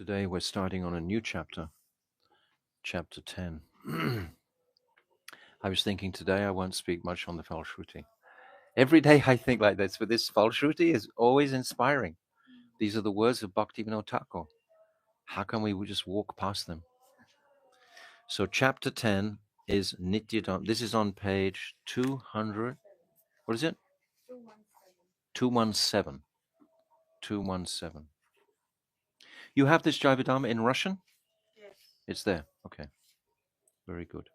Today we're starting on a new chapter, chapter 10. I was thinking today I won't speak much on the Falshruti. Every day I think like this, but this Falshruti is always inspiring. These are the words of Bhaktivinoda Thakur. How can we just walk past them? So chapter 10 is Nitya-dharma. This is on page 200. What is it? 217. 217. You have this Jaiva Dharma in Russian? Yes. It's there. Okay. Very good.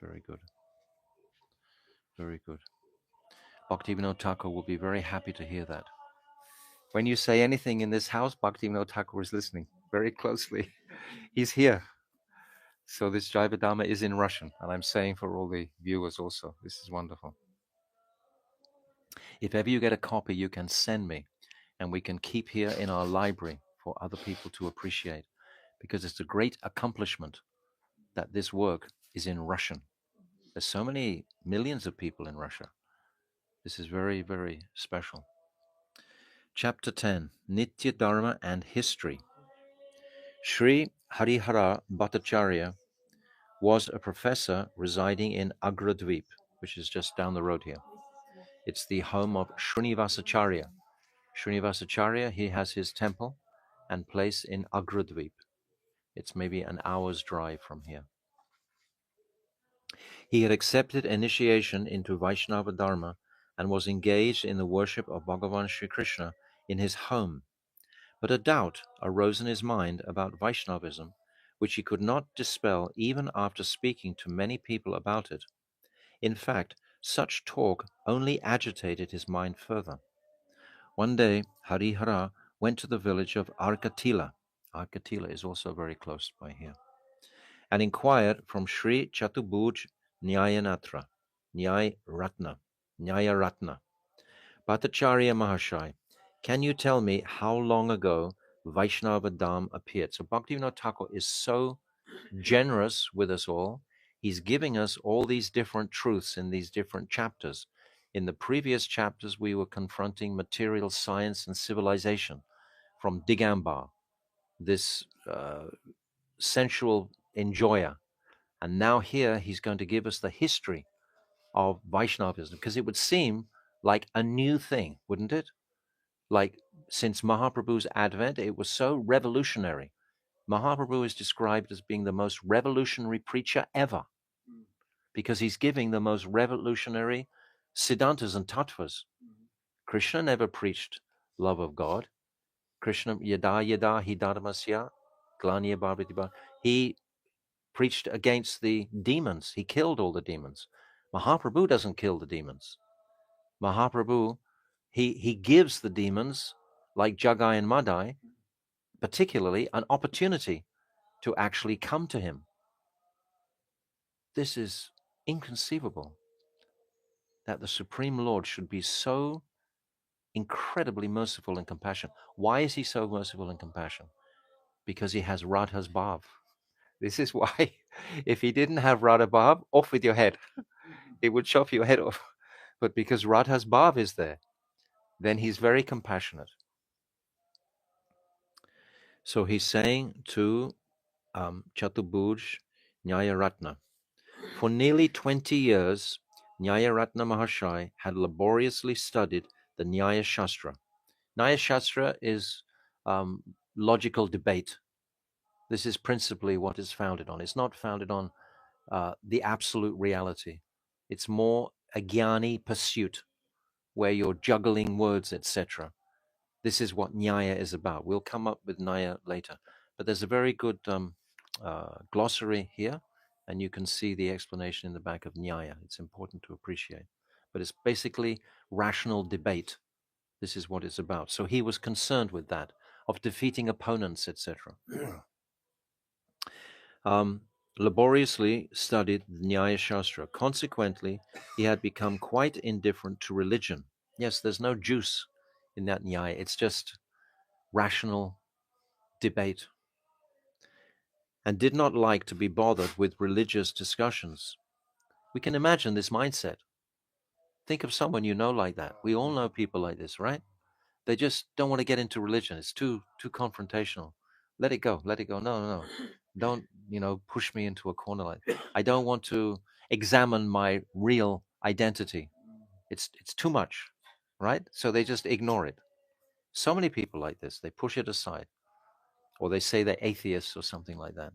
Very good. Very good. Bhaktivinoda Thakur will be very happy to hear that. When you say anything in this house, Bhaktivinoda Thakur is listening very closely. He's here. So this Jaiva Dharma is in Russian, and I'm saying for all the viewers also, this is wonderful. If ever you get a copy, you can send me, and we can keep here in our library for other people to appreciate, because it's a great accomplishment that this work is in Russian. There's so many millions of people in Russia. This is very, very special. Chapter 10, Nitya-dharma and History. Sri Harihara Bhattacharya was a professor residing in Agradweep, which is just down the road here. It's the home of Srinivasacharya. Srinivasacharya, he has his temple and place in Agradweep. It's maybe an hour's drive from here. He had accepted initiation into Vaishnava Dharma and was engaged in the worship of Bhagavan Sri Krishna in his home. But a doubt arose in his mind about Vaishnavism, which he could not dispel even after speaking to many people about it. In fact, such talk only agitated his mind further. One day, Harihara went to the village of Arkatila. Arkatila is also very close by here, and inquired from Sri Chatubhuj Nyayanatra, Nyaya Ratna, Bhattacharya Mahashai, can you tell me how long ago Vaishnava Dharma appeared? So Bhaktivinoda Thakur is so generous with us all. He's giving us all these different truths in these different chapters. In the previous chapters, we were confronting material science and civilization from Digambar, this sensual enjoyer. And now here he's going to give us the history of Vaishnavism, because it would seem like a new thing, wouldn't it? Like since Mahaprabhu's advent, it was so revolutionary. Mahaprabhu is described as being the most revolutionary preacher ever, because he's giving the most revolutionary siddhantas and tattvas. Krishna never preached love of God. Krishna yada yada hi dharmasya glaniya bhavati. He preached against the demons. He killed all the demons. Mahaprabhu doesn't kill the demons. Mahaprabhu, he gives the demons, like Jagai and Madai, particularly an opportunity to actually come to him. This is inconceivable, that the Supreme Lord should be so incredibly merciful and compassionate. Why is he so merciful and compassionate? Because he has Radha's bhav. This is why. If he didn't have Radha bhav, off with your head. It would chop your head off. But because Radha's bhav is there, then he's very compassionate. So he's saying to Chatubhuj Nyayaratna, for nearly 20 years, Nyayaratna Mahashai had laboriously studied the Nyaya Shastra. Nyaya Shastra is logical debate. This is principally what it's founded on. It's not founded on the absolute reality. It's more a jnani pursuit where you're juggling words, etc. This is what Nyaya is about. We'll come up with Nyaya later. But there's a very good glossary here, and you can see the explanation in the back of Nyaya. It's important to appreciate. But it's basically rational debate. This is what it's about. So he was concerned with that, of defeating opponents, etc. Laboriously studied the Nyaya Shastra. Consequently, he had become quite indifferent to religion. Yes, there's no juice in that Nyaya. It's just rational debate, and did not like to be bothered with religious discussions. We can imagine this mindset. Think of someone you know like that. We all know people like this, right? They just don't want to get into religion. It's too confrontational. Let it go. Let it go. No, no, no. Don't, push me into a corner like I don't want to examine my real identity. It's too much, right? So they just ignore it. So many people like this, they push it aside, or they say they're atheists or something like that.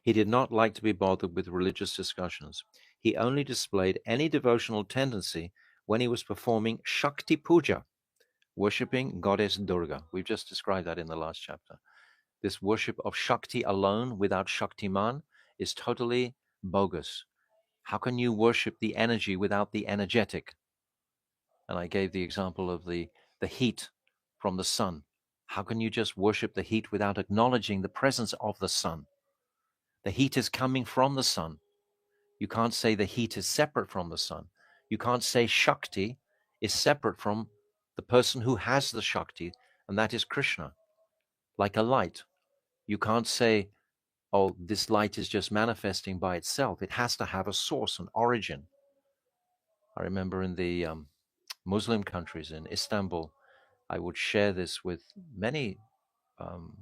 He did not like to be bothered with religious discussions. He only displayed any devotional tendency when he was performing Shakti Puja, worshipping goddess Durga. We've just described that in the last chapter. This worship of Shakti alone without Shaktiman is totally bogus. How can you worship the energy without the energetic? And I gave the example of the heat from the sun. How can you just worship the heat without acknowledging the presence of the sun? The heat is coming from the sun. You can't say the heat is separate from the sun. You can't say Shakti is separate from the person who has the Shakti, and that is Krishna, like a light. You can't say, oh, this light is just manifesting by itself. It has to have a source, an origin. I remember in the Muslim countries, in Istanbul, I would share this with many um,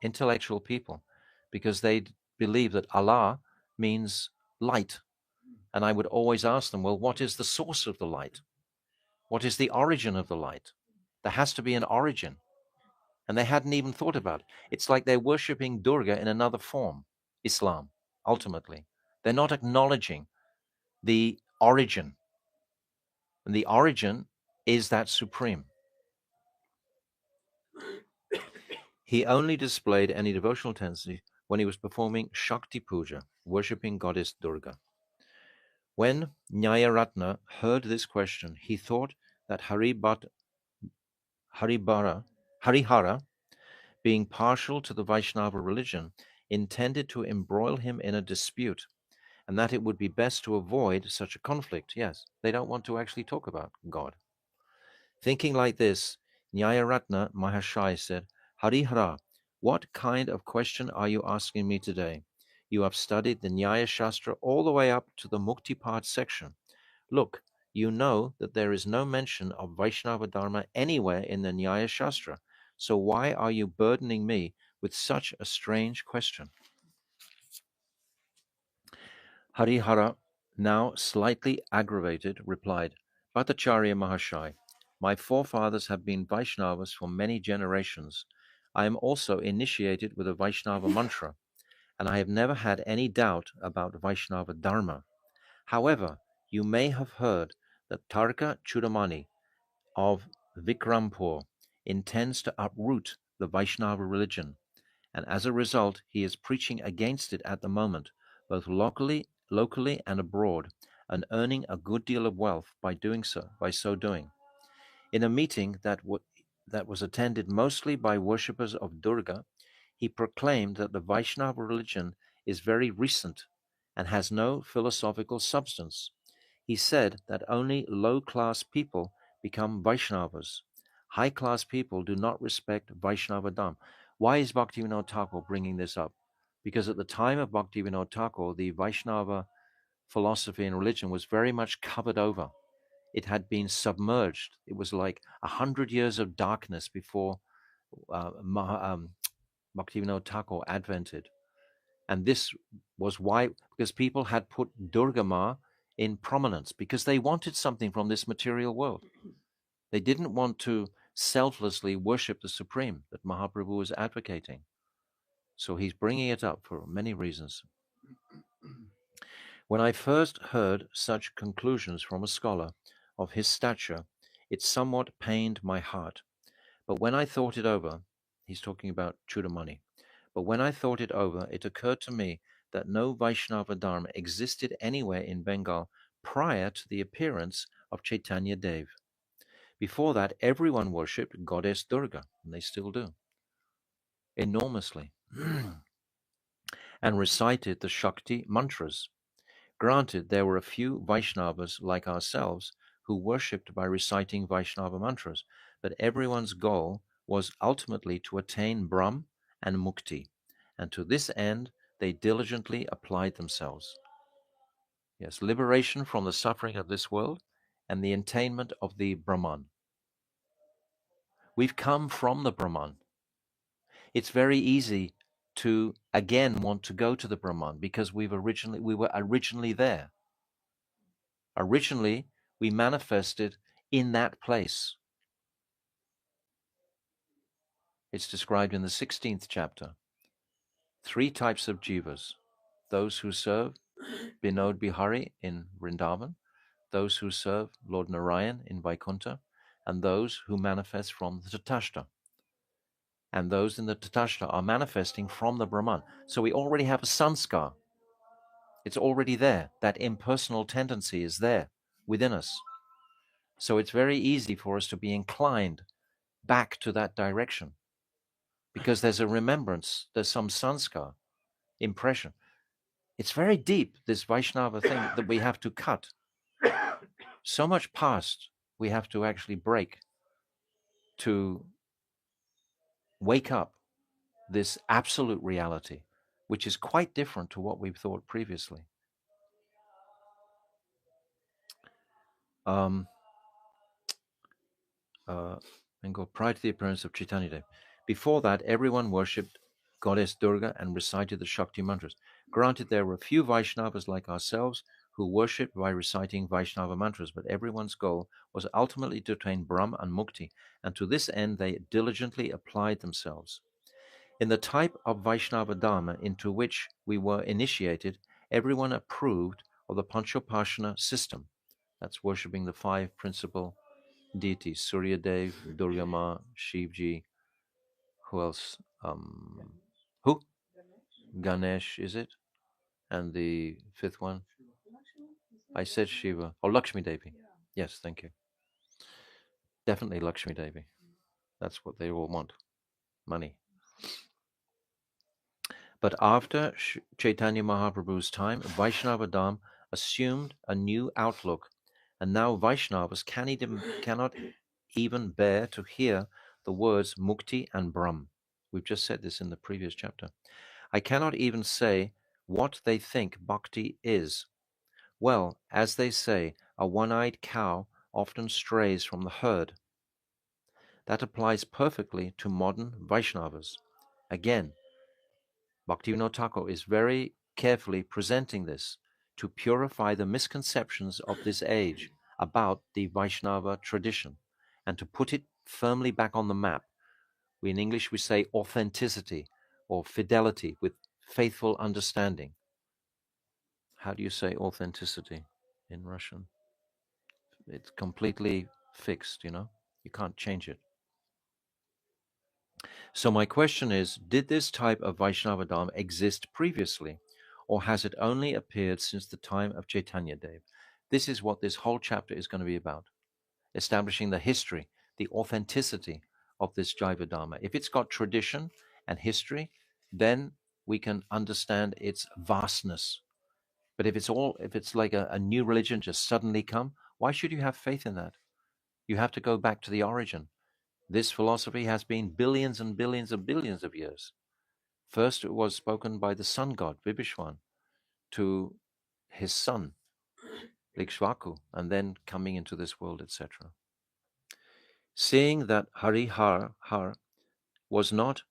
intellectual people because they believe that Allah means light. And I would always ask them, well, what is the source of the light? What is the origin of the light? There has to be an origin. And they hadn't even thought about it. It's like they're worshipping Durga in another form, Islam, ultimately. They're not acknowledging the origin. And the origin is that supreme. He only displayed any devotional tendency when he was performing Shakti Puja, worshipping goddess Durga. When Nyayaratna heard this question, he thought that Harihara, being partial to the Vaishnava religion, intended to embroil him in a dispute, and that it would be best to avoid such a conflict. Yes, they don't want to actually talk about God. Thinking like this, Nyayaratna Mahashai said, Harihara, what kind of question are you asking me today? You have studied the Nyaya Shastra all the way up to the Mukti Part section. Look, you know that there is no mention of Vaishnava Dharma anywhere in the Nyaya Shastra. So why are you burdening me with such a strange question? Harihara, now slightly aggravated, replied, Bhattacharya Mahashai, my forefathers have been Vaishnavas for many generations. I am also initiated with a Vaishnava mantra, and I have never had any doubt about Vaishnava Dharma. However, you may have heard that Tarka Chudamani of Vikrampur intends to uproot the Vaishnava religion, and as a result, he is preaching against it at the moment, both locally and abroad, and earning a good deal of wealth by so doing. In a meeting that was attended mostly by worshippers of Durga, he proclaimed that the Vaishnava religion is very recent and has no philosophical substance. He said that only low-class people become Vaishnavas. High-class people do not respect Vaishnava Dharma. Why is Bhaktivinoda Thakur bringing this up? Because at the time of Bhaktivinoda Thakur, the Vaishnava philosophy and religion was very much covered over. It had been submerged. It was like 100 years of darkness before Bhaktivinoda Thakur advented. And this was why, because people had put Durga Ma in prominence because they wanted something from this material world. They didn't want to selflessly worship the Supreme that Mahaprabhu was advocating. So he's bringing it up for many reasons. When I first heard such conclusions from a scholar of his stature, it somewhat pained my heart. But when I thought it over, he's talking about Chudamani, but when I thought it over, it occurred to me that no Vaishnava Dharma existed anywhere in Bengal prior to the appearance of Chaitanya Dev. Before that, everyone worshipped Goddess Durga, and they still do, enormously, and recited the Shakti mantras. Granted, there were a few Vaishnavas like ourselves who worshipped by reciting Vaishnava mantras, but everyone's goal was ultimately to attain Brahm and Mukti, and to this end they diligently applied themselves. Yes, liberation from the suffering of this world and the attainment of the Brahman. We've come from the Brahman. it's very easy to again want to go to the Brahman because we were originally there. Originally, we manifested in that place. It's described in the 16th chapter. 3 types of jivas: those who serve Binod Bihari in Vrindavan, those who serve Lord Narayan in Vaikuntha, and those who manifest from the Tatashta. And those in the Tatashta are manifesting from the Brahman. So we already have a sanskar. It's already there. That impersonal tendency is there within us. So it's very easy for us to be inclined back to that direction because there's a remembrance, there's some sanskar, impression. It's very deep, this Vaishnava thing that we have to cut. So much past we have to actually break to wake up this absolute reality, which is quite different to what we've thought previously. And go prior to the appearance of Chaitanya Dev. Before that, everyone worshipped Goddess Durga and recited the Shakti mantras. Granted, there were a few Vaishnavas like ourselves who worshipped by reciting Vaishnava mantras, but everyone's goal was ultimately to attain Brahm and Mukti, and to this end they diligently applied themselves. In the type of Vaishnava Dharma into which we were initiated, everyone approved of the Panchopashana system. That's worshipping the 5 principal deities: Surya Dev, Durga Ma, Shivji. Who else? Who? Ganesh, is it? And the 5th one? I said Shiva. Oh, Lakshmi Devi. Yes, thank you. Definitely Lakshmi Devi. That's what they all want. Money. But after Chaitanya Mahaprabhu's time, Vaishnava Dharma assumed a new outlook, and now Vaishnavas cannot even bear to hear the words Mukti and Brahm. We've just said this in the previous chapter. I cannot even say what they think bhakti is. Well, as they say, a one-eyed cow often strays from the herd. That applies perfectly to modern Vaishnavas. Again, Bhaktivinoda Thakur is very carefully presenting this to purify the misconceptions of this age about the Vaishnava tradition and to put it firmly back on the map. In English, we say authenticity or fidelity with faithful understanding. How do you say authenticity in Russian? It's completely fixed, you can't change it. So my question is, did this type of Vaishnava Dharma exist previously, or has it only appeared since the time of Chaitanya Dev? This is what this whole chapter is going to be about, establishing the history, the authenticity of this Jaiva Dharma. If it's got tradition and history, then we can understand its vastness. But if it's like a new religion just suddenly come, why should you have faith in that? You have to go back to the origin. This philosophy has been billions and billions and billions of years. First, it was spoken by the sun god, Vibhishwan, to his son, Likshvaku, and then coming into this world, etc. Seeing that Har was not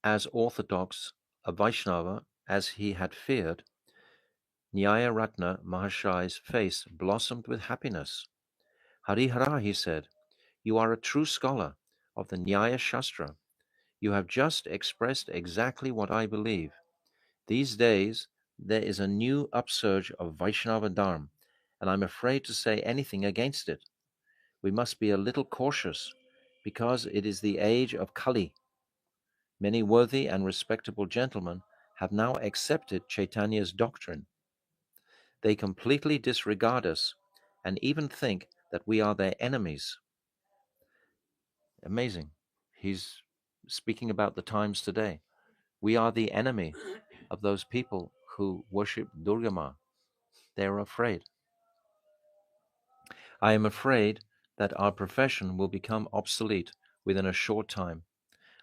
as orthodox a Vaishnava as he had feared, Nyaya Ratna Mahashai's face blossomed with happiness. Harihara, he said, you are a true scholar of the Nyaya Shastra. You have just expressed exactly what I believe. These days, there is a new upsurge of Vaishnava Dharma, and I'm afraid to say anything against it. We must be a little cautious, because it is the age of Kali. Many worthy and respectable gentlemen have now accepted Chaitanya's doctrine. They completely disregard us and even think that we are their enemies. Amazing. He's speaking about the times today. We are the enemy of those people who worship Durga Ma. They're afraid. I am afraid that our profession will become obsolete within a short time.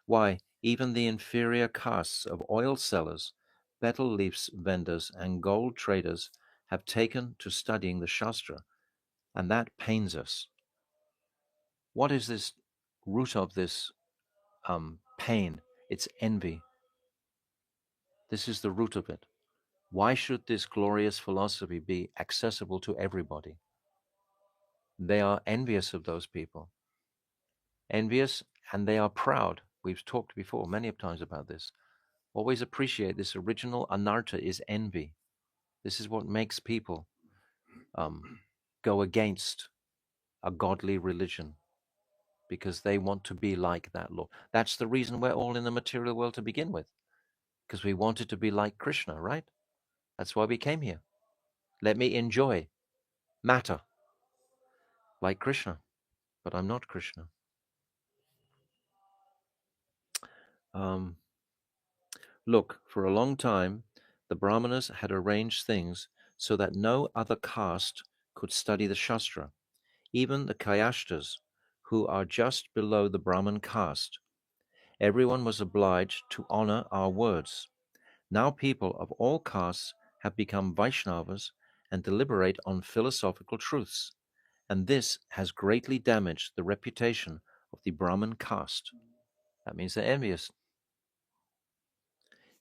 Why, even the inferior castes of oil sellers, betel leaves vendors, and gold traders have taken to studying the Shastra, and that pains us. What is this root of this pain? It's envy. This is the root of it. Why should this glorious philosophy be accessible to everybody? They are envious of those people. Envious, and they are proud. We've talked before many times about this. Always appreciate this original anartha is envy. This is what makes people go against a godly religion, because they want to be like that Lord. That's the reason we're all in the material world to begin with, because we wanted to be like Krishna, right? That's why we came here. Let me enjoy matter like Krishna, but I'm not Krishna. Look, for a long time, the Brahmanas had arranged things so that no other caste could study the Shastra, even the Kayashtas, who are just below the Brahman caste. Everyone was obliged to honor our words. Now people of all castes have become Vaishnavas and deliberate on philosophical truths, and this has greatly damaged the reputation of the Brahman caste. That means they're envious.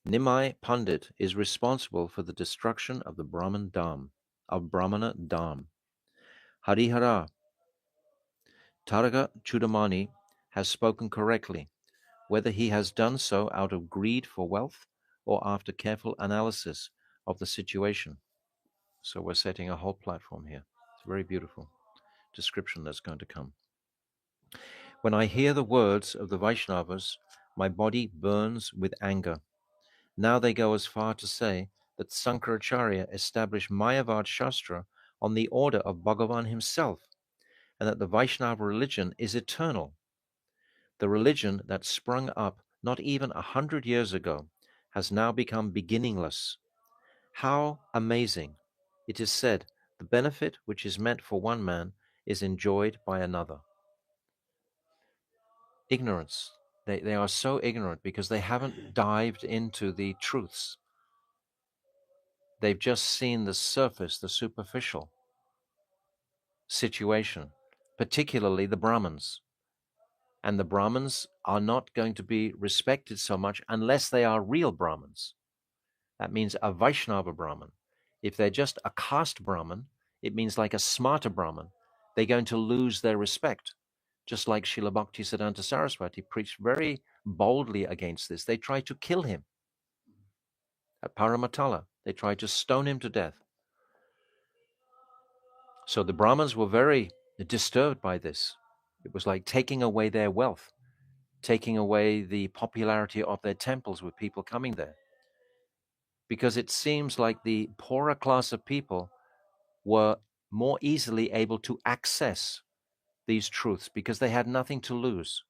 Nimai Pandit is responsible for the destruction of the Brahmana Dham. Harihara Taraga Chudamani has spoken correctly, whether he has done so out of greed for wealth or after careful analysis of the situation. So we're setting a whole platform here. It's a very beautiful description that's going to come. When I hear the words of the Vaishnavas, my body burns with anger. Now they go as far to say that Sankaracharya established Mayavad Shastra on the order of Bhagavan himself, and that the Vaishnava religion is eternal. The religion that sprung up not even 100 years ago has now become beginningless. How amazing! It is said, the benefit which is meant for one man is enjoyed by another. Ignorance. They are so ignorant because they haven't dived into the truths. They've just seen the surface, the superficial situation, particularly the Brahmins. And the Brahmins are not going to be respected so much unless they are real Brahmins. That means a Vaishnava Brahmin. If they're just a caste Brahmin, it means like a smarta Brahmin. They're going to lose their respect. Just like Srila Bhaktisiddhanta Saraswati preached very boldly against this. They tried to kill him at Paramatala. They tried to stone him to death. So the Brahmins were very disturbed by this. It was like taking away their wealth, taking away the popularity of their temples with people coming there. Because it seems like the poorer class of people were more easily able to access these truths because they had nothing to lose.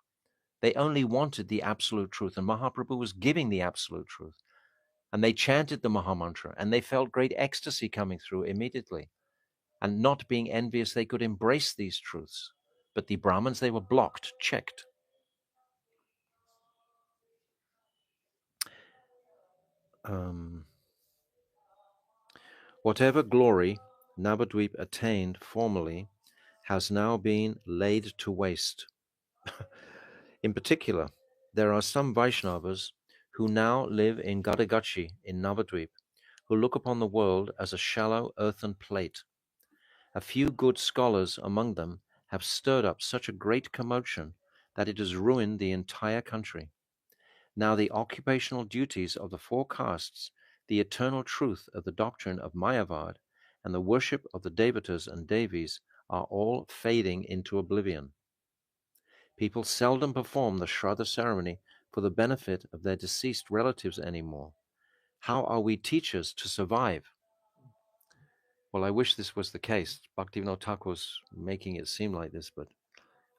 They only wanted the absolute truth, and Mahaprabhu was giving the absolute truth. And they chanted the Mahamantra, and they felt great ecstasy coming through immediately. And not being envious, they could embrace these truths. But the Brahmins, they were blocked, checked. Whatever glory Navadvip attained formerly has now been laid to waste. In particular, there are some Vaishnavas who now live in Gadagachi in Navadvip, who look upon the world as a shallow earthen plate. A few good scholars among them have stirred up such a great commotion that it has ruined the entire country. Now the occupational duties of the four castes, the eternal truth of the doctrine of Mayavad, and the worship of the Devatas and Devis are all fading into oblivion. People seldom perform the Shraddha ceremony for the benefit of their deceased relatives anymore. How are we teachers to survive? Well, I wish this was the case. Bhaktivinoda Thakur was making it seem like this, but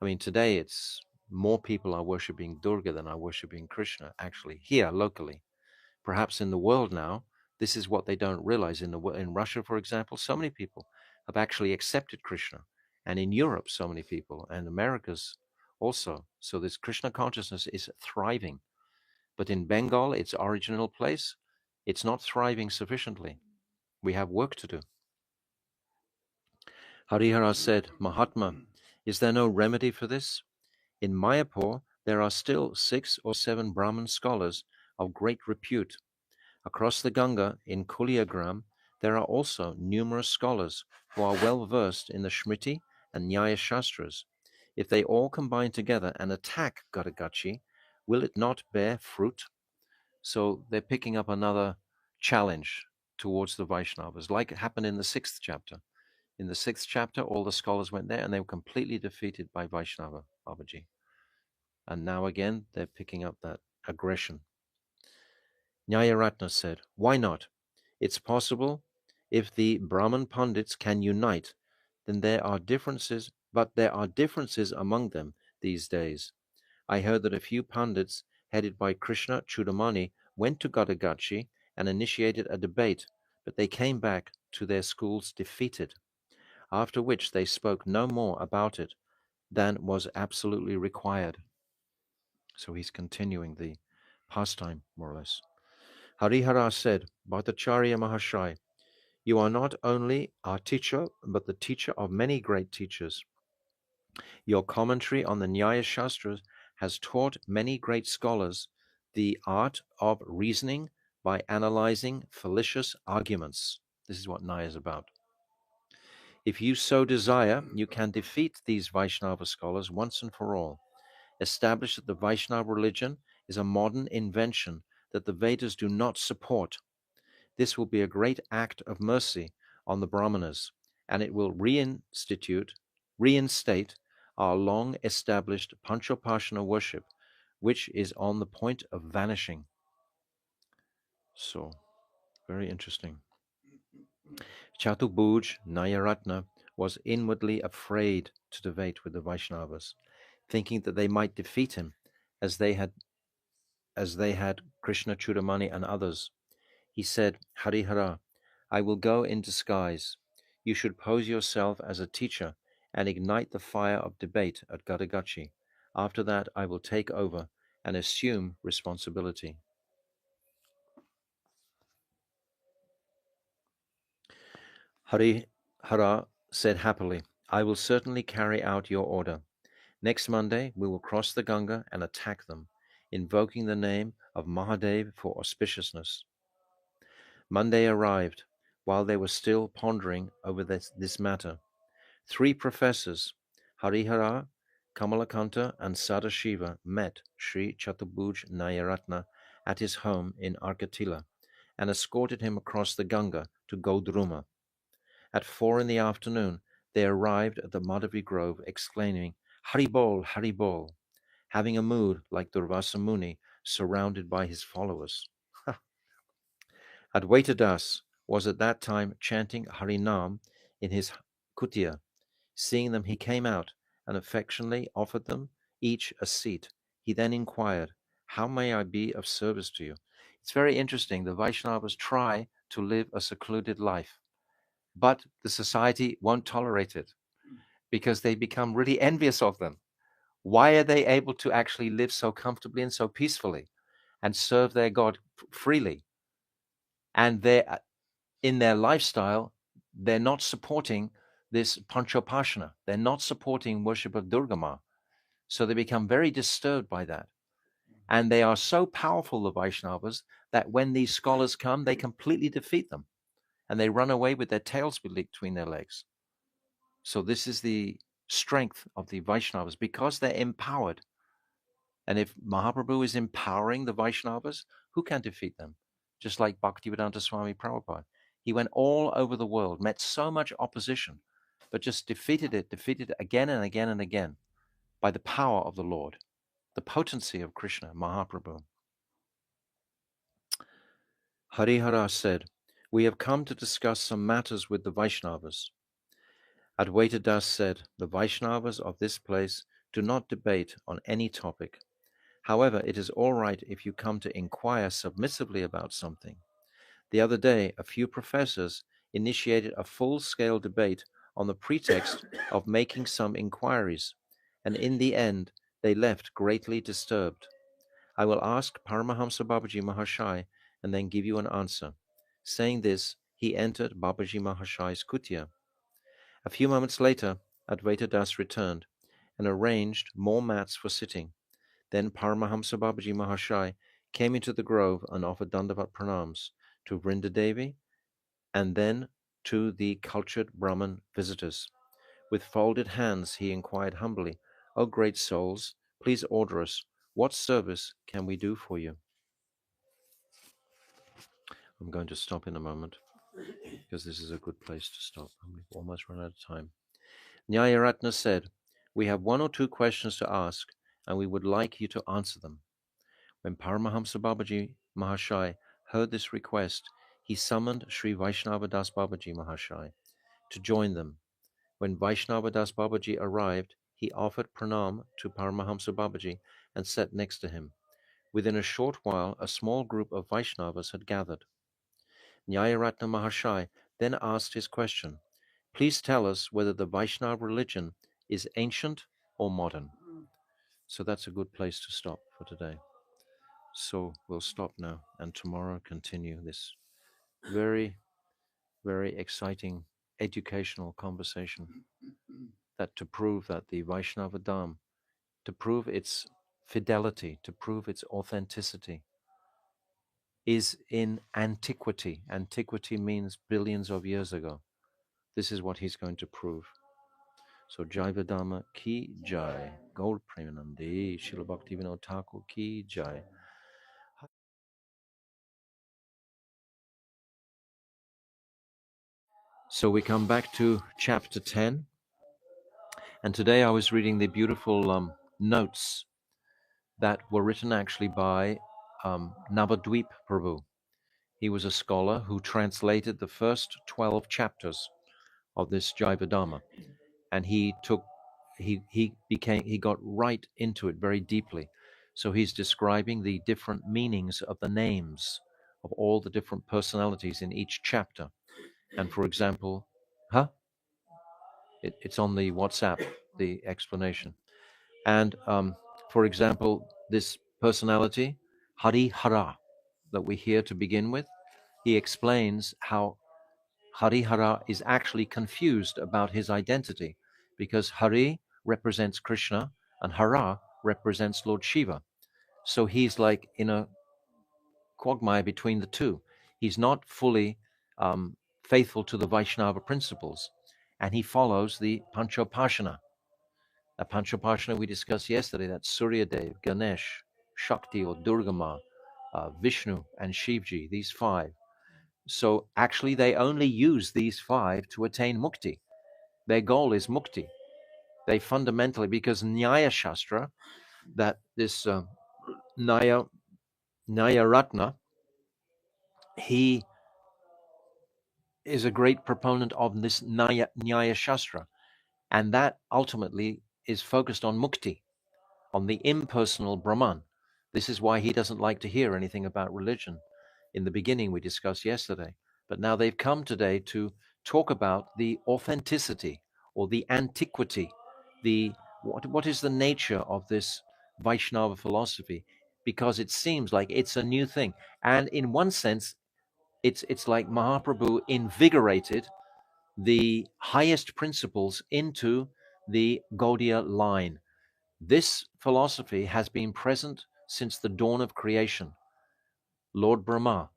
I mean, today it's more people are worshipping Durga than are worshipping Krishna, actually, here locally. Perhaps in the world now, this is what they don't realize. In Russia, for example, so many people have actually accepted Krishna. And in Europe, so many people, and Americas also. So this Krishna consciousness is thriving. But in Bengal, its original place, it's not thriving sufficiently. We have work to do. Harihara said, Mahatma, is there no remedy for this? In Mayapur, there are still 6 or 7 Brahmin scholars of great repute. Across the Ganga in Kuliagram, there are also numerous scholars who are well versed in the Smriti and Nyaya Shastras. If they all combine together and attack Gadagachi, will it not bear fruit? So they're picking up another challenge towards the Vaishnavas, like it happened in the 6th chapter. In the 6th chapter, all the scholars went there and they were completely defeated by Vaishnava Babaji. And now again, they're picking up that aggression. Nyayaratna said, why not? It's possible if the Brahman Pandits can unite, then there are differences, but there are differences among them these days. I heard that a few Pandits, headed by Krishna Chudamani, went to Gadagachi and initiated a debate, but they came back to their schools defeated, after which they spoke no more about it than was absolutely required. So he's continuing the pastime, more or less. Harihara said, Bhattacharya Mahashai, you are not only our teacher, but the teacher of many great teachers. Your commentary on the Nyaya Shastras has taught many great scholars the art of reasoning by analyzing fallacious arguments. This is what Nyaya is about. If you so desire, you can defeat these Vaishnava scholars once and for all. Establish that the Vaishnava religion is a modern invention that the Vedas do not support. This will be a great act of mercy on the Brahmanas, and it will reinstate our long-established Panchopashana worship, which is on the point of vanishing. So, very interesting. Chatubhuj Nayaratna was inwardly afraid to debate with the Vaishnavas, thinking that they might defeat him, as they had Krishna Chudamani and others. He said, Harihara, I will go in disguise. You should pose yourself as a teacher and ignite the fire of debate at Gadagachi. After that, I will take over and assume responsibility. Harihara said happily, I will certainly carry out your order. Next Monday, we will cross the Ganga and attack them, invoking the name of Mahadev for auspiciousness. Monday arrived. While they were still pondering over this matter, 3 professors, Harihara, Kamalakanta, and Sadashiva, met Sri Chatubhuj Nayaratna at his home in Arkatila and escorted him across the Ganga to Godruma. At 4 in the afternoon, they arrived at the Madhavi Grove, exclaiming, Haribol, Haribol, having a mood like Durvasa Muni, surrounded by his followers. Advaita Das was at that time chanting Harinam in his kutia. Seeing them, he came out and affectionately offered them each a seat. He then inquired, how may I be of service to you? It's very interesting. The Vaishnavas try to live a secluded life, but the society won't tolerate it because they become really envious of them. Why are they able to actually live so comfortably and so peacefully and serve their God freely? And they're in their lifestyle, they're not supporting this Panchopashana. They're not supporting worship of Durga Ma. So they become very disturbed by that. And they are so powerful, the Vaishnavas, that when these scholars come, they completely defeat them. And they run away with their tails between their legs. So this is the strength of the Vaishnavas, because they're empowered. And if Mahaprabhu is empowering the Vaishnavas, who can defeat them? Just like Bhaktivedanta Swami Prabhupada. He went all over the world, met so much opposition, but just defeated it again and again and again by the power of the Lord, the potency of Krishna, Mahaprabhu. Harihara said, we have come to discuss some matters with the Vaishnavas. Advaita Das said, the Vaishnavas of this place do not debate on any topic. However, it is all right if you come to inquire submissively about something. The other day, a few professors initiated a full-scale debate on the pretext of making some inquiries, and in the end, they left greatly disturbed. I will ask Paramahamsa Babaji Mahashai and then give you an answer. Saying this, he entered Babaji Mahashai's kutia. A few moments later, Advaita Das returned and arranged more mats for sitting. Then Paramahamsa Babaji Mahashai came into the grove and offered Dandavat pranams to Vrinda Devi and then to the cultured Brahmin visitors. With folded hands, he inquired humbly, "O great souls, please order us. What service can we do for you?" I'm going to stop in a moment because this is a good place to stop. We've almost run out of time. Nyayaratna said, "We have one or two questions to ask, and we would like you to answer them." When Paramahamsa Babaji Mahashai heard this request, he summoned Sri Vaishnava Das Babaji Mahashai to join them. When Vaishnava Das Babaji arrived, he offered pranam to Paramahamsa Babaji and sat next to him. Within a short while, a small group of Vaishnavas had gathered. Nyayaratna Mahashai then asked his question, "Please tell us whether the Vaishnava religion is ancient or modern." So that's a good place to stop for today. So we'll stop now and tomorrow continue this very, very exciting educational conversation that to prove that the Vaishnava Dharma, to prove its fidelity, to prove its authenticity, is in antiquity. Antiquity means billions of years ago. This is what he's going to prove. So Jaiva Dharma ki jai, Gaur Premanandi, Srila Bhaktivinoda Thakur ki jai. So we come back to chapter 10, and today I was reading the beautiful notes that were written actually by Navadvip Prabhu. He was a scholar who translated the first 12 chapters of this Jaiva Dharma, and he got right into it very deeply. So he's describing the different meanings of the names of all the different personalities in each chapter. And for example, it's on the WhatsApp, the explanation. And for example, this personality, Hari Hara, that we hear to begin with, he explains how Hari Hara is actually confused about his identity because Hari represents Krishna and Hara represents Lord Shiva. So he's like in a quagmire between the two. He's not fully faithful to the Vaishnava principles, and he follows the Panchopashana. The Panchopashana we discussed yesterday, that's Surya Dev, Ganesh, Shakti or Durga Ma, Vishnu, and Shivji, these five. So actually, they only use these five to attain mukti. Their goal is mukti. They fundamentally, because Nyaya Shastra, that this Nyaya Ratna, he is a great proponent of this Nyaya Shastra, and that ultimately is focused on mukti, on the impersonal Brahman. This is why he doesn't like to hear anything about religion. In the beginning, we discussed yesterday, but now they've come today to talk about the authenticity or the antiquity, the what is the nature of this Vaishnava philosophy, because it seems like it's a new thing. And in one sense, it's like Mahaprabhu invigorated the highest principles into the Gaudiya line. This philosophy has been present since the dawn of creation. Lord Brahma,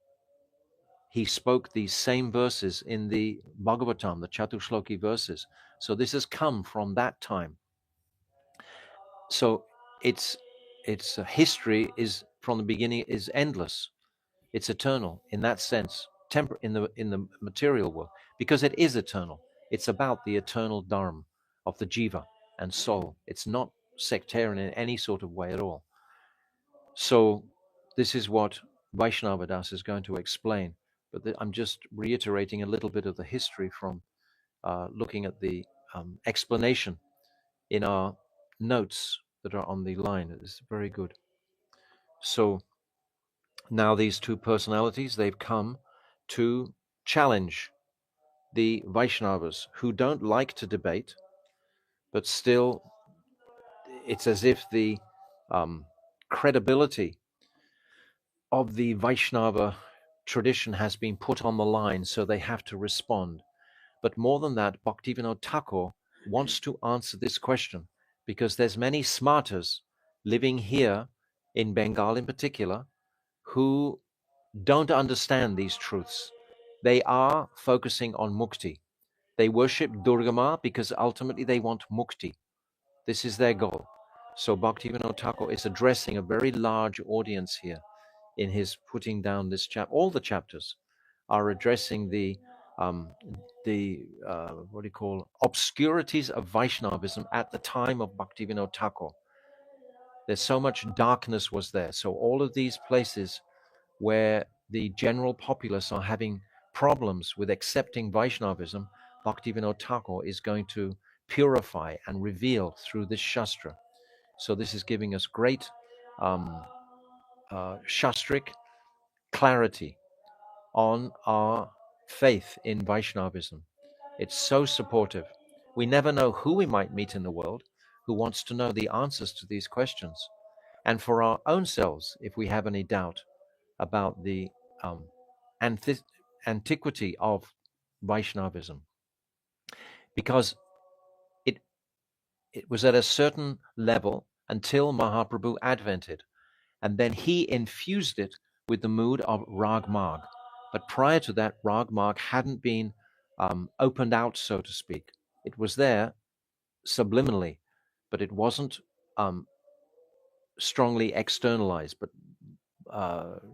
he spoke these same verses in the Bhagavatam, the Chatushloki verses. So this has come from that time. So its history is from the beginning is endless. It's eternal in that sense, in the material world, because it is eternal. It's about the eternal dharma of the jiva and soul. It's not sectarian in any sort of way at all. So this is what Vaishnava Das is going to explain. But I'm just reiterating a little bit of the history from looking at the explanation in our notes that are on the line. It's very good. So now these two personalities, they've come to challenge the Vaishnavas who don't like to debate, but still it's as if the credibility of the Vaishnava tradition has been put on the line, so they have to respond. But more than that, Bhaktivinoda Thakur wants to answer this question because there's many smarters living here in Bengal in particular who don't understand these truths. They are focusing on mukti. They worship Durga Ma because ultimately they want mukti. This is their goal. So Bhaktivinoda Thakur is addressing a very large audience here in his putting down this chapter. All the chapters are addressing um, what do you call obscurities of Vaishnavism at the time of Bhaktivinoda Thakur. There's so much darkness was there. So all of these places where the general populace are having problems with accepting Vaishnavism, Bhaktivinoda Thakur is going to purify and reveal through this Shastra. So this is giving us great Shastric clarity on our faith in Vaishnavism. It's so supportive. We never know who we might meet in the world who wants to know the answers to these questions. And for our own selves, if we have any doubt about the um, antiquity of Vaishnavism, because it was at a certain level until Mahaprabhu advented, and then he infused it with the mood of Rag Marg. But prior to that, Rag Marg hadn't been opened out, so to speak. It was there subliminally, but it wasn't strongly externalized. But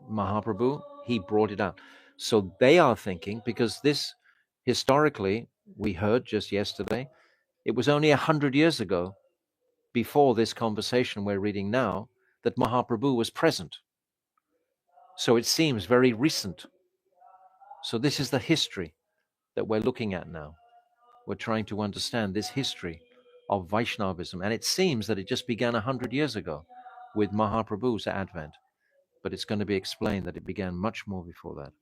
Mahaprabhu, he brought it out. So they are thinking, because this historically, we heard just yesterday, it was only 100 years ago, before this conversation we're reading now, that Mahaprabhu was present. So it seems very recent. So this is the history that we're looking at now. We're trying to understand this history of Vaishnavism. And it seems that it just began 100 years ago with Mahaprabhu's advent. But it's going to be explained that it began much more before that.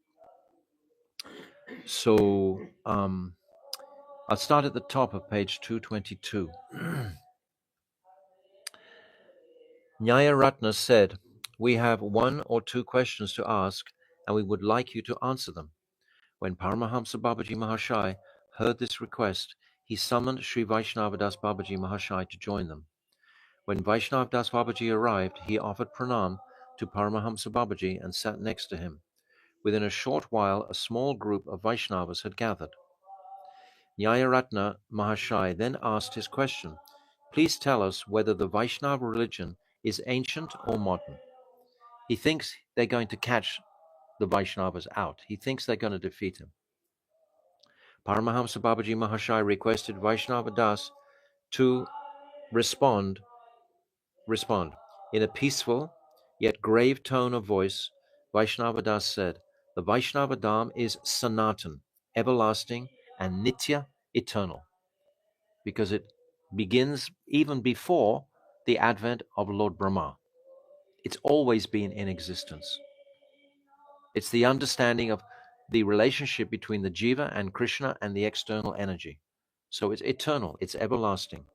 So I'll start at the top of page 222. Nyaya said, "We have one or two questions to ask, and we would like you to answer them." When Paramahamsa Babaji Mahashai heard this request, he summoned Sri Vaishnavadas Babaji Mahashai to join them. When Vaishnavadas Babaji arrived, he offered pranam to Paramahamsa Babaji and sat next to him. Within a short while, a small group of Vaishnavas had gathered. Nyayaratna Mahashai then asked his question, "Please tell us whether the Vaishnava religion is ancient or modern." He thinks they're going to catch the Vaishnavas out. He thinks they're going to defeat him. Paramahamsa Babaji Mahashai requested Vaishnava Das to respond in a peaceful yet grave tone of voice. Vaishnava Das said, "The Vaishnava Dharma is Sanatan, everlasting, and Nitya, eternal, because it begins even before the advent of Lord Brahma. It's always been in existence. It's the understanding of the relationship between the Jiva and Krishna and the external energy. So it's eternal, it's everlasting."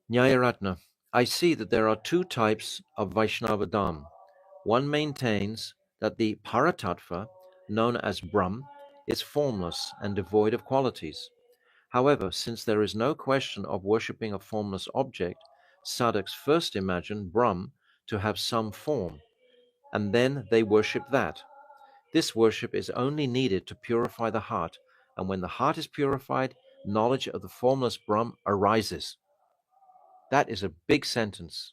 Nyayaratna, I see that there are two types of Vaishnava Dharma. One maintains that the Paratattva, known as Brahm, is formless and devoid of qualities. However, since there is no question of worshipping a formless object, sadhaks first imagine Brahm to have some form, and then they worship that. This worship is only needed to purify the heart, and when the heart is purified, knowledge of the formless Brahm arises. That is a big sentence.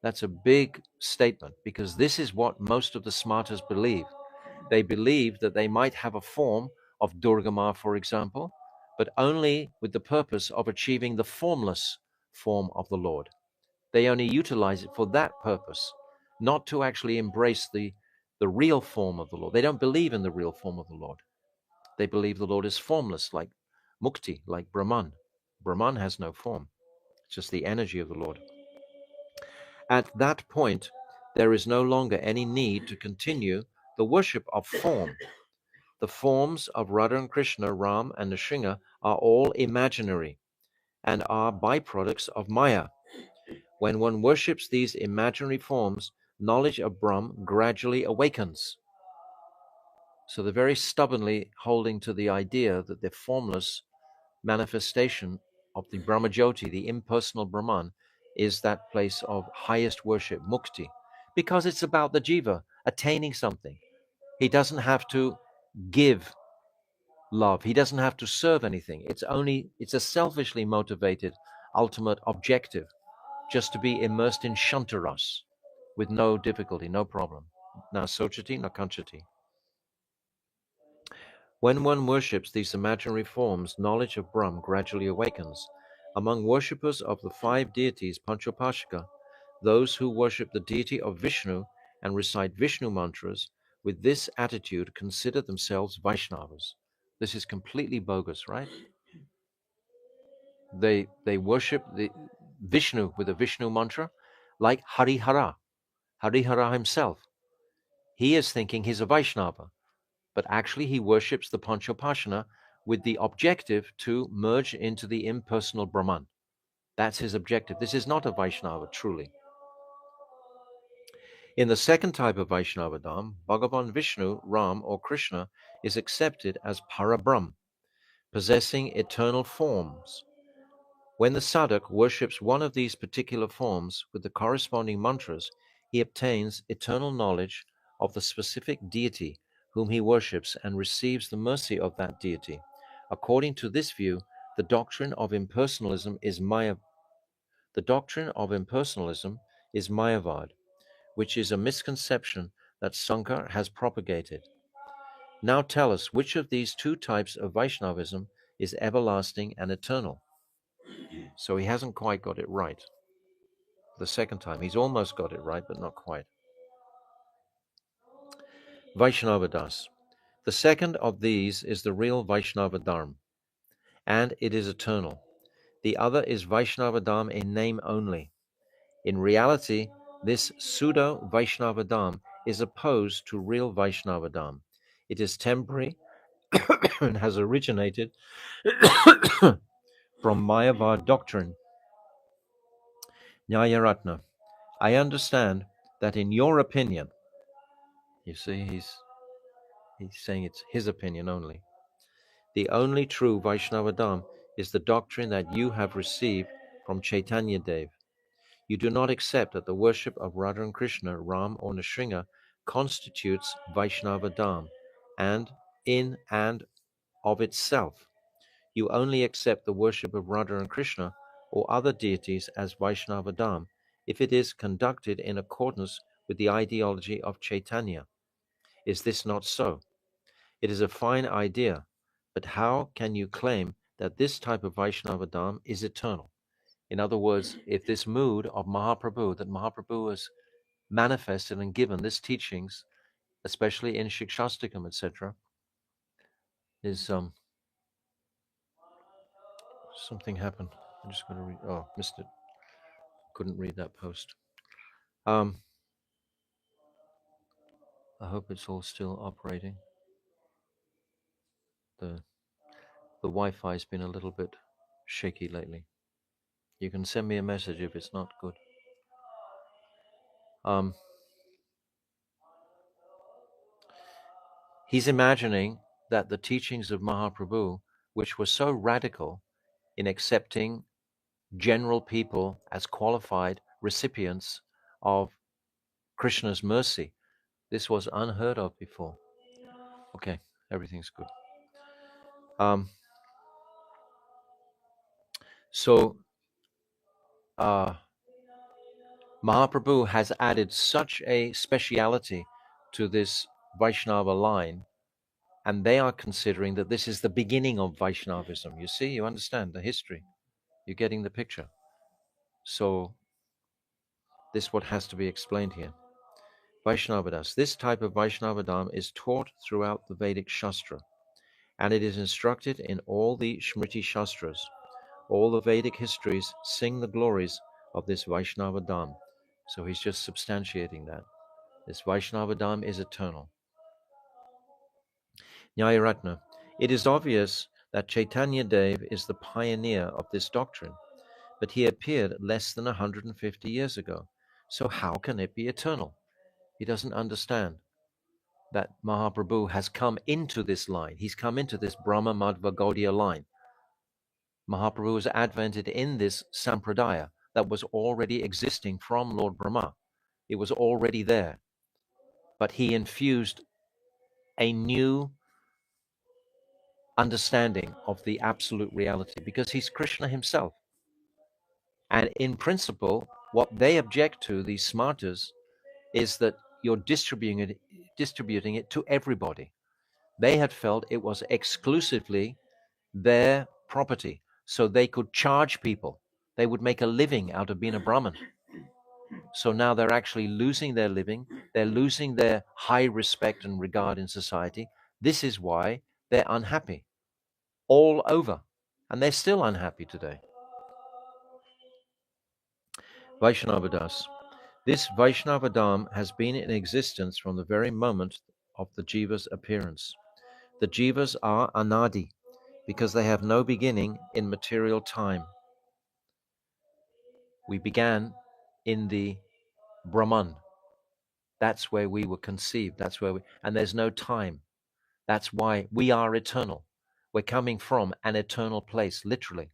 That's a big statement, because this is what most of the smartas believe. They believe that they might have a form of Durga Ma, for example, but only with the purpose of achieving the formless form of the Lord. They only utilize it for that purpose, not to actually embrace the real form of the Lord. They don't believe in the real form of the Lord. They believe the Lord is formless, like Mukti, like Brahman. Brahman has no form. It's just the energy of the Lord. At that point, there is no longer any need to continue the worship of form. The forms of Radha and Krishna, Ram and Nrsimha are all imaginary and are byproducts of Maya. When one worships these imaginary forms, knowledge of Brahm gradually awakens. So they're very stubbornly holding to the idea that the formless manifestation of the Brahmajyoti, the impersonal Brahman, is that place of highest worship, mukti, because it's about the jiva attaining something. He doesn't have to give love. He doesn't have to serve anything. It's a selfishly motivated ultimate objective, just to be immersed in shantaras with no difficulty, no problem. Na sochati, na kanchati. When one worships these imaginary forms, knowledge of Brahm gradually awakens. Among worshippers of the five deities, Panchopashika, those who worship the deity of Vishnu and recite Vishnu mantras with this attitude consider themselves Vaishnavas. This is completely bogus, right? They worship the Vishnu with a Vishnu mantra like Harihara. Harihara himself. He is thinking he's a Vaishnava, but actually he worships the Panchopashana with the objective to merge into the impersonal Brahman. That's his objective. This is not a Vaishnava, truly. In the second type of Vaishnava Dham, Bhagavan Vishnu, Ram, or Krishna is accepted as Parabrahm, possessing eternal forms. When the sadhak worships one of these particular forms with the corresponding mantras, he obtains eternal knowledge of the specific deity whom he worships and receives the mercy of that deity. According to this view, the doctrine of impersonalism is Mayavad, which is a misconception that Sankar has propagated. Now tell us which of these two types of Vaishnavism is everlasting and eternal. So he hasn't quite got it right. The second time, he's almost got it right, but not quite. Vaishnava Das. The second of these is the real Vaishnava Dharma, and it is eternal. The other is Vaishnava Dharma in name only. In reality, this pseudo Vaishnava Dharma is opposed to real Vaishnava Dharma. It is temporary and has originated from Mayavad doctrine. Nyayaratna. I understand that in your opinion, you see, he's saying it's his opinion only. The only true Vaishnava Dharma is the doctrine that you have received from Chaitanya Dev. You do not accept that the worship of Radha and Krishna, Ram or Nrsimha constitutes Vaishnava Dharma and in and of itself. You only accept the worship of Radha and Krishna or other deities as Vaishnava Dharma if it is conducted in accordance with the ideology of Chaitanya. Is this not so? It is a fine idea, but how can you claim that this type of Vaishnava Dharma is eternal? In other words, if this mood of Mahaprabhu, that Mahaprabhu has manifested and given this teachings, especially in Shikshastikam, etc., is something happened. I'm just going to read. Oh, missed it. Couldn't read that post. I hope it's all still operating. The Wi-Fi's been a little bit shaky lately. You can send me a message if it's not good. He's imagining that the teachings of Mahaprabhu, which were so radical in accepting general people as qualified recipients of Krishna's mercy, this was unheard of before. Okay, everything's good. So Mahaprabhu has added such a speciality to this Vaishnava line, and they are considering that this is the beginning of Vaishnavism. You see, you understand the history. You're getting the picture. So this is what has to be explained here. Vaishnavadas. This type of Vaishnavadam is taught throughout the Vedic Shastra, and it is instructed in all the Smriti Shastras. All the Vedic histories sing the glories of this Vaishnavadam. So he's just substantiating that. This Vaishnavadam is eternal. Nyayaratna. It is obvious that Chaitanya Dev is the pioneer of this doctrine, but he appeared less than 150 years ago. So how can it be eternal? He doesn't understand that Mahaprabhu has come into this line. He's come into this Brahma Madhva Gaudiya line. Mahaprabhu has advented in this sampradaya, that was already existing from Lord Brahma. It was already there. But he infused a new understanding of the absolute reality because he's Krishna himself. And in principle, what they object to, these smarters, is that you're distributing it to everybody. They had felt it was exclusively their property, so they could charge people. They would make a living out of being a Brahmin. So now they're actually losing their living. They're losing their high respect and regard in society. This is why they're unhappy all over. And they're still unhappy today. Vaishnavadas. This Vaishnava Dharma has been in existence from the very moment of the Jiva's appearance. The Jivas are anadi because they have no beginning in material time. We began in the Brahman. That's where we were conceived. And there's no time. That's why we are eternal. We're coming from an eternal place, literally,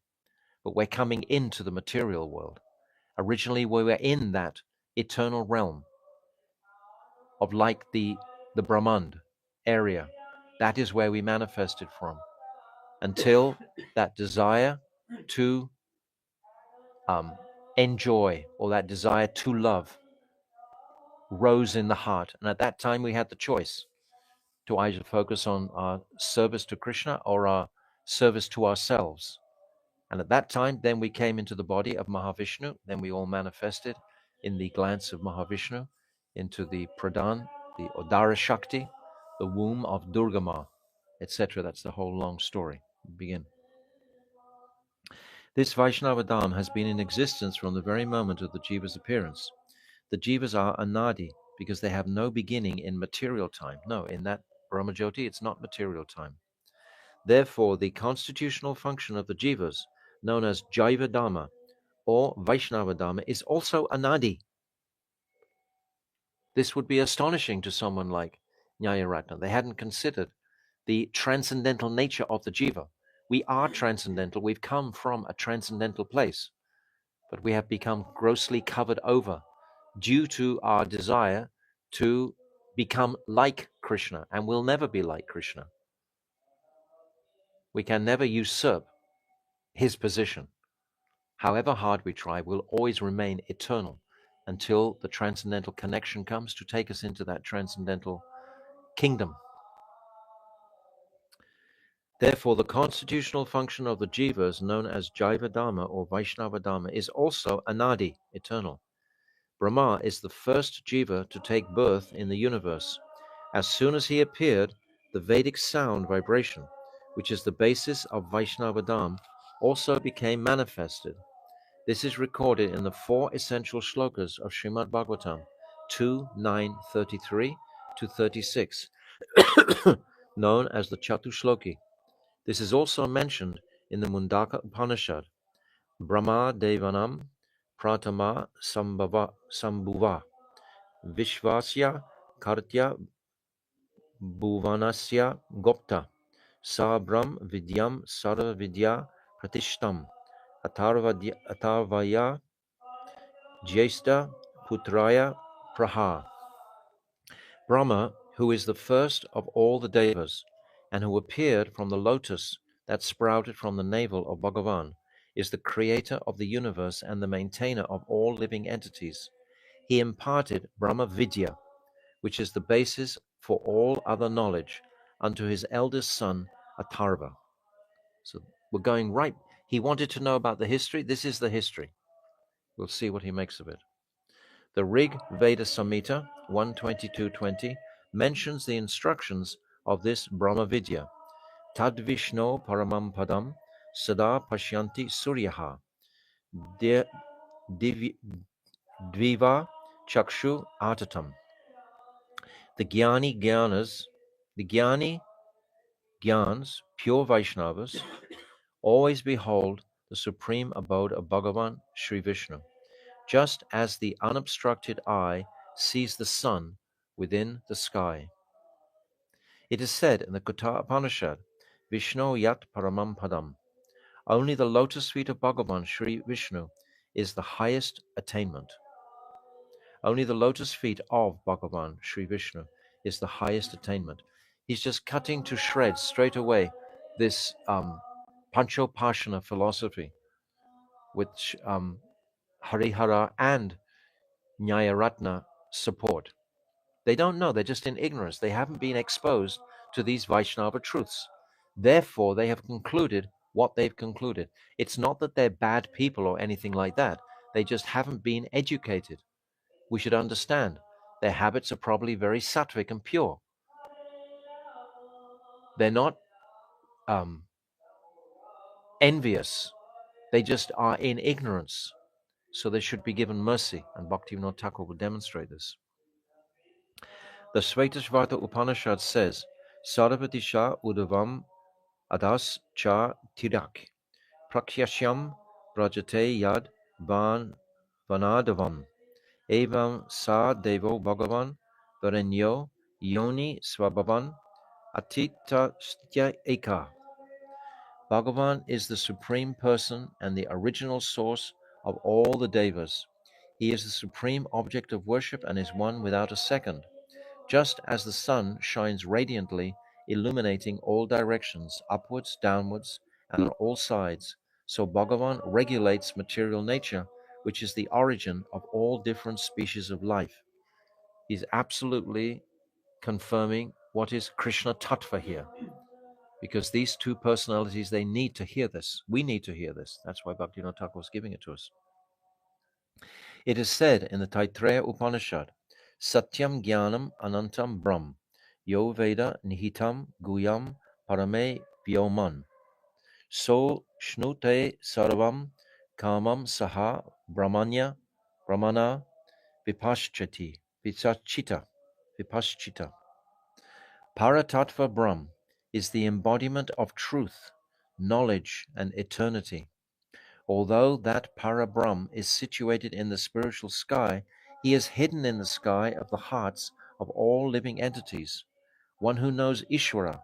but we're coming into the material world. Originally, we were in that eternal realm of like the Brahmand area. That is where we manifested from until that desire to enjoy or that desire to love rose in the heart. And at that time, we had the choice to either focus on our service to Krishna or our service to ourselves. And at that time, then we came into the body of Mahavishnu. Then we all manifested in the glance of Mahavishnu into the Pradhan, the Udara Shakti, the womb of Durga Ma, etc. That's the whole long story. Begin. This Vaishnava Dharma has been in existence from the very moment of the Jiva's appearance. The Jivas are anadi because they have no beginning in material time. No, in that Brahmajyoti, it's not material time. Therefore, the constitutional function of the Jivas, known as Jaiva Dharma or Vaishnava Dharma, is also anadi. This would be astonishing to someone like Nyayaratna. They hadn't considered the transcendental nature of the Jiva. We are transcendental. We've come from a transcendental place, but we have become grossly covered over due to our desire to become like Krishna, and we'll never be like Krishna. We can never usurp his position. However hard we try, we'll always remain eternal until the transcendental connection comes to take us into that transcendental kingdom. Therefore, the constitutional function of the jivas, known as Jaiva Dharma or Vaishnava Dharma, is also anadi, eternal. Brahma is the first jiva to take birth in the universe. As soon as he appeared, the Vedic sound vibration, which is the basis of Vaishnava Dharma, also became manifested. This is recorded in the 4 essential shlokas of Srimad Bhagavatam 2:9:33 to 36, known as the Chatushloki. This is also mentioned in the Mundaka Upanishad, Brahma Devanam Pratama Sambhuva Vishvasya Kartya Bhuvanasya Gopta Sa Brahm Vidyam Sarva Vidya Pratishtam Atharvaya Jyesta Putraya Praha. Brahma, who is the first of all the devas and who appeared from the lotus that sprouted from the navel of Bhagavan, is the creator of the universe and the maintainer of all living entities. He imparted Brahma Vidya, which is the basis for all other knowledge, unto his eldest son, Atharva. So we're going right. He wanted to know about the history. This is the history. We'll see what he makes of it. The Rig Veda Samhita 122.20 mentions the instructions of this Brahma Vidya. Tad Vishno Paramam Padam Sada Pashyanti Suryaha Dviva Chakshu Atatam. The Gyani Gyans, pure Vaishnavas, always behold the supreme abode of Bhagavan Sri Vishnu, just as the unobstructed eye sees the sun within the sky. It is said in the Kata Upanishad, Vishnu Yat Paramam Padam, only the lotus feet of Bhagavan Sri Vishnu is the highest attainment. Only the lotus feet of Bhagavan Sri Vishnu is the highest attainment. He's just cutting to shreds straight away this Panchopashana philosophy, which Harihara and Nyayaratna support. They don't know, they're just in ignorance. They haven't been exposed to these Vaishnava truths. Therefore, they have concluded what they've concluded. It's not that they're bad people or anything like that. They just haven't been educated. We should understand their habits are probably very sattvic and pure. They're not envious. They just are in ignorance. So they should be given mercy. And Bhaktivinoda Thakur will demonstrate this. The Svetasvarta Upanishad says, Sarvatisha Udavam Adas Cha Tirak Prakyashyam Brajate Yad Van Vanadavam Evam Sa Devo Bhagavan Varenyo Yoni Swabhavan Atita Stya Eka. Bhagavan is the supreme person and the original source of all the devas. He is the supreme object of worship and is one without a second. Just as the sun shines radiantly, illuminating all directions, upwards, downwards, and on all sides, so Bhagavan regulates material nature, which is the origin of all different species of life. He's absolutely confirming what is Krishna Tattva here, because these two personalities, they need to hear this. We need to hear this. That's why Bhaktivinoda Thakur was giving it to us. It is said in the Taittiriya Upanishad, Satyam Jnanam Anantam Brahm, Yo Veda Nihitam Guyam Parame Vyoman, So Shnute Sarvam Kamam Saha Brahmanya Brahmana Vipaschita. Paratattva Brahm is the embodiment of truth, knowledge, and eternity. Although that Parabrahm is situated in the spiritual sky, he is hidden in the sky of the hearts of all living entities. One who knows Ishvara,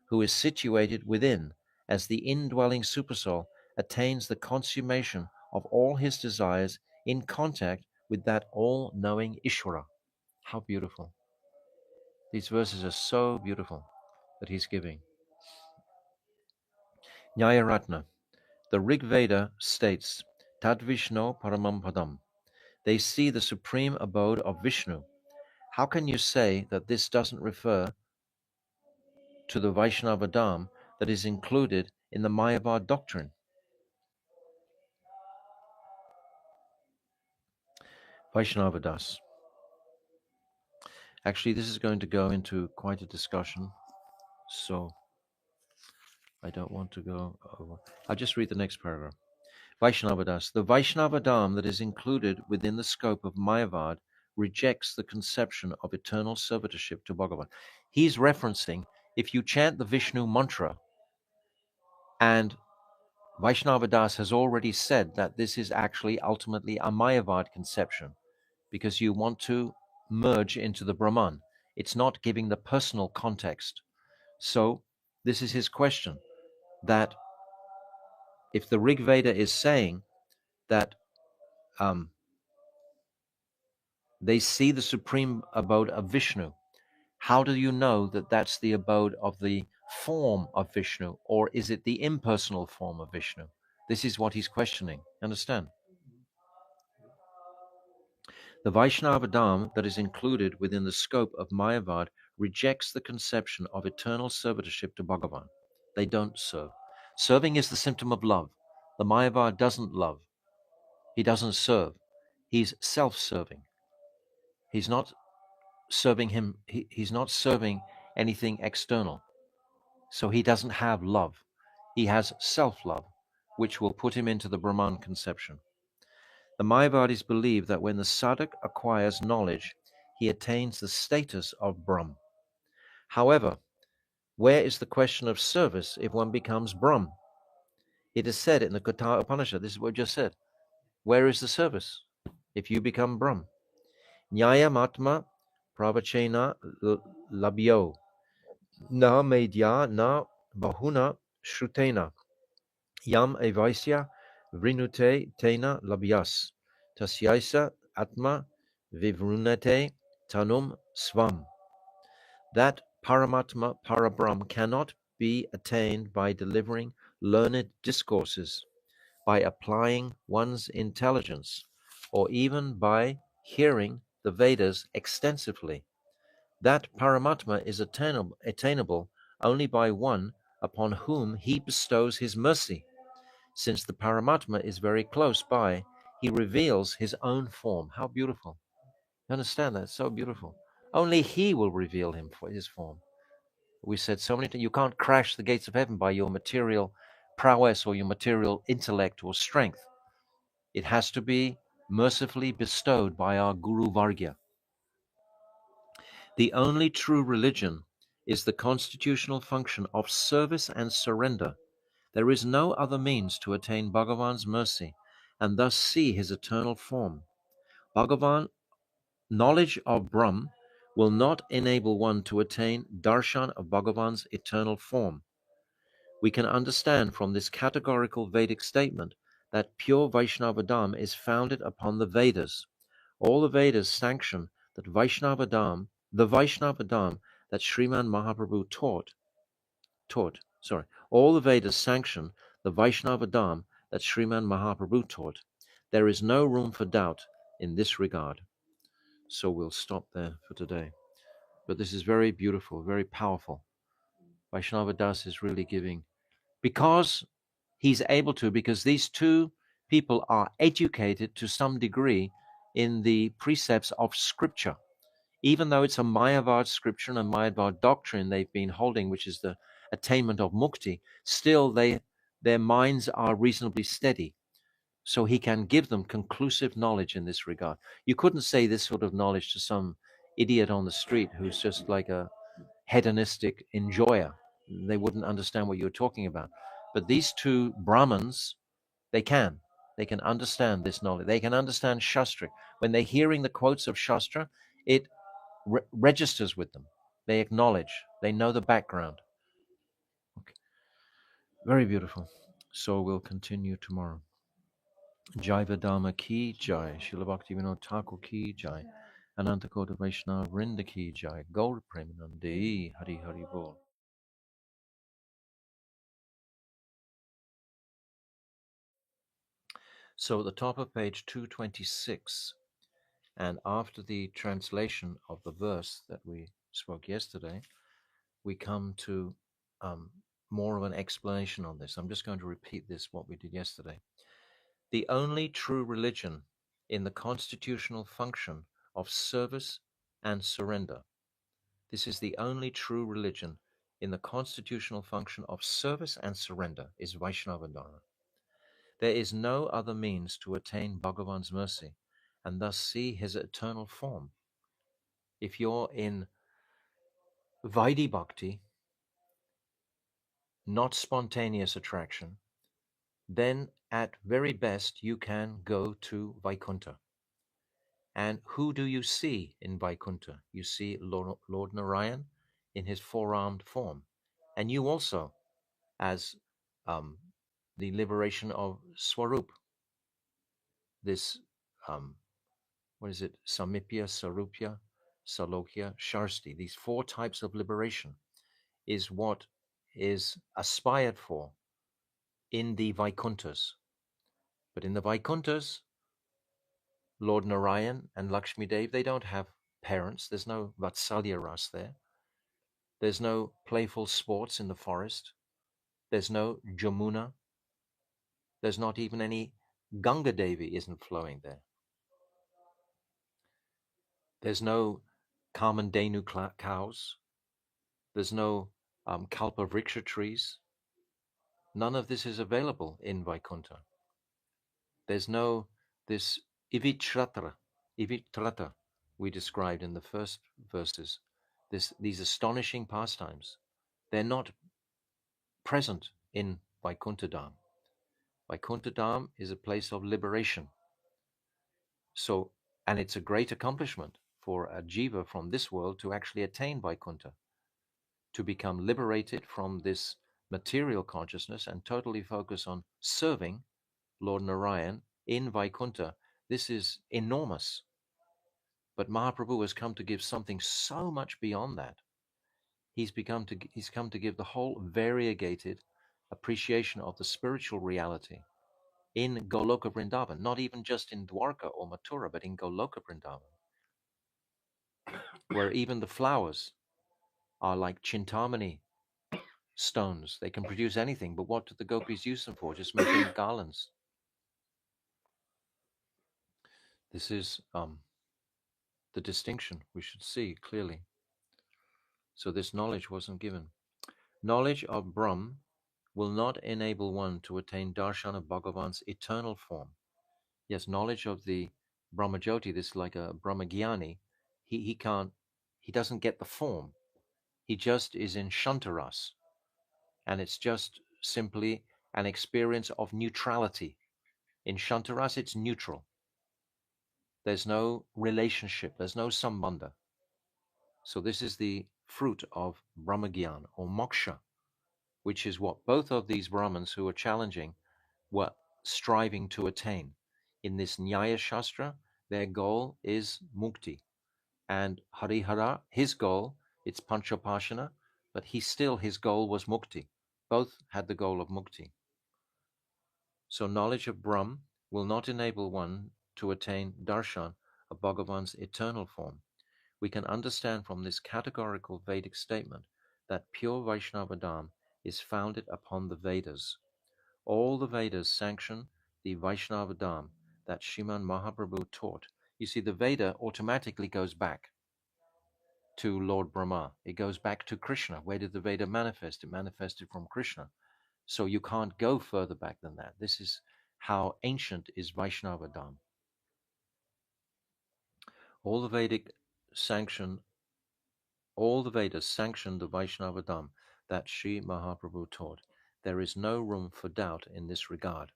who is situated within as the indwelling supersoul, attains the consummation of all his desires in contact with that all-knowing Ishvara. How beautiful. These verses are so beautiful that he's giving. Nyayaratna. The Rig Veda states, Tad Vishnu Paramam Padam. They see the supreme abode of Vishnu. How can you say that this doesn't refer to the Vaishnava Dharma that is included in the Mayavad doctrine? Vaishnava Das. Actually, this is going to go into quite a discussion, so I don't want to go over. I'll just read the next paragraph. Vaishnava Das. The Vaishnava Dharma that is included within the scope of Mayavad rejects the conception of eternal servitorship to Bhagavan. He's referencing, if you chant the Vishnu mantra, and Vaishnava Das has already said that this is actually ultimately a Mayavad conception, because you want to merge into the Brahman. It's not giving the personal context. So this is his question, that if the Rig Veda is saying that they see the supreme abode of Vishnu, how do you know that that's the abode of the form of Vishnu, or is it the impersonal form of Vishnu? This is what he's questioning. Understand? The Vaishnava Dharma that is included within the scope of Mayavad rejects the conception of eternal servitorship to Bhagavan. They don't serve. Serving is the symptom of love. The Mayavad doesn't love. He doesn't serve. He's self-serving. He's not serving him. He's not serving anything external. So he doesn't have love. He has self-love, which will put him into the Brahman conception. The Mayavadis believe that when the sadhak acquires knowledge, he attains the status of Brahm. However, where is the question of service if one becomes Brahm? It is said in the Katha Upanishad, this is what we just said. Where is the service if you become Brahm? Nyayamatma pravachena labhyo na medya na bahuna shrutena yam evaisya vrinute tena labhyas, tasyaisa atma vivrunate tanum svam. That Paramatma Parabrahm cannot be attained by delivering learned discourses, by applying one's intelligence, or even by hearing the Vedas extensively. That Paramatma is attainable only by one upon whom he bestows his mercy. Since the Paramatma is very close by, he reveals his own form. How beautiful. You understand that? It's so beautiful. Only he will reveal him for his form. We said so many times, you can't crash the gates of heaven by your material prowess or your material intellect or strength. It has to be mercifully bestowed by our Guru Vargya. The only true religion is the constitutional function of service and surrender. There is no other means to attain Bhagavan's mercy and thus see his eternal form. Bhagavan, knowledge of Brahm, will not enable one to attain darshan of Bhagavan's eternal form. We can understand from this categorical Vedic statement that pure Vaishnava Dharma is founded upon the Vedas. All the Vedas sanction that the Vaishnava Dharma that Sriman Mahaprabhu all the Vedas sanction the Vaishnava Dharma that Sriman Mahaprabhu taught. There is no room for doubt in this regard. So we'll stop there for today. But this is very beautiful, very powerful. Vaishnava Das is really giving, because he's able to, because these two people are educated to some degree in the precepts of scripture. Even though it's a Mayavad scripture and a Mayavad doctrine they've been holding, which is the attainment of mukti, still their minds are reasonably steady. So he can give them conclusive knowledge in this regard. You couldn't say this sort of knowledge to some idiot on the street who's just like a hedonistic enjoyer. They wouldn't understand what you're talking about. But these two Brahmins, they can. They can understand this knowledge. They can understand Shastra. When they're hearing the quotes of Shastra, it registers with them. They acknowledge. They know the background. Okay. Very beautiful. So we'll continue tomorrow. Jaiva Dharma ki jai. Srila Bhaktivinoda Thakur ki jai. Ananta Kota Vaishnava Vrinda ki jai. Gaur Premanande Hari Hari Bol. So at the top of page 226, and after the translation of the verse that we spoke yesterday, we come to more of an explanation on this. I'm just going to repeat this, what we did yesterday. The only true religion in the constitutional function of service and surrender. This is the only true religion in the constitutional function of service and surrender is Vaishnava Dharma. There is no other means to attain Bhagavan's mercy and thus see his eternal form. If you're in Vaidhi Bhakti, not spontaneous attraction, then at very best you can go to Vaikuntha. And who do you see in Vaikuntha? You see Lord Narayan in his four-armed form. And you also, as the liberation of Swarup, this Samipya, Sarupya, Salokya, Sharsti. These four types of liberation is what is aspired for in the Vaikunthas. But in the Vaikunthas, Lord Narayan and Lakshmi Dev, they don't have parents. There's no Vatsalya Ras there. There's no playful sports in the forest. There's no Jamuna. There's not even any Ganga Devi isn't flowing there. There's no Kamandenu cows. There's no Kalpavriksha trees. None of this is available in Vaikuntha. There's no this Ivitrata we described in the first verses. These astonishing pastimes. They're not present in Vaikuntha Dham. Vaikuntha Dham is a place of liberation. So, and it's a great accomplishment for a jiva from this world to actually attain Vaikuntha, to become liberated from this material consciousness and totally focus on serving Lord Narayan in Vaikuntha, this is enormous. But Mahaprabhu has come to give something so much beyond that. He's come to give the whole variegated appreciation of the spiritual reality in Goloka Vrindavan, not even just in Dwarka or Mathura, but in Goloka Vrindavan, where even the flowers are like Chintamani stones. They can produce anything, but what do the gopis use them for? Just making garlands. This is the distinction we should see clearly. So this knowledge wasn't given. Knowledge of Brahm will not enable one to attain darshan of Bhagavan's eternal form. Yes, knowledge of the Brahmajyoti, this is like a Brahmagyani, he doesn't get the form. He just is in Shantaras. And it's just simply an experience of neutrality. In Shantaras, it's neutral. There's no relationship, there's no sambandha. So this is the fruit of Brahmagyan or moksha, which is what both of these Brahmins who are challenging were striving to attain. In this Nyaya Shastra, their goal is mukti. And Harihara, his goal, it's Panchapashana, but his goal was mukti. Both had the goal of mukti. So knowledge of Brahm will not enable one to attain darshan of Bhagavan's eternal form. We can understand from this categorical Vedic statement that pure Vaishnavadam is founded upon the Vedas. All the Vedas sanction the Vaishnavadam that Sriman Mahaprabhu taught. You see, the Veda automatically goes back to Lord Brahma. It goes back to Krishna. Where did the Veda manifest? It manifested from Krishna. So you can't go further back than that. This is how ancient is Vaishnavadam. All the Vedas sanction the Vaishnavadam that Sri Mahaprabhu taught. There is no room for doubt in this regard.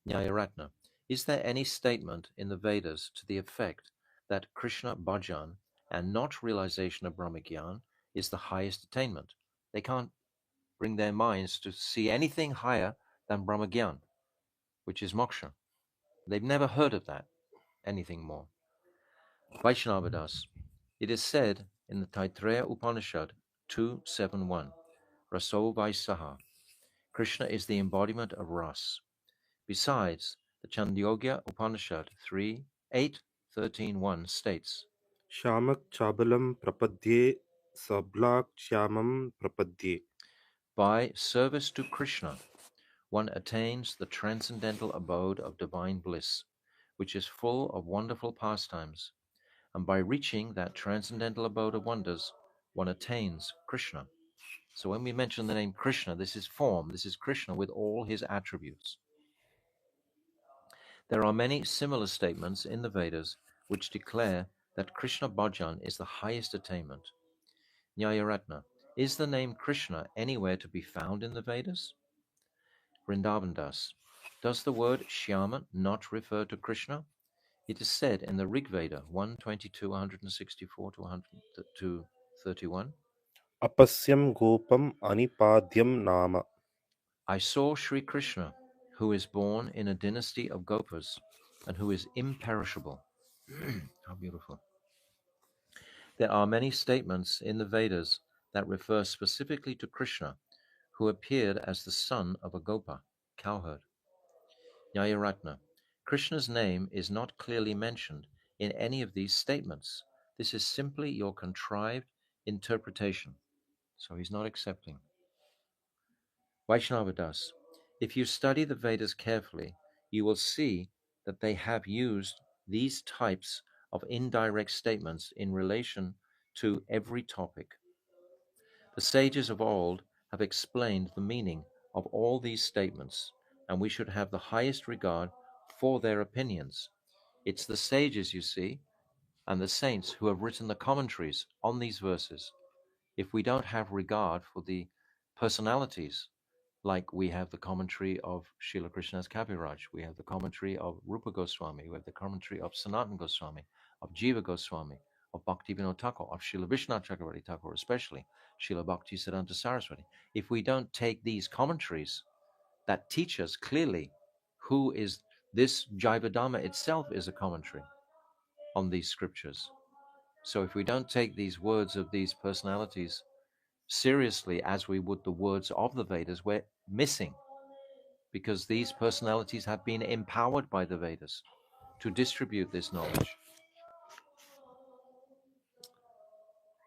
Nyayaratna. Is there any statement in the Vedas to the effect that Krishna bhajan and not realization of Brahmagyan is the highest attainment? They can't bring their minds to see anything higher than Brahmagyan, which is moksha. They've never heard of that, anything more. Vaishnavadas. It is said in the Taittiriya Upanishad 2.7.1, Raso Vaisaha, Krishna is the embodiment of Ras. Besides, the Chandogya Upanishad 3.8.13.1 states, Shamak chabalam prapadye sablak shyamam prapadye. by service to Krishna, one attains the transcendental abode of divine bliss, which is full of wonderful pastimes. And by reaching that transcendental abode of wonders, one attains Krishna. So when we mention the name Krishna, this is form, this is Krishna with all his attributes. There are many similar statements in the Vedas which declare that Krishna bhajan is the highest attainment. Nyayaratna, is the name Krishna anywhere to be found in the Vedas? Vrindavan Das, does the word Shyama not refer to Krishna? It is said in the Rig Veda 122, 164 to 31. Apasyam gopam anipadyam nama. I saw Sri Krishna, who is born in a dynasty of Gopas and who is imperishable. How beautiful. There are many statements in the Vedas that refer specifically to Krishna, who appeared as the son of a Gopa, cowherd. Nyayaratna, Krishna's name is not clearly mentioned in any of these statements. This is simply your contrived interpretation. So he's not accepting. Vaishnavadas, if you study the Vedas carefully, you will see that they have used these types of indirect statements in relation to every topic. The sages of old have explained the meaning of all these statements, and we should have the highest regard for their opinions. It's the sages, you see, and the saints who have written the commentaries on these verses. If we don't have regard for the personalities, like we have the commentary of Srila Krishnadas Kaviraj, we have the commentary of Rupa Goswami, we have the commentary of Sanatana Goswami, of Jiva Goswami, of Bhaktivinoda Thakur, of Srila Vishwanath Chakravarti Thakur, especially Srila Bhakti Siddhanta Saraswati. If we don't take these commentaries that teach us clearly Who is this? Jaiva Dharma itself is a commentary on these scriptures. So if we don't take these words of these personalities seriously as we would the words of the Vedas, we're missing, because these personalities have been empowered by the Vedas to distribute this knowledge.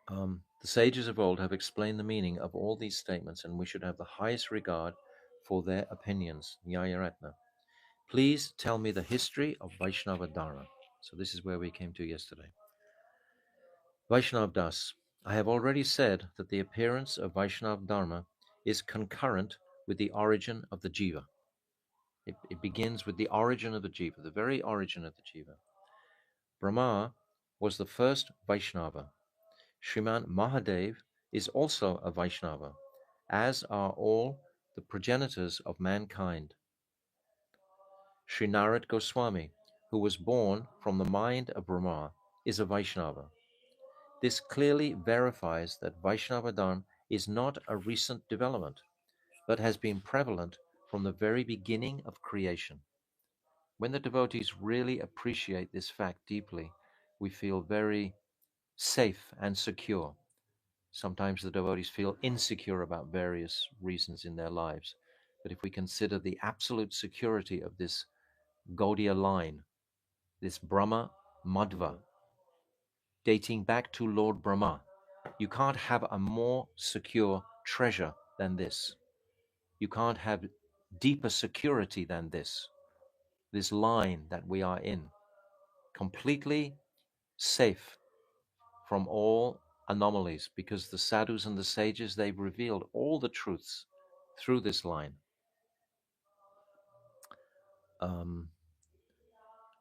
The sages of old have explained the meaning of all these statements, and we should have the highest regard for their opinions. Nyayaratna. Please tell me the history of Vaishnava Dharma. So this is where we came to yesterday. Vaishnav Das. I have already said that the appearance of Vaishnava Dharma is concurrent with the origin of the jiva. It begins with the origin of the jiva, the very origin of the jiva. Brahma was the first Vaishnava. Sriman Mahadev is also a Vaishnava, as are all the progenitors of mankind. Sri Narad Goswami, who was born from the mind of Brahma, is a Vaishnava. This clearly verifies that Vaishnava Dharma is not a recent development, but has been prevalent from the very beginning of creation. When the devotees really appreciate this fact deeply, we feel very safe and secure. Sometimes the devotees feel insecure about various reasons in their lives. But if we consider the absolute security of this Gaudiya line, this Brahma Madhva, dating back to Lord Brahma, you can't have a more secure treasure than this. You can't have deeper security than this. This line that we are in, completely safe from all anomalies, because the sadhus and the sages, they've revealed all the truths through this line,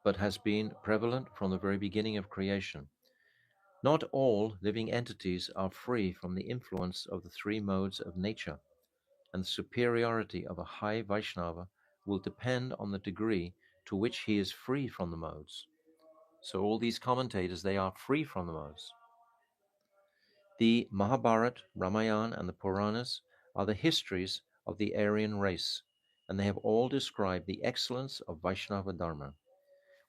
but has been prevalent from the very beginning of creation. Not all living entities are free from the influence of the three modes of nature, and the superiority of a high Vaishnava will depend on the degree to which he is free from the modes. So all these commentators, they are free from the modes. The Mahabharata, Ramayana, and the Puranas are the histories of the Aryan race, and they have all described the excellence of Vaishnava Dharma.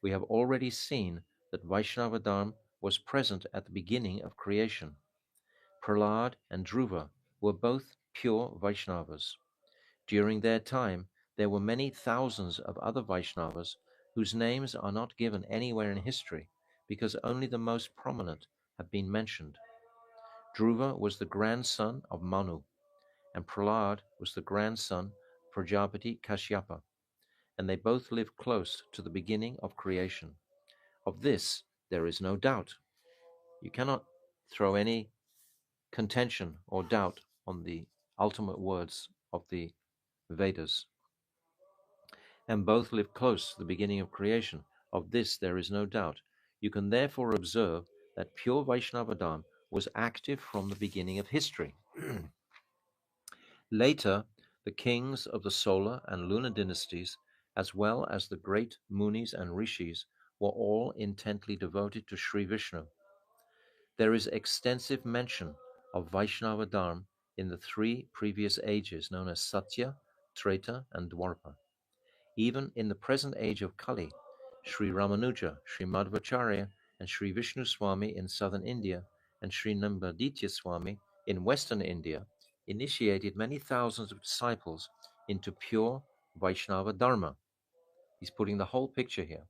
We have already seen that Vaishnava Dharma was present at the beginning of creation. Prahlad and Dhruva were both pure Vaishnavas. During their time, there were many thousands of other Vaishnavas whose names are not given anywhere in history, because only the most prominent have been mentioned. Dhruva was the grandson of Manu, and Prahlad was the grandson of Prajapati Kashyapa, and they both lived close to the beginning of creation. Of this, there is no doubt. You cannot throw any contention or doubt on the ultimate words of the Vedas. And both lived close to the beginning of creation. Of this, there is no doubt. You can therefore observe that pure Vaishnava Dharma was active from the beginning of history. Later, the kings of the solar and lunar dynasties, as well as the great munis and rishis, were all intently devoted to Sri Vishnu. There is extensive mention of Vaishnava Dharma in the three previous ages known as Satya, Treta, and Dwapara. Even in the present age of Kali, Sri Ramanuja, Sri Madhvacharya, and Sri Vishnu Swami in southern India, and Sri Nambaditya Swami in western India, initiated many thousands of disciples into pure Vaishnava Dharma. He's putting the whole picture here.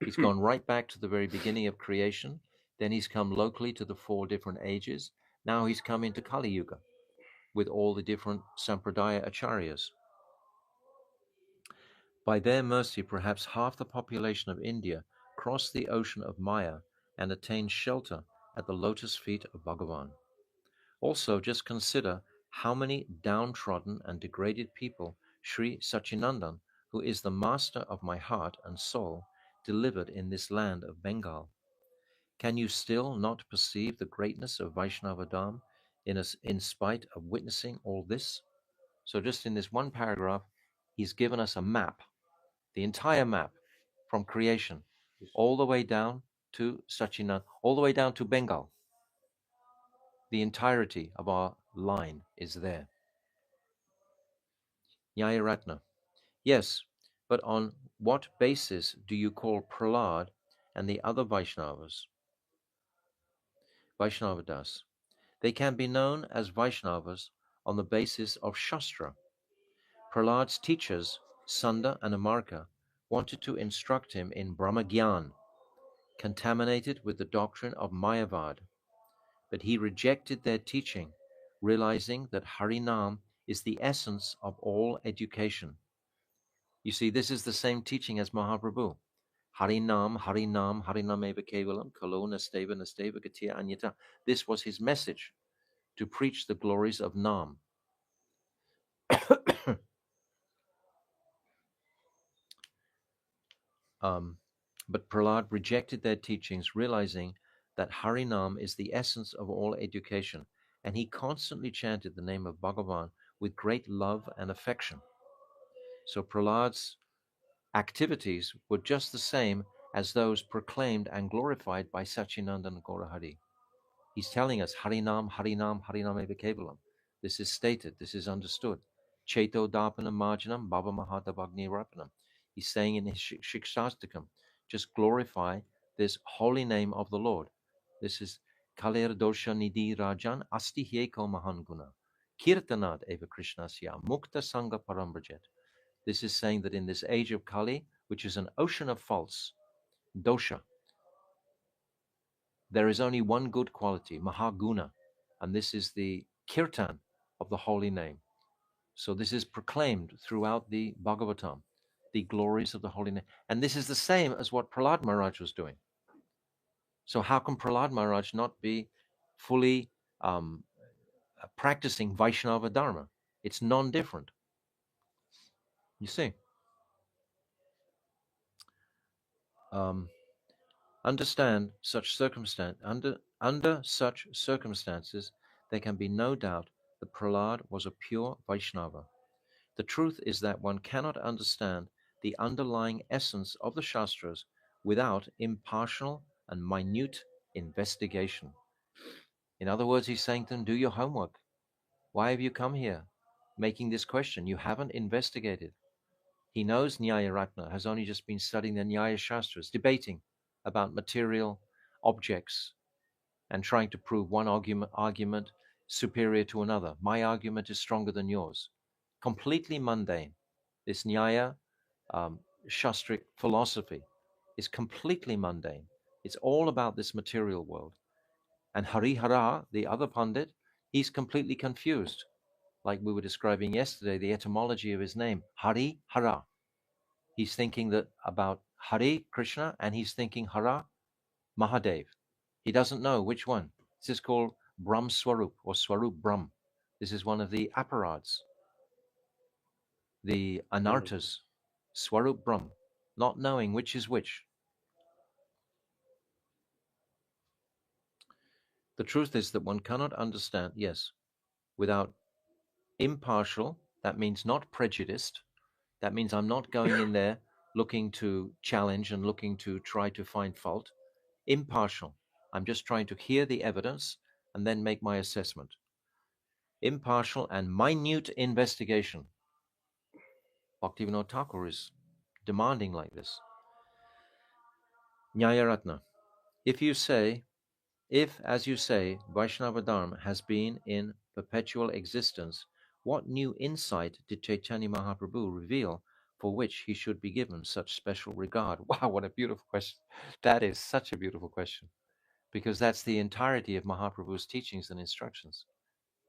He's gone right back to the very beginning of creation, then he's come locally to the four different ages, now he's come into Kali Yuga with all the different Sampradaya Acharyas. By their mercy, perhaps half the population of India crossed the ocean of Maya and attained shelter at the lotus feet of Bhagavan. Also, just consider how many downtrodden and degraded people Sri Sachinandan, who is the master of my heart and soul, delivered in this land of Bengal. Can you still not perceive the greatness of Vaishnava Dharma in spite of witnessing all this? So just in this one paragraph, he's given us a map, the entire map from creation, all the way down to Sachinand, all the way down to Bengal. The entirety of our line is there. Nyayaratna. Yes, But on what basis do you call Prahlad and the other Vaishnavas Vaishnavadas? They can be known as Vaishnavas on the basis of Shastra. Prahlad's teachers, Sunda and Amarka, wanted to instruct him in Brahmagyan, contaminated with the doctrine of Mayavad, but he rejected their teaching, realizing that Harinam is the essence of all education. You see, this is the same teaching as Mahaprabhu. Harinam, Harinam, Harinam eva kevalam, kalo nasteva nasteva gatiya anyata. This was his message, to preach the glories of Nam. But Prahlad rejected their teachings, realizing that Harinam is the essence of all education, and he constantly chanted the name of Bhagavan with great love and affection. So Prahlad's activities were just the same as those proclaimed and glorified by Sachinandan Gaurahari. He's telling us Harinam, Harinam, Harinam eva kevalam. This is stated, this is understood. Cheto Darpanam Marjanam, Baba Mahadabhagni Rapanam. He's saying in his Shikshastakam, just glorify this holy name of the Lord. This is Kalir Dosha Nidhi Rajan Asti Hyeko Mahanguna. Kirtanad eva Krishnasya Mukta Sangha Parambrajet. This is saying that in this age of Kali, which is an ocean of faults, dosha, there is only one good quality, Mahaguna, and this is the kirtan of the holy name. So this is proclaimed throughout the Bhagavatam, the glories of the holy name. And this is the same as what Prahlad Maharaj was doing. So how can Prahlad Maharaj not be fully practicing Vaishnava Dharma? It's non-different. You see. Understand such under such circumstances, there can be no doubt that Prahlad was a pure Vaishnava. The truth is that one cannot understand the underlying essence of the Shastras without impartial and minute investigation. In other words, he's saying to them, do your homework. Why have you come here making this question? You haven't investigated. He knows Nyaya Ratna has only just been studying the Nyaya Shastras, debating about material objects and trying to prove one argument superior to another. My argument is stronger than yours. Completely mundane. This Nyaya Shastric philosophy is completely mundane. It's all about this material world. And Harihara, the other Pandit, he's completely confused. Like we were describing yesterday, the etymology of his name, Harihara. He's thinking that about Hari, Krishna, and he's thinking Hara, Mahadev. He doesn't know which one. This is called Brahm Swarup or Swarup Brahm. This is one of the aparads, the anartas, Swarup Brahm, not knowing which is which. The truth is that one cannot understand, yes, without impartial, that means not prejudiced, that means I'm not going in there looking to challenge and looking to try to find fault. Impartial. I'm just trying to hear the evidence and then make my assessment. Impartial and minute investigation. Bhaktivinoda Thakur is demanding like this. Nyayaratna. If, as you say, Vaishnava Dharma has been in perpetual existence, what new insight did Chaitanya Mahaprabhu reveal for which he should be given such special regard? Wow, what a beautiful question. That is such a beautiful question, because that's the entirety of Mahaprabhu's teachings and instructions.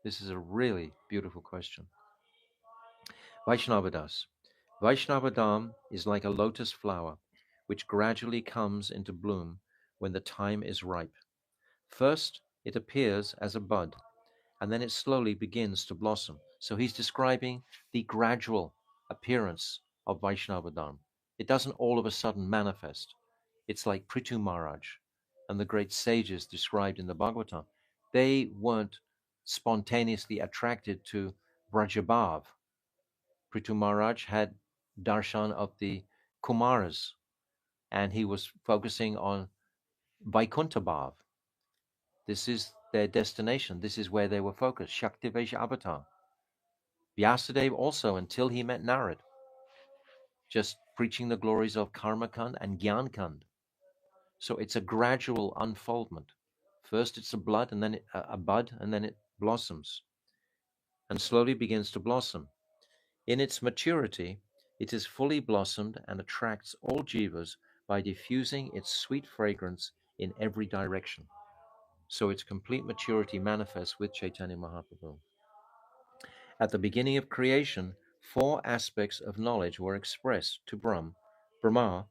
This is a really beautiful question. Vaishnavadas. Vaishnavadam is like a lotus flower, which gradually comes into bloom when the time is ripe. First, it appears as a bud, and then it slowly begins to blossom. So he's describing the gradual appearance of Vaishnavadam. It doesn't all of a sudden manifest. It's like Prithu Maharaj and the great sages described in the Bhagavatam. They weren't spontaneously attracted to Brajabhav. Prithu Maharaj had darshan of the Kumaras, and he was focusing on Vaikuntha Bhav. This is their destination. This is where they were focused. Shaktivesh Avatar. Vyasadeva also, until he met Narad, just preaching the glories of Karmakand and Gyankand. So it's a gradual unfoldment. First it's a bud, and then it blossoms and slowly begins to blossom. In its maturity, it is fully blossomed and attracts all jivas by diffusing its sweet fragrance in every direction. So its complete maturity manifests with Chaitanya Mahaprabhu. At the beginning of creation, four aspects of knowledge were expressed to Brahma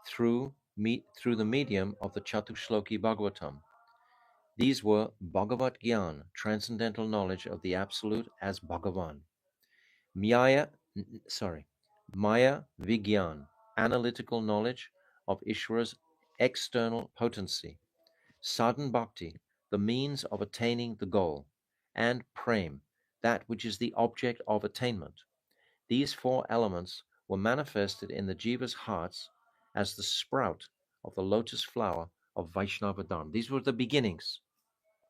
through the medium of the Chatushloki Bhagavatam. These were Bhagavat Gyan, transcendental knowledge of the Absolute as Bhagavan. Maya Vigyan, analytical knowledge of Ishvara's external potency. Sadhan Bhakti, the means of attaining the goal. And Prem, that which is the object of attainment. These four elements were manifested in the jiva's hearts as the sprout of the lotus flower of Vaishnava Dharma. These were the beginnings.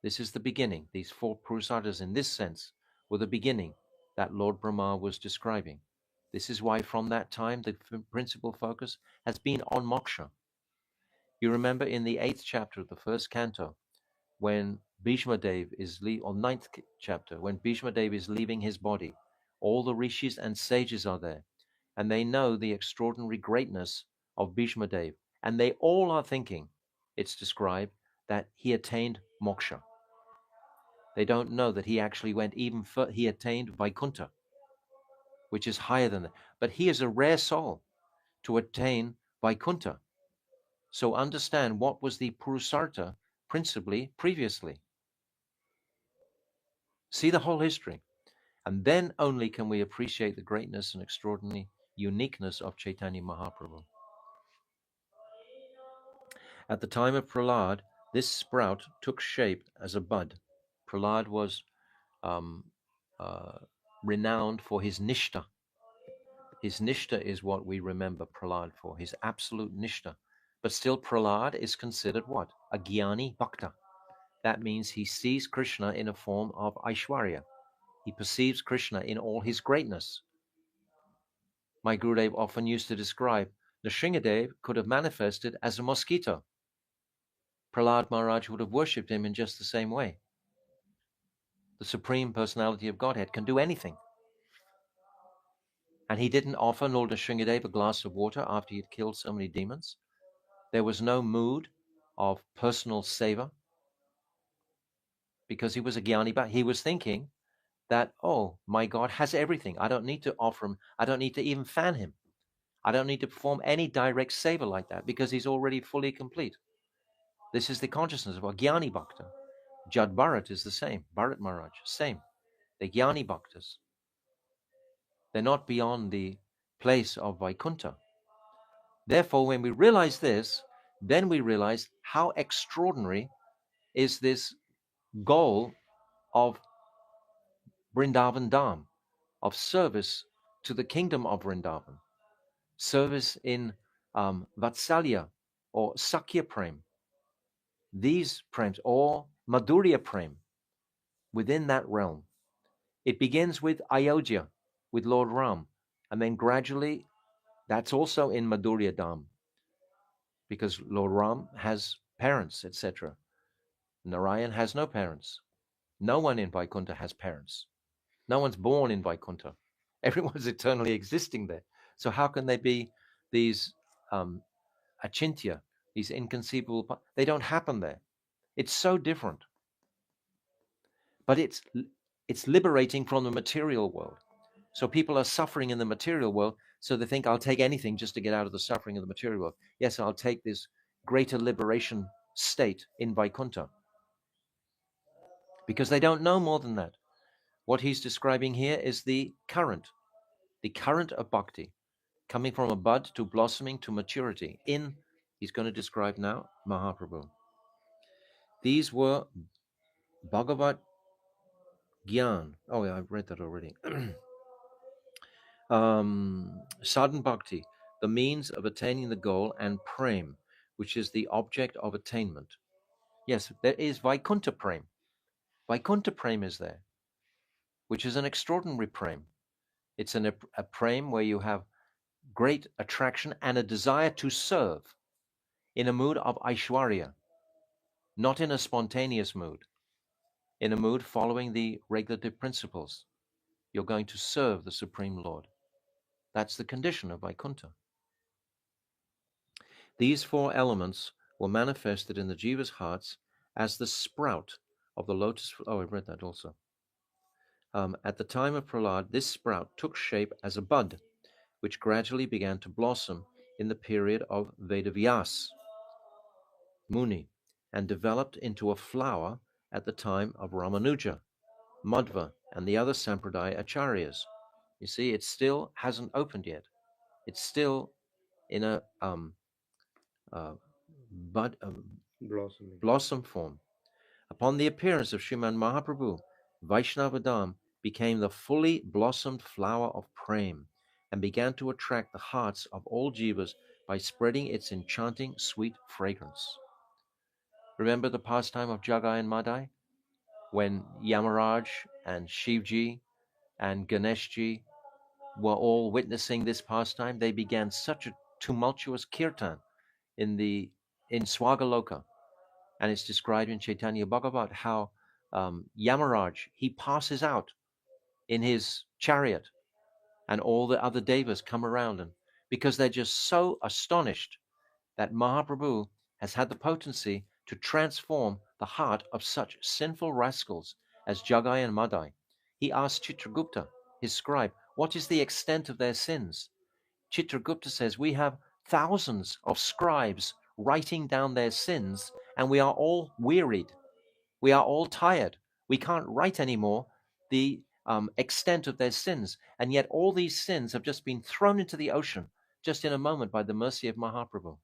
This is the beginning. These four Purusarthas in this sense were the beginning that Lord Brahma was describing. This is why from that time the principal focus has been on moksha. You remember in the 8th chapter of the first canto, when Bhishma Dev is or 9th chapter, when Bhishma Dev is leaving his body, all the rishis and sages are there, and they know the extraordinary greatness of Bhishma Dev, and they all are thinking, it's described, that he attained moksha. They don't know that he actually went even further. He attained Vaikuntha, which is higher than that. But he is a rare soul to attain Vaikuntha. So understand what was the Purusartha principally previously. See the whole history. And then only can we appreciate the greatness and extraordinary uniqueness of Chaitanya Mahaprabhu. At the time of Prahlad, this sprout took shape as a bud. Prahlad was renowned for his nishta. His nishta is what we remember Prahlad for, his absolute nishta. But still Prahlad is considered what? A Jnani Bhakta. That means he sees Krishna in a form of Aishwarya. He perceives Krishna in all his greatness. My Gurudev often used to describe Nrsingadev could have manifested as a mosquito. Prahlad Maharaj would have worshipped him in just the same way. The Supreme Personality of Godhead can do anything. And he didn't offer Lord Nrsingadev a glass of water after he had killed so many demons. There was no mood of personal seva because he was a Jnani, but he was thinking that, oh, my God has everything. I don't need to offer him. I don't need to even fan him. I don't need to perform any direct seva like that because he's already fully complete. This is the consciousness of a Jnani Bhakta. Jad Bharat is the same. Bharat Maharaj, same. The Jnani Bhaktas. They're not beyond the place of Vaikuntha. Therefore, when we realize this, then we realize how extraordinary is this goal of Vrindavan Dham, of service to the kingdom of Vrindavan, service in Vatsalya or Sakya Prem, these prems, or Madhurya Prem, within that realm. It begins with Ayodhya, with Lord Ram, and then gradually that's also in Madhurya Dham, because Lord Ram has parents, etc. Narayan has no parents. No one in Vaikuntha has parents. No one's born in Vaikuntha. Everyone's eternally existing there. So how can they be these achintya, these inconceivable? They don't happen there. It's so different. But it's liberating from the material world. So people are suffering in the material world, so they think, I'll take anything just to get out of the suffering of the material world. Yes, I'll take this greater liberation state in Vaikuntha. Because they don't know more than that. What he's describing here is the current of bhakti, coming from a bud to blossoming to maturity. He's going to describe now Mahaprabhu. These were Bhagavat Gyan. Oh, yeah, I've read that already. Sadhan Bhakti, the means of attaining the goal, and Prem, which is the object of attainment. Yes, there is Vaikuntha Prem. Vaikuntha Prem is there, which is an extraordinary Prem. It's a Prem where you have great attraction and a desire to serve in a mood of Aishwarya, not in a spontaneous mood, in a mood following the regulative principles. You're going to serve the Supreme Lord. That's the condition of Vaikuntha. These four elements were manifested in the Jiva's hearts as the sprout of the lotus. Oh, I've read that also. At the time of Prahlad, this sprout took shape as a bud, which gradually began to blossom in the period of Vedavyas Muni, and developed into a flower at the time of Ramanuja, Madhva, and the other Sampradaya acharyas. You see, it still hasn't opened yet. It's still in a bud, Blossoming. blossom form. Upon the appearance of Sriman Mahaprabhu, Vaishnava Dham became the fully blossomed flower of Prem and began to attract the hearts of all jivas by spreading its enchanting sweet fragrance. Remember the pastime of Jagai and Madai? When Yamaraj and Shivji and Ganeshji were all witnessing this pastime, they began such a tumultuous kirtan in Swagaloka. And it's described in Chaitanya Bhagavat how Yamaraj, he passes out in his chariot and all the other devas come around him because they're just so astonished that Mahaprabhu has had the potency to transform the heart of such sinful rascals as Jagai and Madai. He asked Chitragupta, his scribe, what is the extent of their sins? Chitragupta says, we have thousands of scribes writing down their sins, and we are all wearied. We are all tired. We can't write anymore the extent of their sins. And yet all these sins have just been thrown into the ocean just in a moment by the mercy of Mahaprabhu.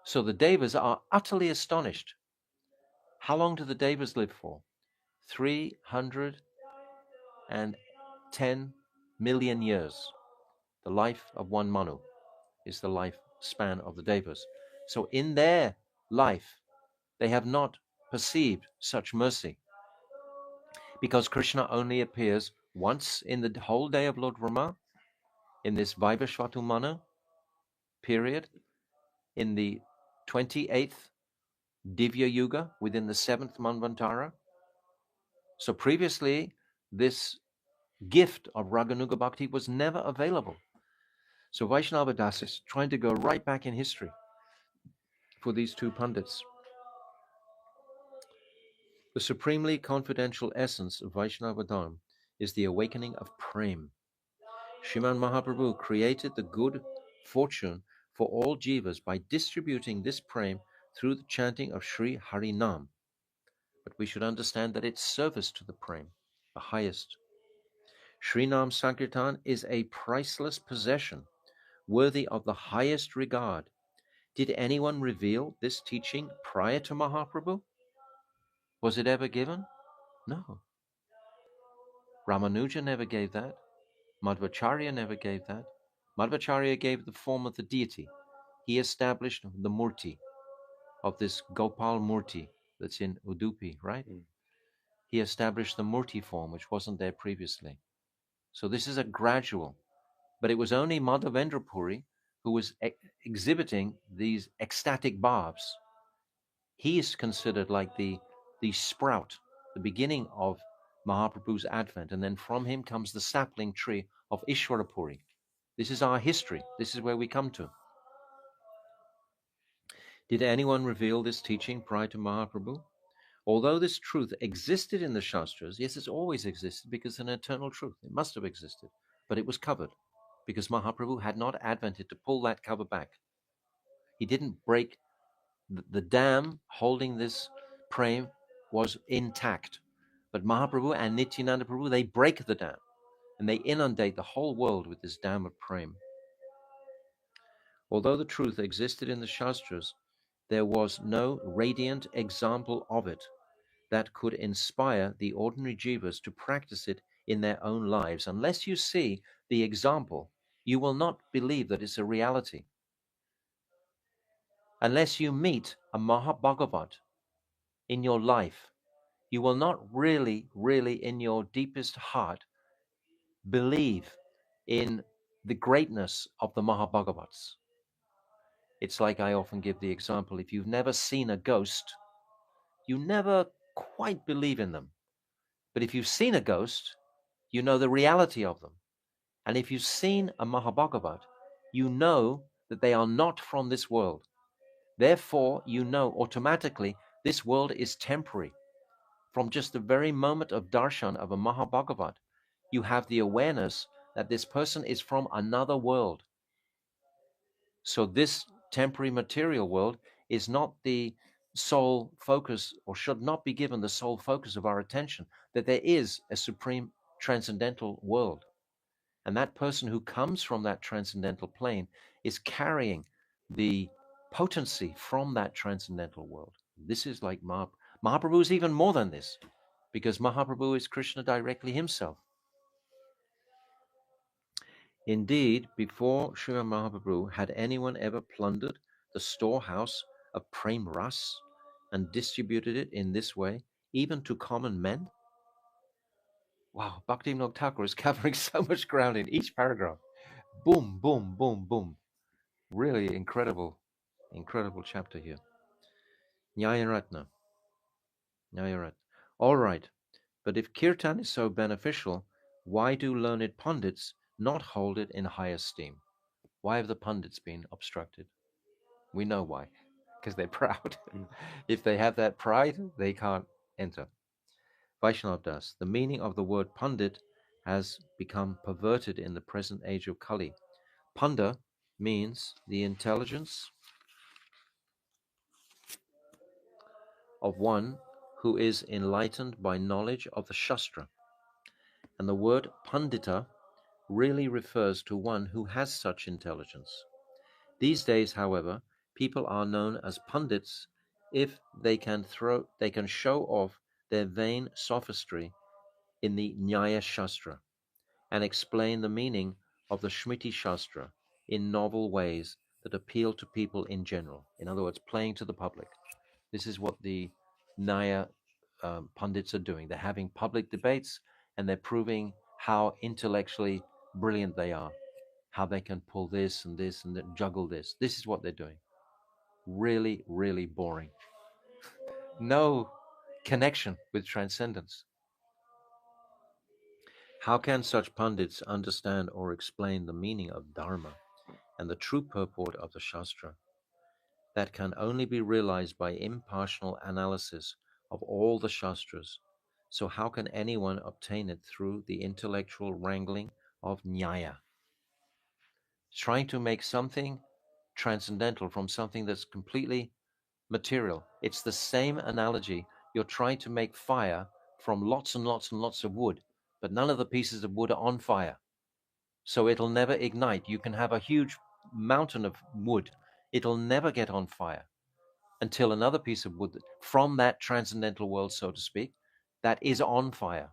So the Devas are utterly astonished. How long do the Devas live for? 310 million years. The life of one Manu is the lifespan of the Devas. So in their life, they have not perceived such mercy, because Krishna only appears once in the whole day of Lord Rama, in this Vaivashvatu Manu period, in the 28th Divya Yuga, within the 7th Manvantara. So previously, this gift of Raganuga Bhakti was never available. So Vaishnava Das is trying to go right back in history for these two pundits. The supremely confidential essence of Vaishnava Dharma is the awakening of Prem. Sriman Mahaprabhu created the good fortune for all jivas by distributing this Prem through the chanting of Sri Hari Nam. But we should understand that it's service to the Prem, the highest. Sri Nam Sankirtan is a priceless possession, worthy of the highest regard. Did anyone reveal this teaching prior to Mahaprabhu? Was it ever given? No. Ramanuja never gave that. Madhvacharya never gave that. Madhvacharya gave the form of the deity. He established the Murti of this Gopal Murti that's in Udupi, right? He established the Murti form, which wasn't there previously. So this is a gradual. But it was only Madhavendra Puri who was exhibiting these ecstatic bhavs. He is considered like the sprout, the beginning of Mahaprabhu's advent, and then from him comes the sapling tree of Ishwarapuri. This is our history. This is where we come to. Did anyone reveal this teaching prior to Mahaprabhu? Although this truth existed in the Shastras, yes, it's always existed because it's an eternal truth. It must have existed, but it was covered because Mahaprabhu had not advented to pull that cover back. He didn't break the dam holding this prem was intact. But Mahaprabhu and Nityananda Prabhu, they break the dam and they inundate the whole world with this dam of prem. Although the truth existed in the Shastras, there was no radiant example of it that could inspire the ordinary jivas to practice it in their own lives. Unless you see the example, you will not believe that it's a reality. Unless you meet a Mahabhagavat in your life, you will not really in your deepest heart believe in the greatness of the Mahabhagavats. It's like I often give the example, if you've never seen a ghost, you never quite believe in them. But if you've seen a ghost, you know the reality of them. And if you've seen a Mahabhagavat, you know that they are not from this world. Therefore, you know automatically this world is temporary. From just the very moment of darshan of a Mahabhagavat, you have the awareness that this person is from another world. So this temporary material world is not the sole focus, or should not be given the sole focus of our attention, that there is a supreme transcendental world. And that person who comes from that transcendental plane is carrying the potency from that transcendental world. This is like Mahaprabhu is even more than this, because Mahaprabhu is Krishna directly himself. Indeed, before Srila Mahaprabhu, had anyone ever plundered the storehouse of Prem Ras and distributed it in this way, even to common men? Wow, Bhaktivinoda Thakur is covering so much ground in each paragraph. Boom, boom, boom, boom. Really incredible, incredible chapter here. Nyayaratna. Nyayaratna. All right, but if kirtan is so beneficial, why do learned pundits not hold it in high esteem? Why have the pundits been obstructed? We know why, because they're proud. If they have that pride, they can't enter. Vaishnav Das. The meaning of the word pundit has become perverted in the present age of Kali. Panda means the intelligence of one who is enlightened by knowledge of the Shastra. And the word pandita really refers to one who has such intelligence. These days, however, people are known as pundits if they can show off their vain sophistry in the Nyaya Shastra and explain the meaning of the Shmriti Shastra in novel ways that appeal to people in general. In other words, playing to the public. This is what the Nyaya pundits are doing. They're having public debates and they're proving how intellectually brilliant they are, how they can pull this and this and juggle this. This is what they're doing. Really, really boring. No connection with transcendence. How can such pundits understand or explain the meaning of Dharma and the true purport of the Shastra? That can only be realized by impartial analysis of all the Shastras. So how can anyone obtain it through the intellectual wrangling of Nyaya? Trying to make something transcendental from something that's completely material. It's the same analogy. You're trying to make fire from lots and lots and lots of wood, but none of the pieces of wood are on fire. So it'll never ignite. You can have a huge mountain of wood. It'll never get on fire until another piece of wood from that transcendental world, so to speak, that is on fire.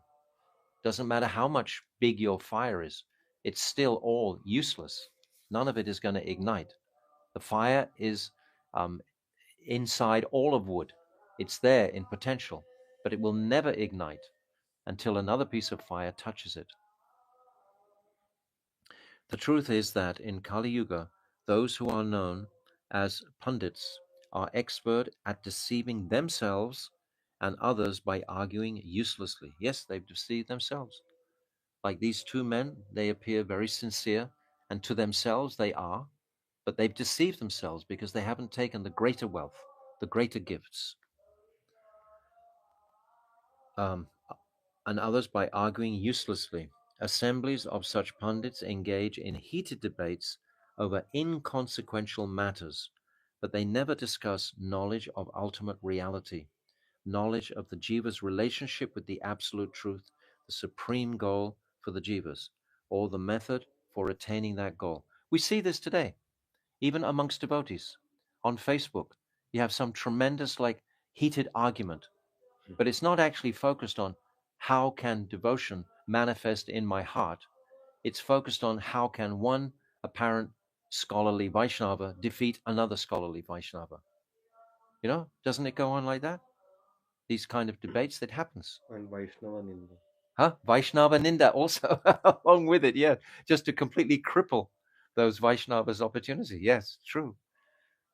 Doesn't matter how much big your fire is, it's still all useless. None of it is going to ignite. The fire is inside all of wood. It's there in potential, but it will never ignite until another piece of fire touches it. The truth is that in Kali Yuga, those who are known as pundits are expert at deceiving themselves and others by arguing uselessly. Yes, they've deceived themselves. Like these two men, they appear very sincere, and to themselves they are, but they've deceived themselves because they haven't taken the greater wealth, the greater gifts. And others by arguing uselessly. Assemblies of such pundits engage in heated debates over inconsequential matters, but they never discuss knowledge of ultimate reality, knowledge of the jiva's relationship with the absolute truth, the supreme goal for the jivas, or the method for attaining that goal. We see this today, even amongst devotees. On Facebook, you have some tremendous, heated argument, but it's not actually focused on how can devotion manifest in my heart. It's focused on how can one apparent scholarly Vaishnava defeat another scholarly Vaishnava. Doesn't it go on like that? These kind of debates that happens. And Vaishnava Ninda. Vaishnava Ninda also along with it, yeah, just to completely cripple those Vaishnavas' opportunity. Yes, true.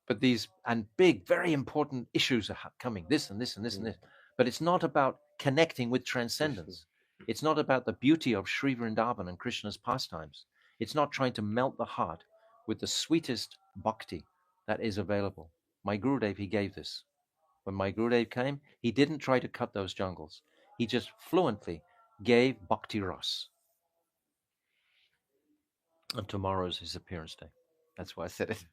But these and big, very important issues are coming, this and this and this and this. But it's not about connecting with transcendence. It's not about the beauty of Sri Vrindavan and Krishna's pastimes. It's not trying to melt the heart with the sweetest bhakti that is available. My Gurudev, he gave this. When my Gurudev came, he didn't try to cut those jungles. He just fluently gave bhakti ras. And tomorrow's his appearance day. That's why I said it.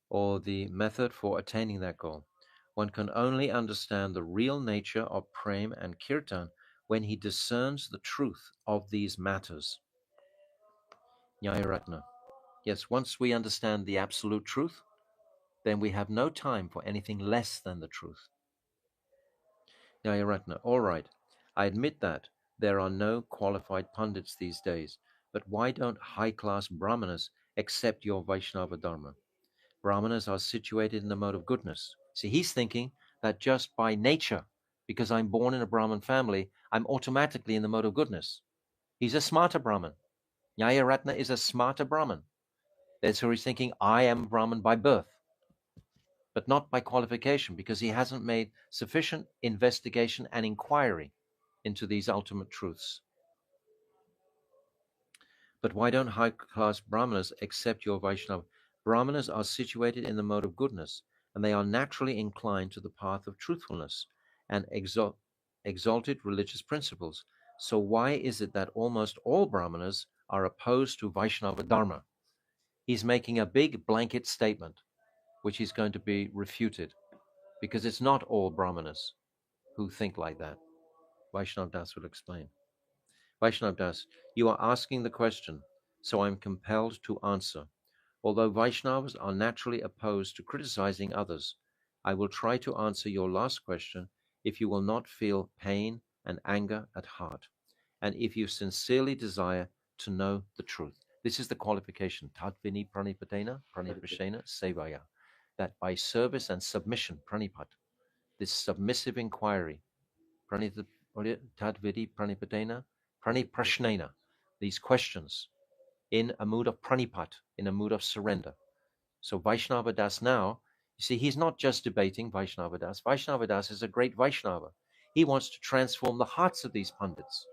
Or the method for attaining that goal. One can only understand the real nature of prem and kirtan when he discerns the truth of these matters. Nyayaratna. Yes, once we understand the absolute truth, then we have no time for anything less than the truth. Nyayaratna. All right, I admit that there are no qualified pundits these days, but why don't high-class brahmanas accept your Vaishnava Dharma? Brahmanas are situated in the mode of goodness. See, he's thinking that just by nature, because I'm born in a Brahmin family, I'm automatically in the mode of goodness. He's a smarter Brahmin. Nyayaratna is a smarter Brahmin. That's who he's thinking, I am Brahmin by birth, but not by qualification, because he hasn't made sufficient investigation and inquiry into these ultimate truths. But why don't high-class Brahmanas accept your Vaishnava? Brahmanas are situated in the mode of goodness, and they are naturally inclined to the path of truthfulness and exalted religious principles. So why is it that almost all Brahmanas are opposed to Vaishnava Dharma? He's making a big blanket statement, which is going to be refuted, because it's not all Brahmanas who think like that. Vaishnav Das will explain. Vaishnav Das, you are asking the question, so I'm compelled to answer. Although Vaishnavas are naturally opposed to criticizing others, I will try to answer your last question if you will not feel pain and anger at heart, and if you sincerely desire to know the truth. This is the qualification, Tadvini pranipatena, pranipashena, sevaya, that by service and submission, pranipat, this submissive inquiry, tadvidi pranipatena, praniprashnena, these questions in a mood of pranipat, in a mood of surrender. So Vaishnava Das now, you see, he's not just debating Vaishnava Das. Vaishnava Das is a great Vaishnava. He wants to transform the hearts of these pundits.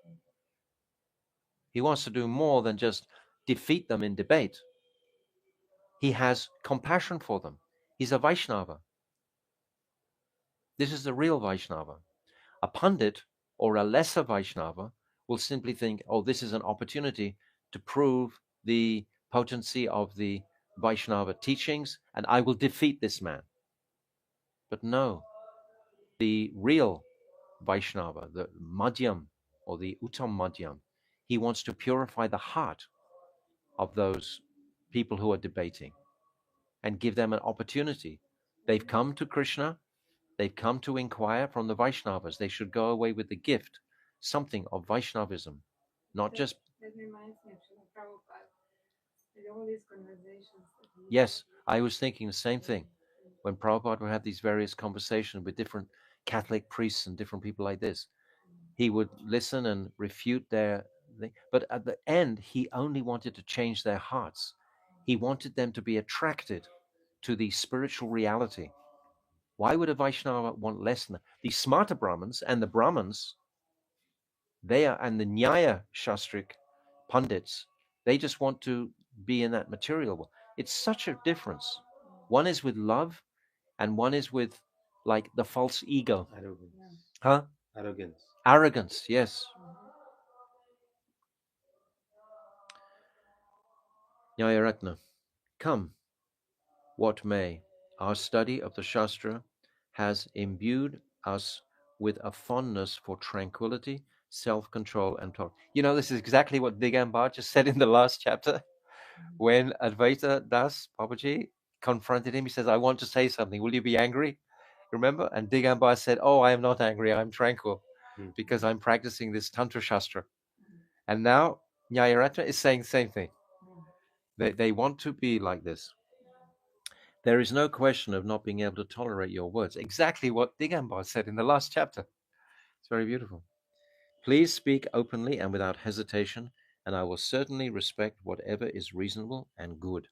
He wants to do more than just defeat them in debate. He has compassion for them. He's a Vaishnava. This is the real Vaishnava. A pundit or a lesser Vaishnava will simply think, oh, this is an opportunity to prove the potency of the Vaishnava teachings, and I will defeat this man. But no, the real Vaishnava, the Madhyam or the Uttam Madhyam, he wants to purify the heart of those people who are debating and give them an opportunity. They've come to Krishna, they've come to inquire from the Vaishnavas. They should go away with the gift, something of Vaishnavism, not just. That reminds me of Srila Prabhupada. With all these conversations. Yes, I was thinking the same thing. When Prabhupada would have these various conversations with different Catholic priests and different people like this, he would listen and refute their thing. But at the end, he only wanted to change their hearts. He wanted them to be attracted to the spiritual reality. Why would a Vaishnava want less than that? The smarter Brahmins and the Brahmins, they are, and the Nyaya Shastric pundits, they just want to be in that material world. It's such a difference. One is with love, and one is with like the false ego. Arrogance. Arrogance. Arrogance, yes. Nyayaratna, come, what may, our study of the Shastra has imbued us with a fondness for tranquility, self-control, and tolerance. You know, this is exactly what Digambar just said in the last chapter. When Advaita Das Babaji confronted him, he says, I want to say something. Will you be angry? Remember? And Digambar said, oh, I am not angry. I'm tranquil because I'm practicing this Tantra Shastra. And now Nyayaratna is saying the same thing. They want to be like this. There is no question of not being able to tolerate your words. Exactly what Digambar said in the last chapter. It's very beautiful. Please speak openly and without hesitation, and I will certainly respect whatever is reasonable and good.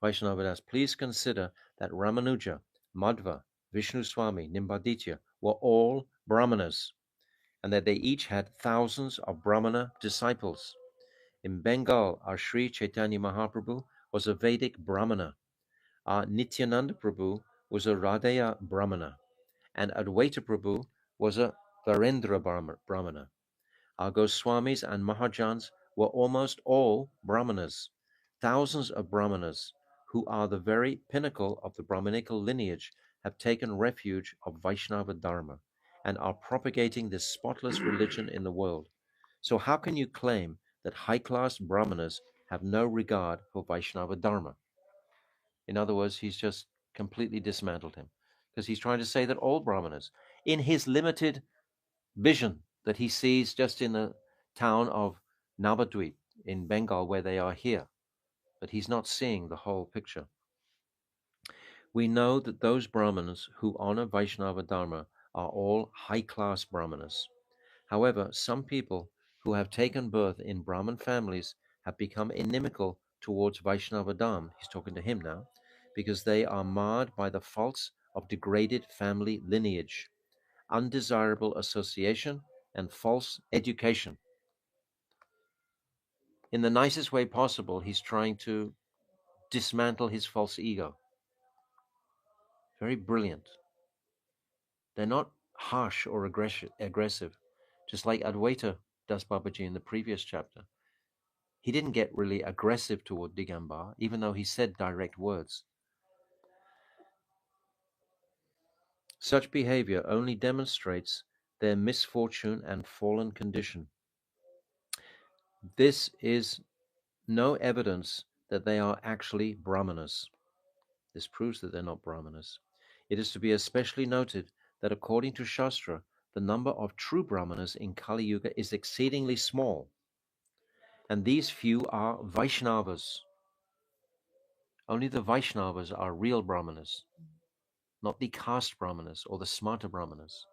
Vaishnavadas, please consider that Ramanuja, Madhva, Vishnu Swami, Nimbaditya were all Brahmanas, and that they each had thousands of Brahmana disciples. In Bengal, our Sri Chaitanya Mahaprabhu was a Vedic Brahmana. Our Nityananda Prabhu was a Radhaya Brahmana, and Advaita Prabhu was a Varendra Brahmana. Our Goswamis and Mahajans were almost all Brahmanas. Thousands of Brahmanas, who are the very pinnacle of the Brahminical lineage, have taken refuge of Vaishnava Dharma and are propagating this spotless religion in the world. So how can you claim that high-class Brahmanas have no regard for Vaishnava Dharma? In other words, he's just completely dismantled him because he's trying to say that all Brahmanas, in his limited vision that he sees just in the town of Navadvip in Bengal where they are here, but he's not seeing the whole picture. We know that those Brahmanas who honor Vaishnava Dharma are all high-class Brahmanas. However, some people who have taken birth in Brahmin families have become inimical towards Vaishnava Dharma, he's talking to him now, because they are marred by the faults of degraded family lineage, undesirable association, and false education. In the nicest way possible, he's trying to dismantle his false ego. Very brilliant. They're not harsh or aggressive, just like Advaita Das Babaji in the previous chapter. He didn't get really aggressive toward Digambar, even though he said direct words. Such behavior only demonstrates their misfortune and fallen condition. This is no evidence that they are actually Brahmanas. This proves that they're not Brahmanas. It is to be especially noted that according to Shastra, the number of true Brahmanas in Kali Yuga is exceedingly small, and these few are Vaishnavas. Only the Vaishnavas are real Brahmanas, not the caste Brahmanas or the smarta Brahmanas.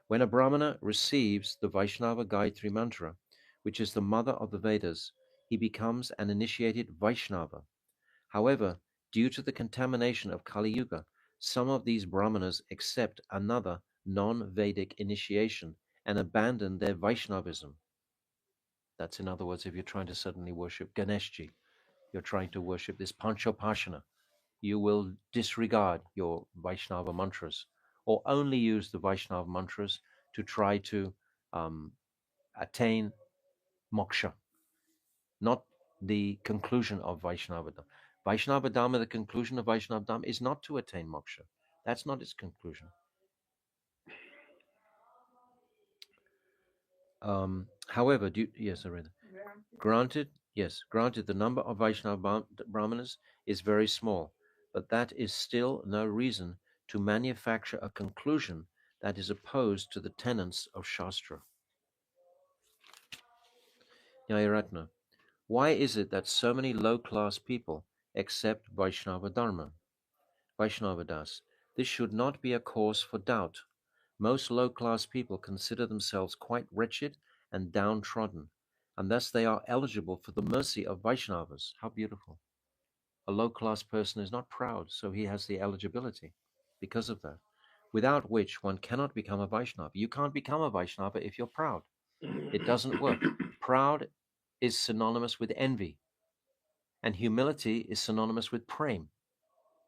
When a Brahmana receives the Vaishnava Gayatri Mantra, which is the mother of the Vedas, he becomes an initiated Vaishnava. However, due to the contamination of Kali Yuga, some of these Brahmanas accept another non-Vedic initiation and abandon their Vaishnavism. That's in other words, if you're trying to suddenly worship Ganeshji, you're trying to worship this Panchopashana, you will disregard your Vaishnava mantras or only use the Vaishnava mantras to try to attain moksha, not the conclusion of Vaishnava Dharma. Vaishnava Dharma, the conclusion of Vaishnava Dharma is not to attain moksha. That's not its conclusion. However, yes, I read that. Granted, the number of Vaishnava Brahmanas is very small, but that is still no reason to manufacture a conclusion that is opposed to the tenets of Shastra. Nyayaratna, why is it that so many low-class people accept Vaishnava Dharma? Vaishnavadas, this should not be a cause for doubt. Most low-class people consider themselves quite wretched and downtrodden, and thus they are eligible for the mercy of Vaishnavas. How beautiful. A low-class person is not proud, so he has the eligibility because of that, without which one cannot become a Vaishnava. You can't become a Vaishnava if you're proud. It doesn't work. Proud is synonymous with envy, and humility is synonymous with prem.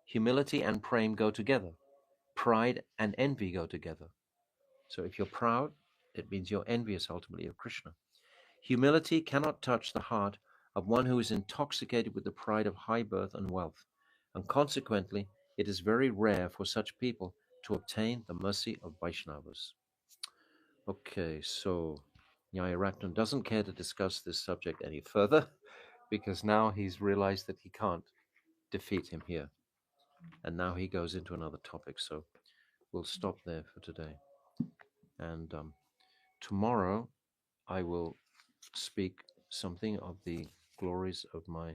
Humility and prem go together. Pride and envy go together. So if you're proud, it means you're envious ultimately of Krishna. Humility cannot touch the heart of one who is intoxicated with the pride of high birth and wealth, and consequently, it is very rare for such people to obtain the mercy of Vaishnavas. Okay, so Nyayaratnam doesn't care to discuss this subject any further because now he's realized that he can't defeat him here. And now he goes into another topic, so we'll stop there for today. And tomorrow I will speak something of the glories of my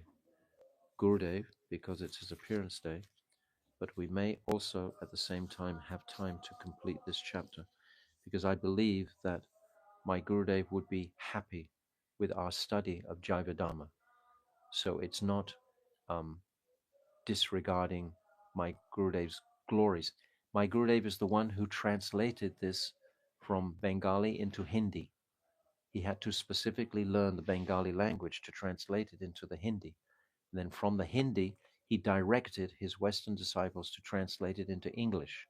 Gurudev because it's his appearance day, but we may also at the same time have time to complete this chapter because I believe that my Gurudev would be happy with our study of Jaiva Dharma. So it's not disregarding my Gurudev's glories. My Gurudev is the one who translated this from Bengali into Hindi. He had to specifically learn the Bengali language to translate it into the Hindi. And then from the Hindi, he directed his Western disciples to translate it into English.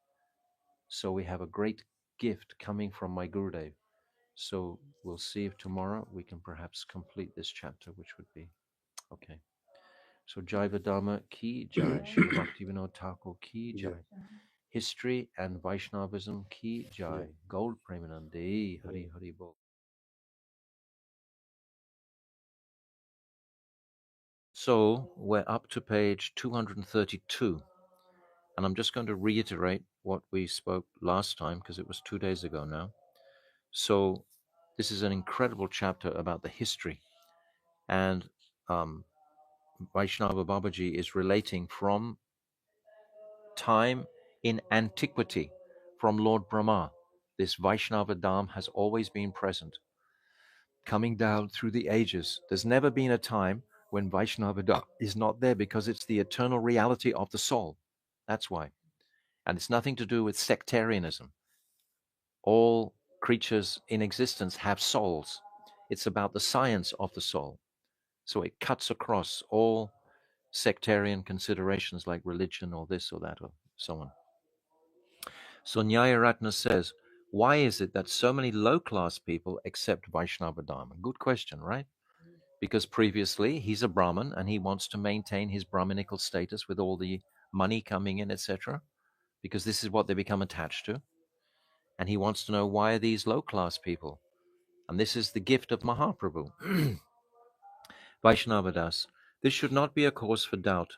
So we have a great gift coming from my Gurudev. So we'll see if tomorrow we can perhaps complete this chapter, which would be okay. So Jaiva Dharma ki jai, Srila Bhaktivinoda Thakur ki jai. History and Vaishnavism ki jai. Gold Premanande, Hari Hari Bol. So we're up to page 232. And I'm just going to reiterate what we spoke last time because it was 2 days ago now. So this is an incredible chapter about the history. And Vaishnava Babaji is relating from time in antiquity, from Lord Brahma. This Vaishnava Dharma has always been present, coming down through the ages. There's never been a time when Vaishnava Dharma is not there because it's the eternal reality of the soul. That's why. And it's nothing to do with sectarianism. All creatures in existence have souls. It's about the science of the soul. So it cuts across all sectarian considerations like religion or this or that or so on. So Nyaya says, why is it that so many low-class people accept Vaishnava Dharma? Good question, right? Because previously he's a Brahmin and he wants to maintain his Brahminical status with all the money coming in, etc. Because this is what they become attached to. And he wants to know, why are these low-class people? And this is the gift of Mahaprabhu. Vaishnavadas, this should not be a cause for doubt.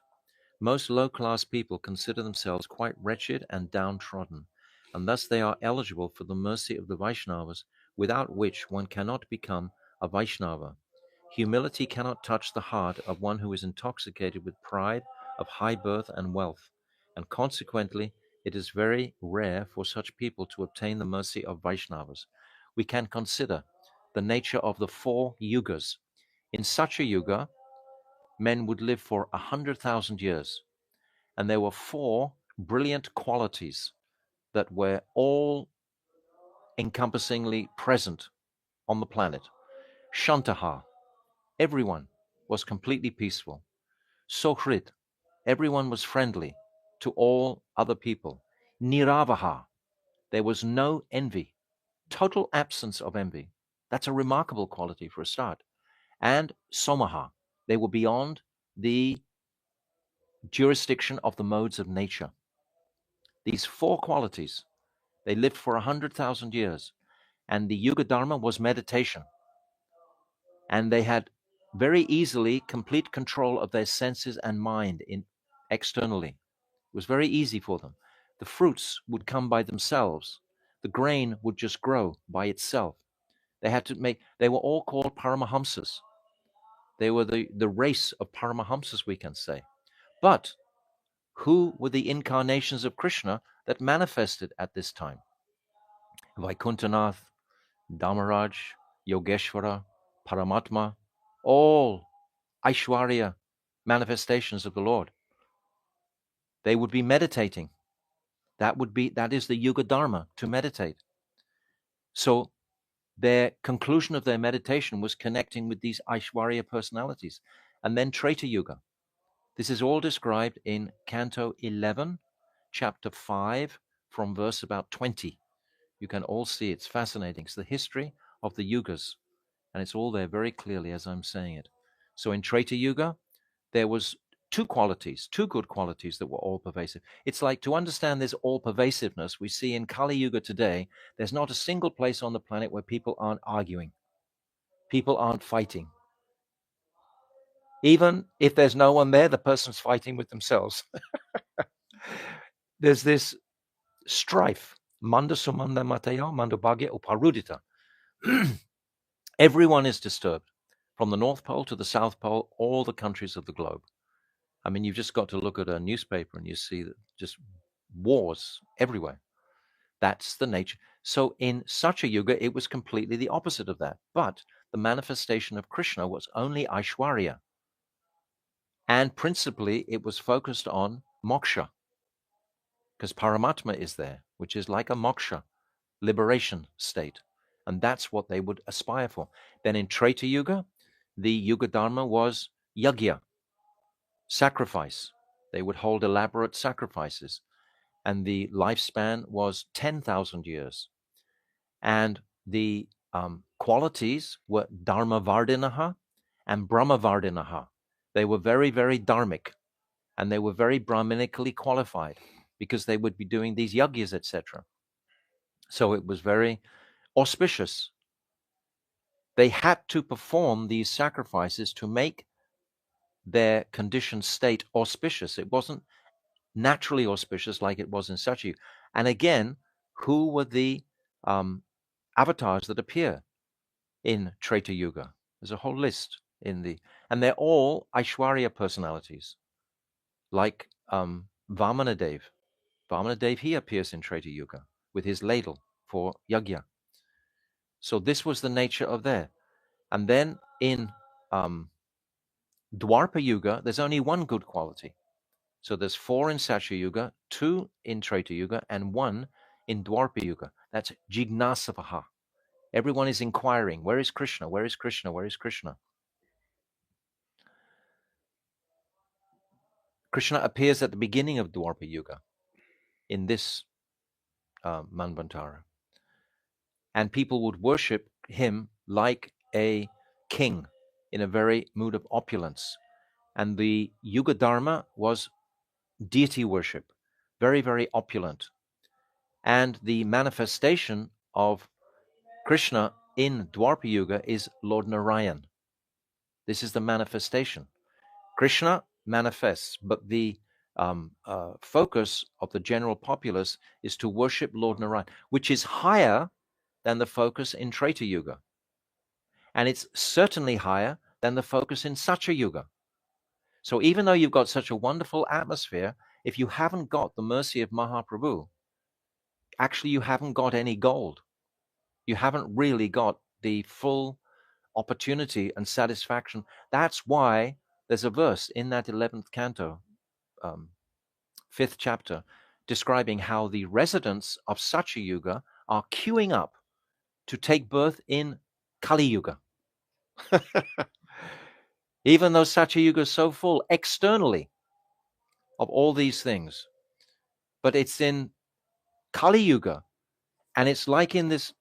Most low-class people consider themselves quite wretched and downtrodden, and thus they are eligible for the mercy of the Vaishnavas, without which one cannot become a Vaishnava. Humility cannot touch the heart of one who is intoxicated with pride of high birth and wealth, and consequently it is very rare for such people to obtain the mercy of Vaishnavas. We can consider the nature of the 4 yugas. In such a yuga, men would live for 100,000 years, and there were 4 brilliant qualities that were all encompassingly present on the planet. Shantaha, everyone was completely peaceful. Sohrit, everyone was friendly to all other people. Niravaha, there was no envy, total absence of envy. That's a remarkable quality for a start. And Somaha, they were beyond the jurisdiction of the modes of nature. These 4 qualities, they lived for 100,000 years, and the Yuga Dharma was meditation. And they had very easily complete control of their senses and mind externally. It was very easy for them. The fruits would come by themselves. The grain would just grow by itself. They were all called Paramahamsas. They were the race of Paramahamsas, we can say. But who were the incarnations of Krishna that manifested at this time? Vaikuntanath, Dhammaraj, Yogeshwara, Paramatma, all Aishwarya manifestations of the Lord. They would be meditating. That is the Yuga Dharma, to meditate. So their conclusion of their meditation was connecting with these Aishwarya personalities. And then Treta Yuga. This is all described in Canto 11, Chapter 5, from verse about 20. You can all see it's fascinating. It's the history of the yugas, and it's all there very clearly as I'm saying it. So in Treta Yuga, there was 2 good qualities that were all pervasive. It's like, to understand this all pervasiveness we see in Kali Yuga today, there's not a single place on the planet where people aren't arguing. People aren't fighting. Even if there's no one there, the person's fighting with themselves. There's this strife. Manda sumanda matayo, manda bhagya uparudita. Everyone is disturbed, from the North Pole to the South Pole, all the countries of the globe. I mean, you've just got to look at a newspaper and you see that just wars everywhere. That's the nature. So in Satya Yuga, it was completely the opposite of that. But the manifestation of Krishna was only Aishwarya. And principally, it was focused on moksha, because Paramatma is there, which is like a moksha, liberation state. And that's what they would aspire for. Then in Treta Yuga, the Yuga Dharma was yagya, sacrifice. They would hold elaborate sacrifices. And the lifespan was 10,000 years. And the qualities were Dharma Vardinaha and Brahma Vardinaha. They were very, very dharmic, and they were very Brahminically qualified because they would be doing these yagyas, etc. So it was very auspicious. They had to perform these sacrifices to make their conditioned state auspicious. It wasn't naturally auspicious like it was in Satya. And again, who were the avatars that appear in Treta Yuga? There's a whole list and they're all Aishwarya personalities, like Vamanadev. Vamanadev, he appears in Treta Yuga with his ladle for yagya. So this was the nature of there. And then in Dwarpa Yuga, there's only one good quality. So there's 4 in Satya Yuga, 2 in Treta Yuga, and 1 in Dwarpa Yuga. That's Jignasavaha. Everyone is inquiring, where is Krishna? Where is Krishna? Where is Krishna? Krishna appears at the beginning of Dwarpa Yuga in this Manvantara. And people would worship him like a king in a very mood of opulence. And the Yuga Dharma was deity worship, very, very opulent. And the manifestation of Krishna in Dwarpa Yuga is Lord Narayan. This is the manifestation. Krishna manifests, but the focus of the general populace is to worship Lord Narayan, which is higher than the focus in Treta Yuga. And it's certainly higher than the focus in Satya Yuga. So even though you've got such a wonderful atmosphere, if you haven't got the mercy of Mahaprabhu, actually you haven't got any gold. You haven't really got the full opportunity and satisfaction. That's why there's a verse in that 11th canto, 5th chapter, describing how the residents of Satya Yuga are queuing up to take birth in Kali Yuga. Even though Satya Yuga is so full externally of all these things, but it's in Kali Yuga, and it's like in this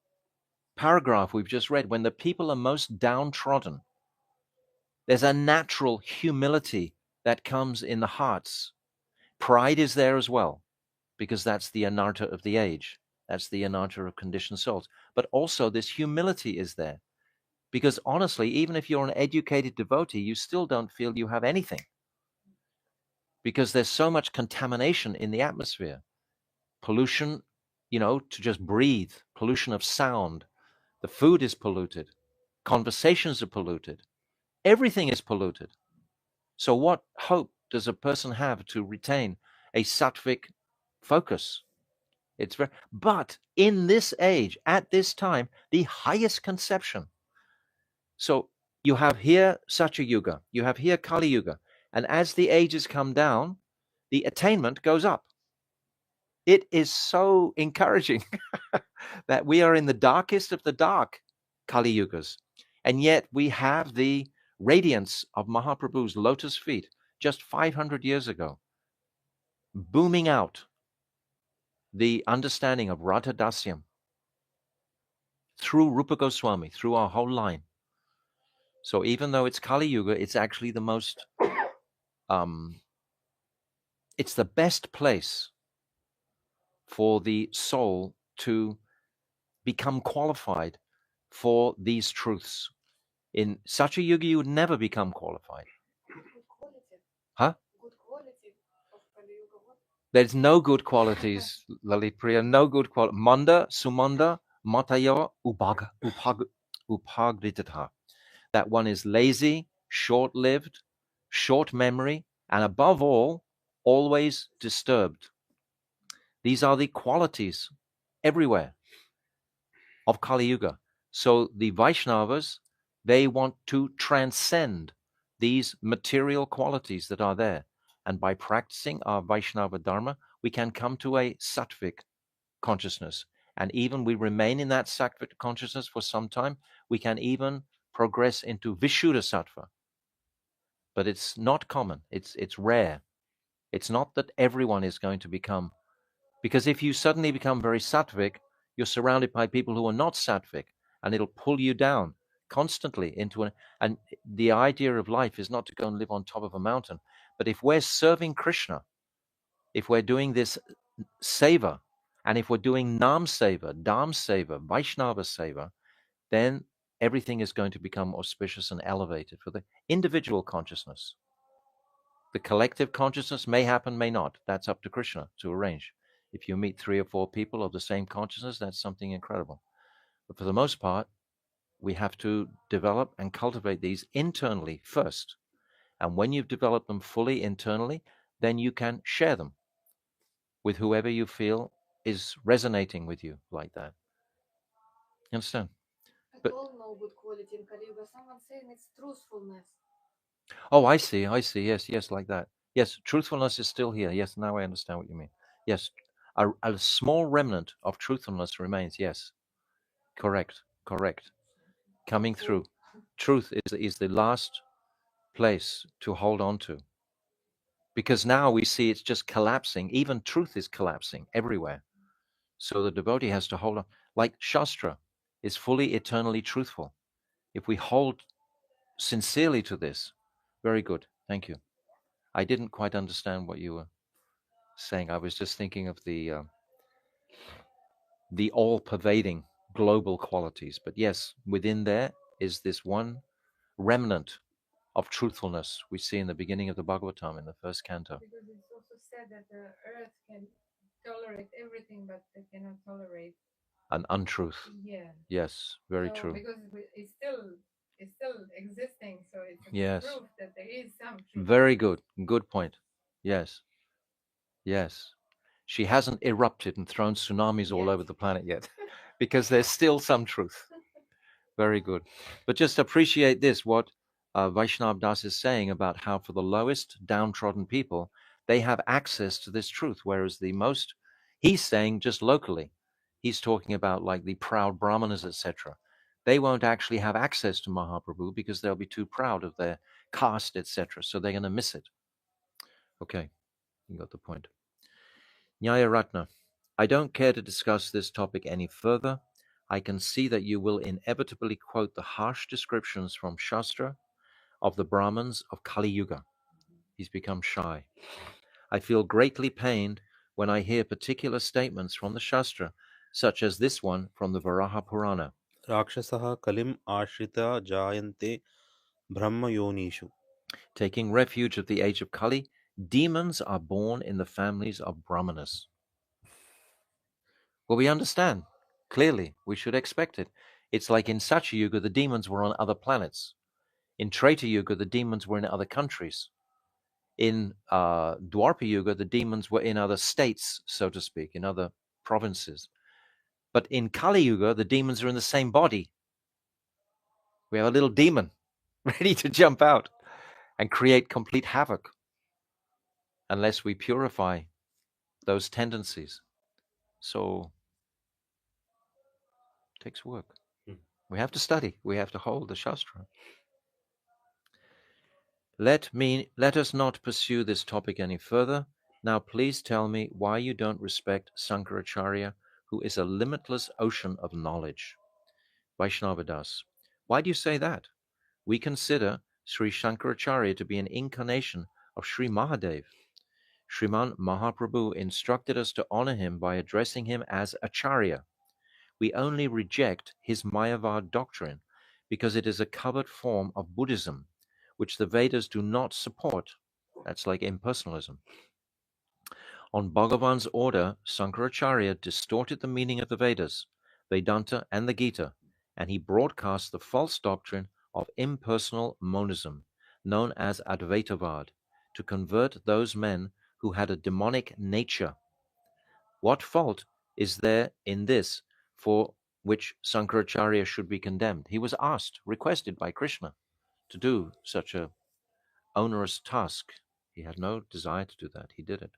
paragraph we've just read, when the people are most downtrodden, there's a natural humility that comes in the hearts. Pride is there as well, because that's the anartha of the age. That's the anartha of conditioned souls. But also this humility is there, because honestly, even if you're an educated devotee, you still don't feel you have anything, because there's so much contamination in the atmosphere. Pollution, to just breathe, pollution of sound. The food is polluted. Conversations are polluted. Everything is polluted. So what hope does a person have to retain a sattvic focus? But in this age, at this time, the highest conception. So you have here Satya Yuga, you have here Kali Yuga, and as the ages come down, the attainment goes up. It is so encouraging that we are in the darkest of the dark Kali Yugas, and yet we have the radiance of Mahaprabhu's lotus feet just 500 years ago, booming out the understanding of Radha Dasyam through Rupa Goswami, through our whole line. So even though it's Kali Yuga, it's actually the most, it's the best place for the soul to become qualified for these truths. In Satya Yuga, you would never become qualified. Huh? Good quality of Kali Yuga. What? There's no good qualities, Lalit Priya, no good quality. Manda, Sumanda, Matayo, Upagritatha. That one is lazy, short-lived, short memory, and above all, always disturbed. These are the qualities everywhere of Kali Yuga. So the Vaishnavas, they want to transcend these material qualities that are there. And by practicing our Vaishnava Dharma, we can come to a sattvic consciousness. And even we remain in that sattvic consciousness for some time, we can even progress into Vishuddha Sattva. But it's not common. It's rare. It's not that everyone is going to become, because if you suddenly become very sattvic, you're surrounded by people who are not sattvic, and it'll pull you down constantly into an. And the idea of life is not to go and live on top of a mountain, but if we're serving Krishna, if we're doing this seva, and if we're doing Nam seva, Dham seva, Vaishnava seva, then everything is going to become auspicious and elevated for the individual consciousness. The collective consciousness may happen, may not. That's up to Krishna to arrange. If you meet 3 or 4 people of the same consciousness, that's something incredible. But for the most part, we have to develop and cultivate these internally first. And when you've developed them fully internally, then you can share them with whoever you feel is resonating with you like that. You understand? But all know good quality in Kali Yuga. Someone saying it's truthfulness. Oh, I see. Yes, like that. Yes, truthfulness is still here. Yes, now I understand what you mean. Yes, a small remnant of truthfulness remains. Yes, correct. Coming through. Truth is the last place to hold on to. Because now we see it's just collapsing. Even truth is collapsing everywhere. So the devotee has to hold on. Like Shastra is fully eternally truthful. If we hold sincerely to this, very good. Thank you. I didn't quite understand what you were saying. I was just thinking of the all-pervading global qualities. But yes, within there is this one remnant of truthfulness we see in the beginning of the Bhagavatam in the first canto. Because it's also said that the earth can tolerate everything, but they cannot tolerate an untruth. Yeah. Yes, very true. Because it's still existing, so it's a Yes. proof that there is some truth. Very good. Good point. Yes. Yes. She hasn't erupted and thrown tsunamis all Yet. over the planet yet, because there's still some truth. Very good. But just appreciate this, what Vaishnav Das is saying about how for the lowest downtrodden people, they have access to this truth, whereas the most, he's saying just locally, he's talking about like the proud brahmanas, etc. They won't actually have access to Mahaprabhu because they'll be too proud of their caste, etc. So they're going to miss it. Okay, you got the point. Nyaya Ratna, I don't care to discuss this topic any further. I can see that you will inevitably quote the harsh descriptions from Shastra of the Brahmins of Kali Yuga. He's become shy. I feel greatly pained when I hear particular statements from the Shastra, such as this one from the Varaha Purana. Rakshasah kalim ashrita jayante brahma yonishu. Taking refuge of the age of Kali, demons are born in the families of Brahmanas. Well, we understand. Clearly, we should expect it. It's like in Satya Yuga, the demons were on other planets. In Treta Yuga, the demons were in other countries. In Dwapara Yuga, the demons were in other states, so to speak, in other provinces. But in Kali Yuga, the demons are in the same body. We have a little demon ready to jump out and create complete havoc unless we purify those tendencies. So it takes work. We have to study. We have to hold the Shastra. Let us not pursue this topic any further. Now please tell me why you don't respect Sankaracharya, who is a limitless ocean of knowledge. Vaishnavadas. Why do you say that? We consider Sri Shankaracharya to be an incarnation of Sri Mahadev. Sriman Mahaprabhu instructed us to honor him by addressing him as Acharya. We only reject his Mayavad doctrine because it is a covered form of Buddhism, which the Vedas do not support. That's like impersonalism. On Bhagavan's order, Sankaracharya distorted the meaning of the Vedas, Vedanta, and the Gita, and he broadcast the false doctrine of impersonal monism, known as Advaitavad. to convert those men who had a demonic nature. What fault is there in this for which Sankaracharya should be condemned? He was asked, requested by Krishna to do such a onerous task. He had no desire to do that. He did it.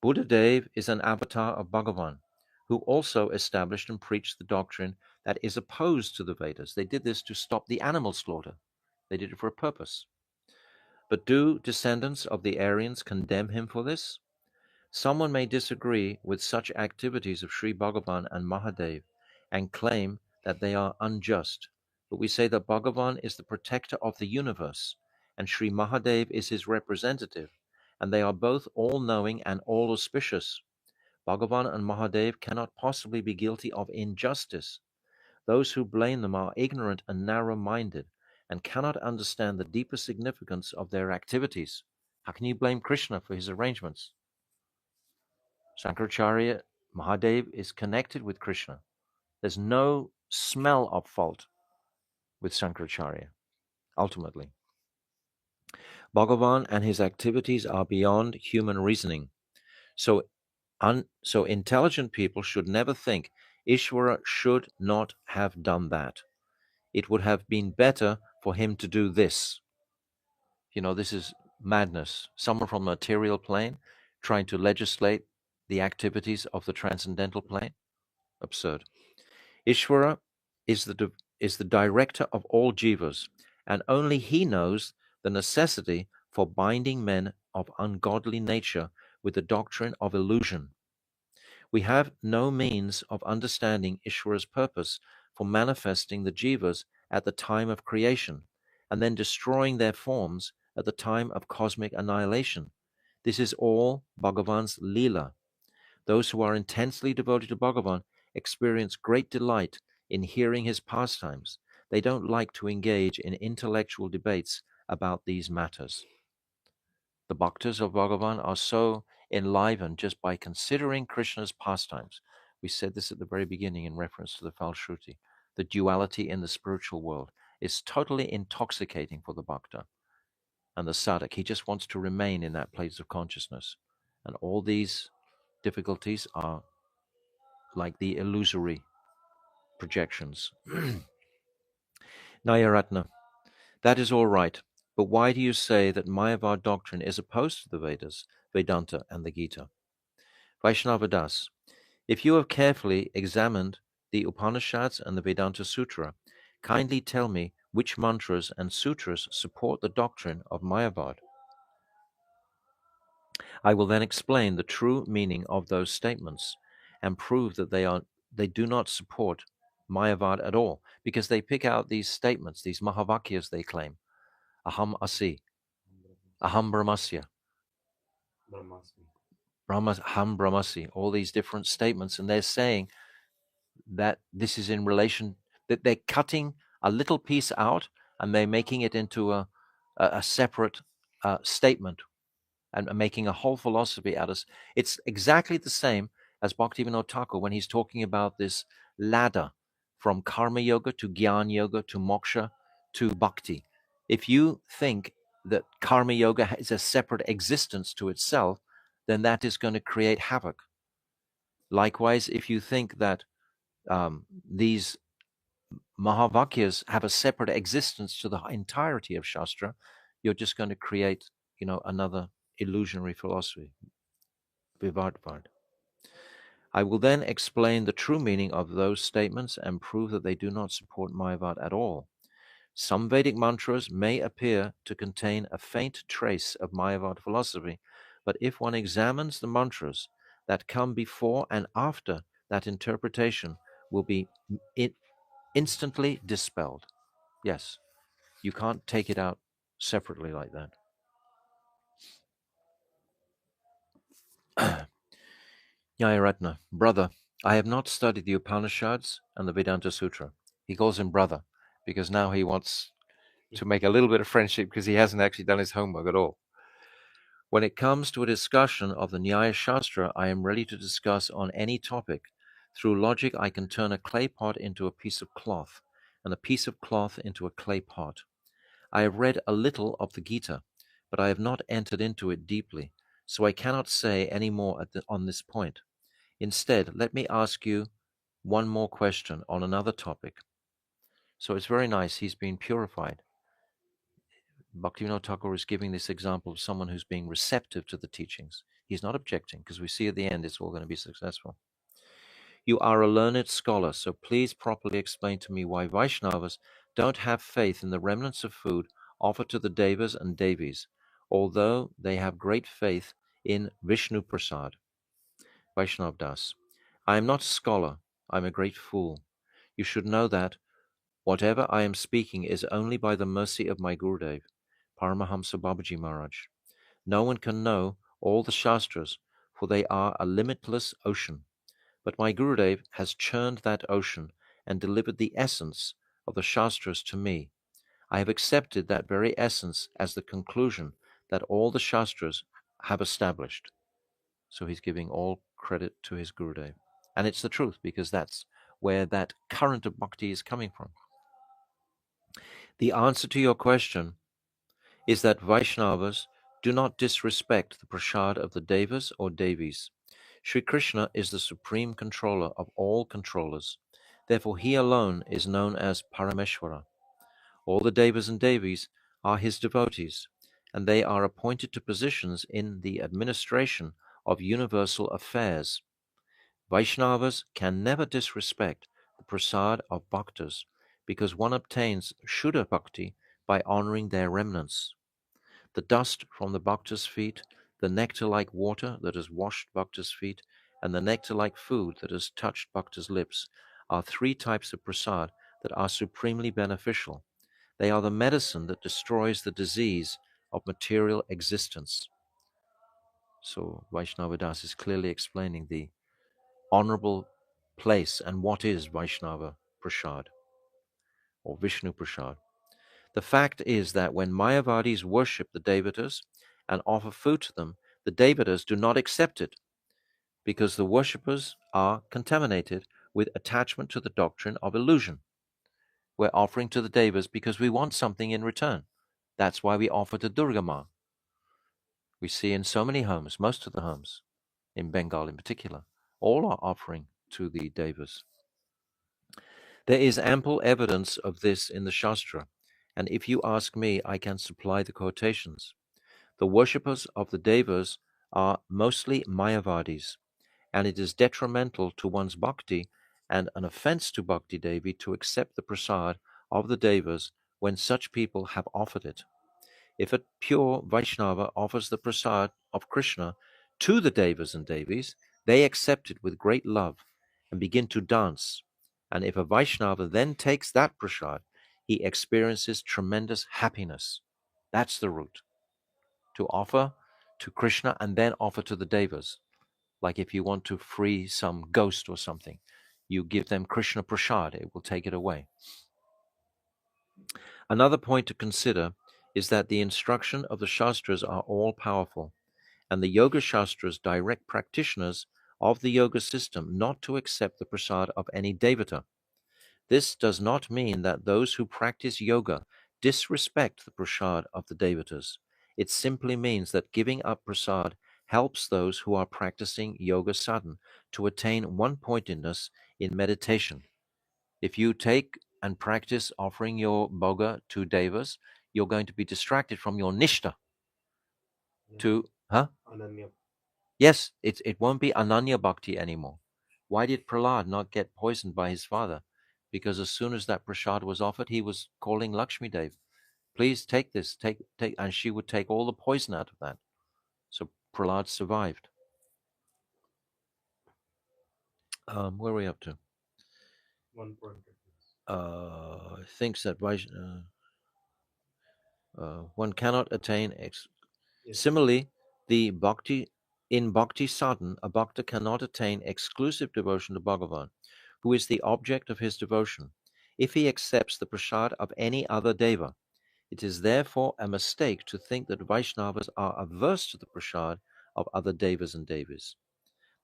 Buddhadev is an avatar of Bhagavan, who also established and preached the doctrine that is opposed to the Vedas. They did this to stop the animal slaughter. They did it for a purpose. But do descendants of the Aryans condemn him for this? Someone may disagree with such activities of Sri Bhagavan and Mahadev and claim that they are unjust. But we say that Bhagavan is the protector of the universe and Sri Mahadev is his representative, and they are both all-knowing and all-auspicious. Bhagavan and Mahadev cannot possibly be guilty of injustice. Those who blame them are ignorant and narrow-minded and cannot understand the deeper significance of their activities. How can you blame Krishna for his arrangements? Shankaracharya Mahadev is connected with Krishna. There's no smell of fault with Shankaracharya, ultimately. Bhagavan and his activities are beyond human reasoning. So intelligent people should never think Ishvara should not have done that. It would have been better for him to do this. This is madness. Someone from the material plane trying to legislate the activities of the transcendental plane. Absurd. Ishvara is the director of all jivas, and only he knows the necessity for binding men of ungodly nature with the doctrine of illusion. We have no means of understanding Ishvara's purpose for manifesting the jivas at the time of creation, and then destroying their forms at the time of cosmic annihilation. This is all Bhagavan's Leela. Those who are intensely devoted to Bhagavan experience great delight in hearing his pastimes. They don't like to engage in intellectual debates about these matters. The bhaktas of Bhagavan are so enlivened just by considering Krishna's pastimes. We said this at the very beginning in reference to the Falshruti. The duality in the spiritual world is totally intoxicating for the bhakta and the sadhak. He just wants to remain in that place of consciousness. And all these difficulties are like the illusory projections. Nayaratna, that is all right, but why do you say that Mayavad doctrine is opposed to the Vedas, Vedanta, and the Gita? Vaishnavadas, if you have carefully examined the Upanishads and the Vedanta Sutra, kindly tell me which mantras and sutras support the doctrine of Mayavad. I will then explain the true meaning of those statements and prove that they do not support Mayavad at all, because they pick out these statements, these Mahavakyas they claim. Aham Asi, Aham Brahmasya, Aham Brahmasi, all these different statements, and they're saying that this is in relation, that they're cutting a little piece out and they're making it into a separate statement and making a whole philosophy out of it. It's exactly the same as Bhaktivinoda Thakur when he's talking about this ladder from karma yoga to jnana yoga to moksha to bhakti. If you think that karma yoga is a separate existence to itself, then that is going to create havoc. Likewise, if you think that these Mahavakyas have a separate existence to the entirety of Shastra, you're just going to create, another illusionary philosophy. Vivadvad. I will then explain the true meaning of those statements and prove that they do not support Mayavad at all. Some Vedic mantras may appear to contain a faint trace of Mayavad philosophy, but if one examines the mantras that come before and after that interpretation will be instantly dispelled. Yes, you can't take it out separately like that. Nyayaratna, brother, I have not studied the Upanishads and the Vedanta Sutra. He calls him brother because now he wants to make a little bit of friendship because he hasn't actually done his homework at all. When it comes to a discussion of the Nyaya Shastra, I am ready to discuss on any topic. Through logic, I can turn a clay pot into a piece of cloth and a piece of cloth into a clay pot. I have read a little of the Gita, but I have not entered into it deeply, so I cannot say any more on this point. Instead, let me ask you one more question on another topic. So it's very nice. He's been purified. Bhaktivinoda Thakur is giving this example of someone who's being receptive to the teachings. He's not objecting, because we see at the end it's all going to be successful. You are a learned scholar, so please properly explain to me why Vaishnavas don't have faith in the remnants of food offered to the Devas and Devis, although they have great faith in Vishnu Prasad. Vaishnav Das. I am not a scholar, I am a great fool. You should know that whatever I am speaking is only by the mercy of my Gurudev, Paramahamsa Babaji Maharaj. No one can know all the Shastras, for they are a limitless ocean. But my Gurudev has churned that ocean and delivered the essence of the Shastras to me. I have accepted that very essence as the conclusion that all the Shastras have established. So he's giving all credit to his Gurudev. And it's the truth, because that's where that current of bhakti is coming from. The answer to your question is that Vaishnavas do not disrespect the prasad of the Devas or Devis. Sri Krishna is the supreme controller of all controllers. Therefore, he alone is known as Parameshvara. All the Devas and Devis are his devotees, and they are appointed to positions in the administration of universal affairs. Vaishnavas can never disrespect the prasad of bhaktas, because one obtains Shuddha Bhakti by honoring their remnants. The dust from the bhaktas' feet, the nectar-like water that has washed bhaktas' feet, and the nectar-like food that has touched bhaktas' lips are three types of prasad that are supremely beneficial. They are the medicine that destroys the disease of material existence. So Vaishnavadas is clearly explaining the honorable place and what is Vaishnava Prasad or Vishnu Prasad. The fact is that when Mayavadis worship the Devatas and offer food to them, the Devatas do not accept it, because the worshippers are contaminated with attachment to the doctrine of illusion. We're offering to the Devas because we want something in return. That's why we offer to Durga Ma. We see in so many homes, most of the homes, in Bengal in particular, all are offering to the Devas. There is ample evidence of this in the Shastra, and if you ask me, I can supply the quotations. The worshippers of the Devas are mostly Mayavadis, and it is detrimental to one's bhakti and an offense to Bhakti Devi to accept the prasad of the Devas when such people have offered it. If a pure Vaishnava offers the prasad of Krishna to the Devas and Devis, they accept it with great love and begin to dance. And if a Vaishnava then takes that prasad, he experiences tremendous happiness. That's the route. To offer to Krishna and then offer to the Devas. Like if you want to free some ghost or something, you give them Krishna prasad, it will take it away. Another point to consider is that the instruction of the Shastras are all powerful, and the Yoga Shastras direct practitioners of the yoga system not to accept the prasad of any devata. This does not mean that those who practice yoga disrespect the prasad of the devatas. It simply means that giving up prasad helps those who are practicing yoga sadhana to attain one-pointedness in meditation. If you take and practice offering your bhoga to devas, you're going to be distracted from your nishta to, Ananya. yes, it won't be Ananya Bhakti anymore. Why did Prahlad not get poisoned by his father? Because as soon as that prasad was offered, he was calling Lakshmi Dev, please take this, take, and she would take all the poison out of that. So Prahlad survived. Where are we up to? 1 point. Thinks that one cannot attain. Yes. Similarly, in Bhakti Sadhan, a Bhakta cannot attain exclusive devotion to Bhagavan, who is the object of his devotion, if he accepts the prasad of any other deva. It is therefore a mistake to think that Vaishnavas are averse to the prasad of other devas and devis.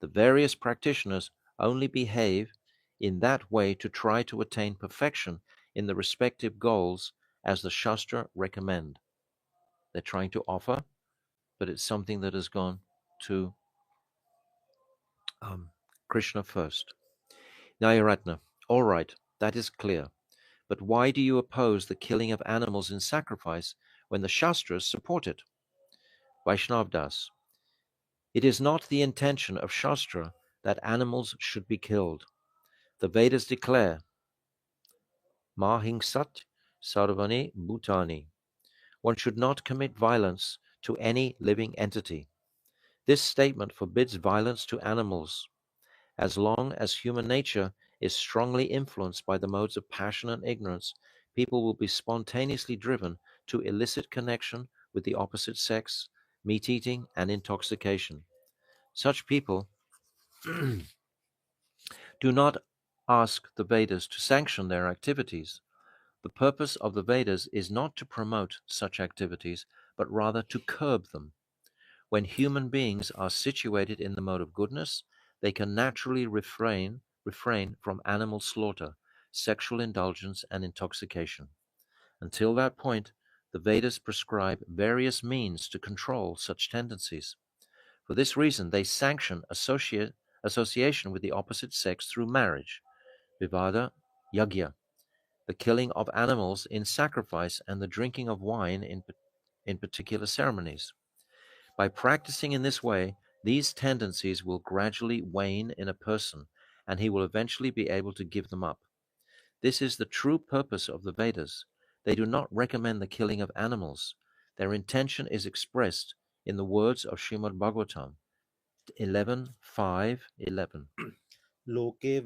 The various practitioners only behave in that way to try to attain perfection in the respective goals as the Shastra recommend. they're trying to offer, but it's something that has gone to Krishna first. Nayaratna, all right, that is clear. But why do you oppose the killing of animals in sacrifice when the Shastras support it? Vaishnavdas, it is not the intention of Shastra that animals should be killed. The Vedas declare, Mahingsat Sarvani Bhutani. One should not commit violence to any living entity. This statement forbids violence to animals. As long as human nature is strongly influenced by the modes of passion and ignorance, people will be spontaneously driven to illicit connection with the opposite sex, meat eating, and intoxication. Such people do not ask the Vedas to sanction their activities. The purpose of the Vedas is not to promote such activities, but rather to curb them. When human beings are situated in the mode of goodness, they can naturally refrain from animal slaughter, sexual indulgence, and intoxication. Until that point, the Vedas prescribe various means to control such tendencies. For this reason, they sanction association with the opposite sex through marriage, vivada yagya, the killing of animals in sacrifice, and the drinking of wine in particular ceremonies. By practicing in this way, these tendencies will gradually wane in a person, and he will eventually be able to give them up. This is the true purpose of the Vedas. They do not recommend the killing of animals. Their intention is expressed in the words of Srimad Bhagavatam 11:5-11. लोके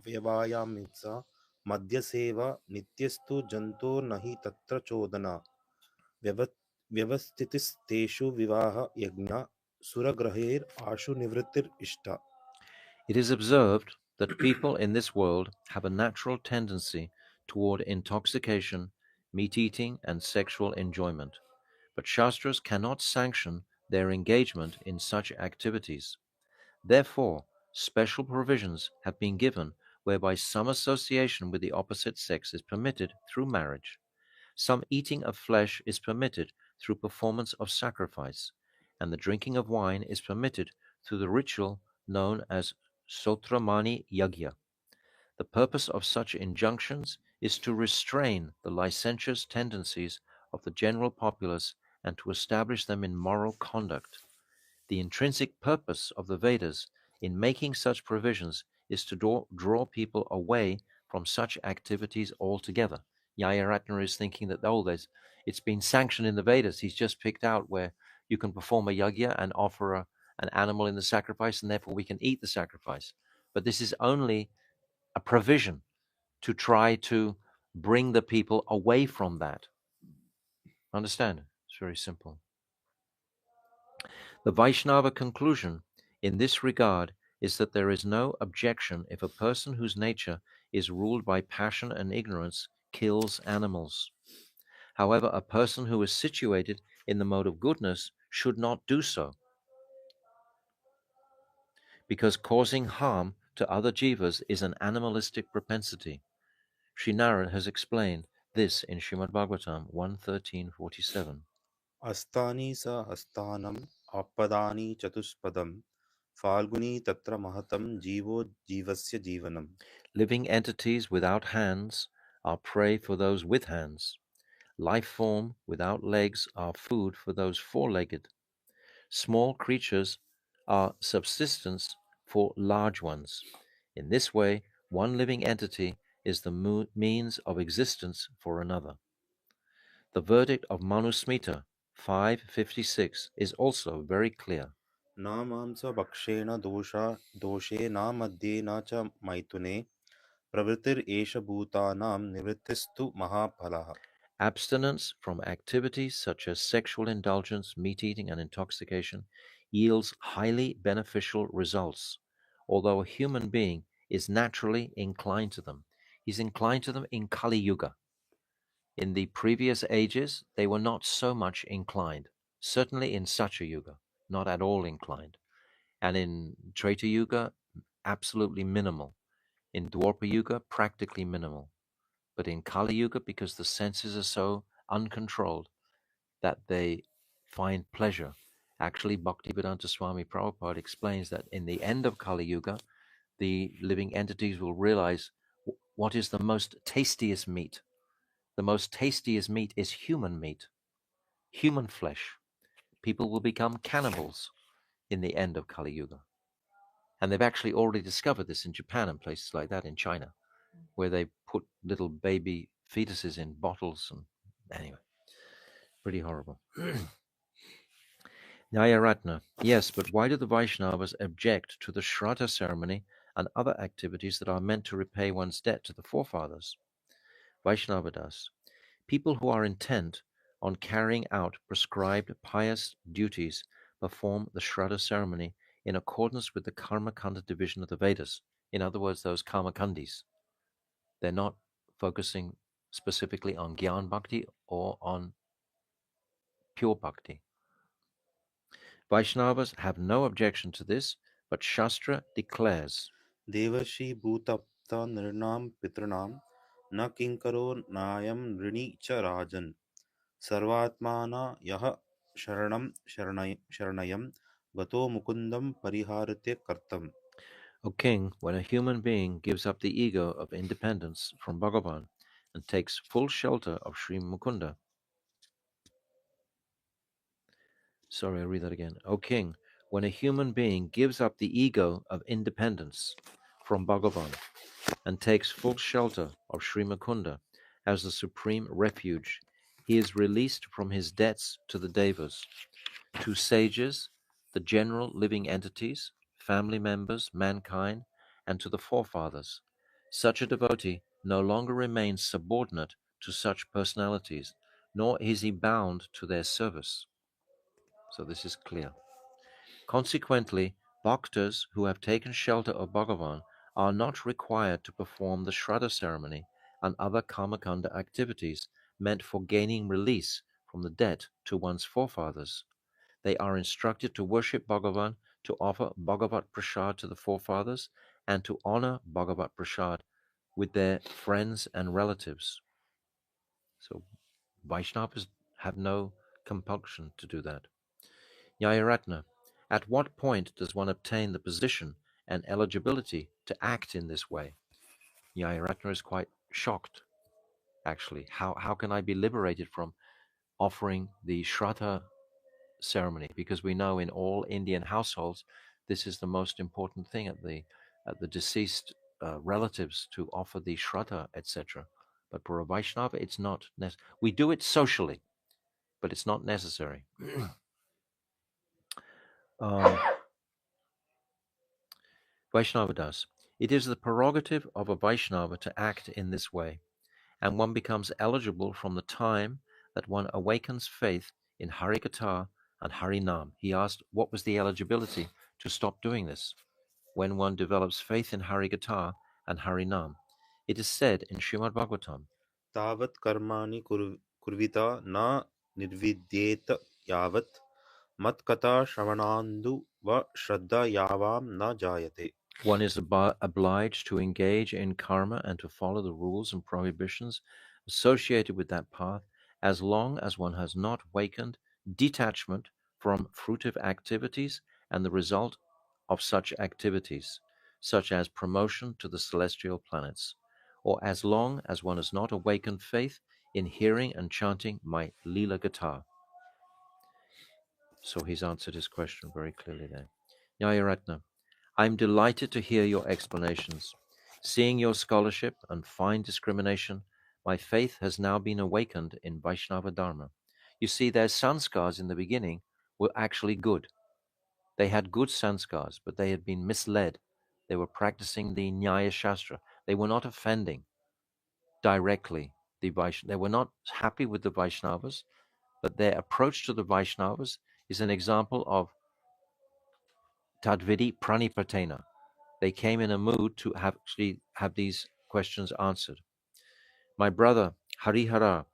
व्यवायामिंसा मद्यसेवा नित्यस्तु जन्तोर्नहि तत्र चोदना व्यवस्थितिस्तेषु विवाह यज्ञ सुरग्रहेर आशु निवृत्तिर इष्टा. It is observed that people in this world have a natural tendency toward intoxication, meat eating, and sexual enjoyment, but Shastras cannot sanction their engagement in such activities. Therefore, special provisions have been given whereby some association with the opposite sex is permitted through marriage. Some eating of flesh is permitted through performance of sacrifice, and the drinking of wine is permitted through the ritual known as Sotramani Yagya. The purpose of such injunctions is to restrain the licentious tendencies of the general populace and to establish them in moral conduct. The intrinsic purpose of the Vedas in making such provisions is to draw people away from such activities altogether. Yayaratna is thinking that, it's been sanctioned in the Vedas. He's just picked out where you can perform a yagya and offer an animal in the sacrifice, and therefore we can eat the sacrifice. But this is only a provision to try to bring the people away from that. Understand? It's very simple. The Vaishnava conclusion in this regard is that there is no objection if a person whose nature is ruled by passion and ignorance kills animals. However, a person who is situated in the mode of goodness should not do so, because causing harm to other jivas is an animalistic propensity. Sri Narad has explained this in Srimad Bhagavatam 1.13.47. अस्तानि स हस्तानम् आपदानि चतुष्पदम् फाल्गुनी तत्र महतं जीवो जीवस्य जीवनम्. Living entities without hands are prey for those with hands. Life form without legs are food for those four-legged. Small creatures are subsistence for large ones. In this way, one living entity is the means of existence for another. The verdict of Manusmriti 5:56 is also very clear. न मांसभक्षेण दोषे न मध्ये न च मैथुने प्रवृत्तिरेष भूतानां निवृत्तिस्तु महाफलः. Abstinence from activities such as sexual indulgence, meat eating, and intoxication yields highly beneficial results, although a human being is naturally inclined to them. He's inclined to them in Kali Yuga. In the previous ages, they were not so much inclined. Certainly in Satya Yuga, not at all inclined. And in Treta Yuga, absolutely minimal. In Dwapara Yuga, practically minimal. But in Kali Yuga, because the senses are so uncontrolled, that they find pleasure. Actually, Bhaktivedanta Swami Prabhupada explains that in the end of Kali Yuga, the living entities will realize what is the most tastiest meat. The most tastiest meat is human meat, human flesh. People will become cannibals in the end of Kali Yuga. And they've actually already discovered this in Japan and places like that, in China, where they put little baby fetuses in bottles. And anyway, pretty horrible. Nyayaratna, yes, but why do the Vaishnavas object to the Shraddha ceremony and other activities that are meant to repay one's debt to the forefathers? Vaishnavadas, people who are intent on carrying out prescribed pious duties perform the Shraddha ceremony in accordance with the Karma Kanda division of the Vedas. In other words, those Karma Kandis. They're not focusing specifically on Gyan Bhakti or on pure Bhakti. Vaishnavas have no objection to this, but Shastra declares, देवर्षि भूतप्ता नृणां पितॄणां न किङ्करो नायं नृणी च राजन् सर्वात्माना यः शरणयं गतो मुकुन्दं परिहारते कर्तम्. O king, when a human being gives up the ego of independence from Bhagavan and takes full shelter of Sri Mukunda. Sorry, I'll read that again. O king, when a human being gives up the ego of independence from Bhagavan and takes full shelter of Sri Mukunda as the supreme refuge, he is released from his debts to the Devas, to sages, the general living entities, family members, mankind, and to the forefathers. Such a devotee no longer remains subordinate to such personalities, nor is he bound to their service. So this is clear. Consequently, bhaktas who have taken shelter of Bhagavan are not required to perform the Shraddha ceremony and other Karmakanda activities meant for gaining release from the debt to one's forefathers. They are instructed to worship Bhagavan, to offer Bhagavat Prasad to the forefathers, and to honor Bhagavat Prasad with their friends and relatives. So Vaishnavas have no compulsion to do that. Nyayaratna, at what point does one obtain the position and eligibility to act in this way? Nyayaratna is quite shocked, actually. How can I be liberated from offering the Shraddha ceremony? Because we know in all Indian households, this is the most important thing at the deceased relatives to offer the Shraddha, etc. But for a Vaishnava, it's not necessary. We do it socially, but it's not necessary. um, Vaishnava does. It is the prerogative of a Vaishnava to act in this way, and one becomes eligible from the time that one awakens faith in Harikatha and Harinam. He asked, what was the eligibility to stop doing this? When one develops faith in Harikatha and Harinam. It is said in Srimad Bhagavatam, तावत् कर्माणि कुर्विता न निर्विद्येत यावत् मत्कथा श्रवणान्दु व श्रद्धा यावां न जायते. one is obliged to engage in karma and to follow the rules and prohibitions associated with that path as long as one has not wakened detachment from fruitive activities and the result of such activities, such as promotion to the celestial planets, or as long as one has not awakened faith in hearing and chanting my Leela Gata. So he's answered his question very clearly there. Nyayaratna, I'm delighted to hear your explanations. Seeing your scholarship and fine discrimination, my faith has now been awakened in Vaishnava Dharma. You see, their sanskars in the beginning were actually good. They had good sanskars, but they had been misled. They were practicing the Nyaya Shastra. They were not offending directly the Vaishnavas. They were not happy with the Vaishnavas, but their approach to the Vaishnavas is an example of Tadvidi Pranipatena. They came in a mood to actually have these questions answered. My brother, Harihara,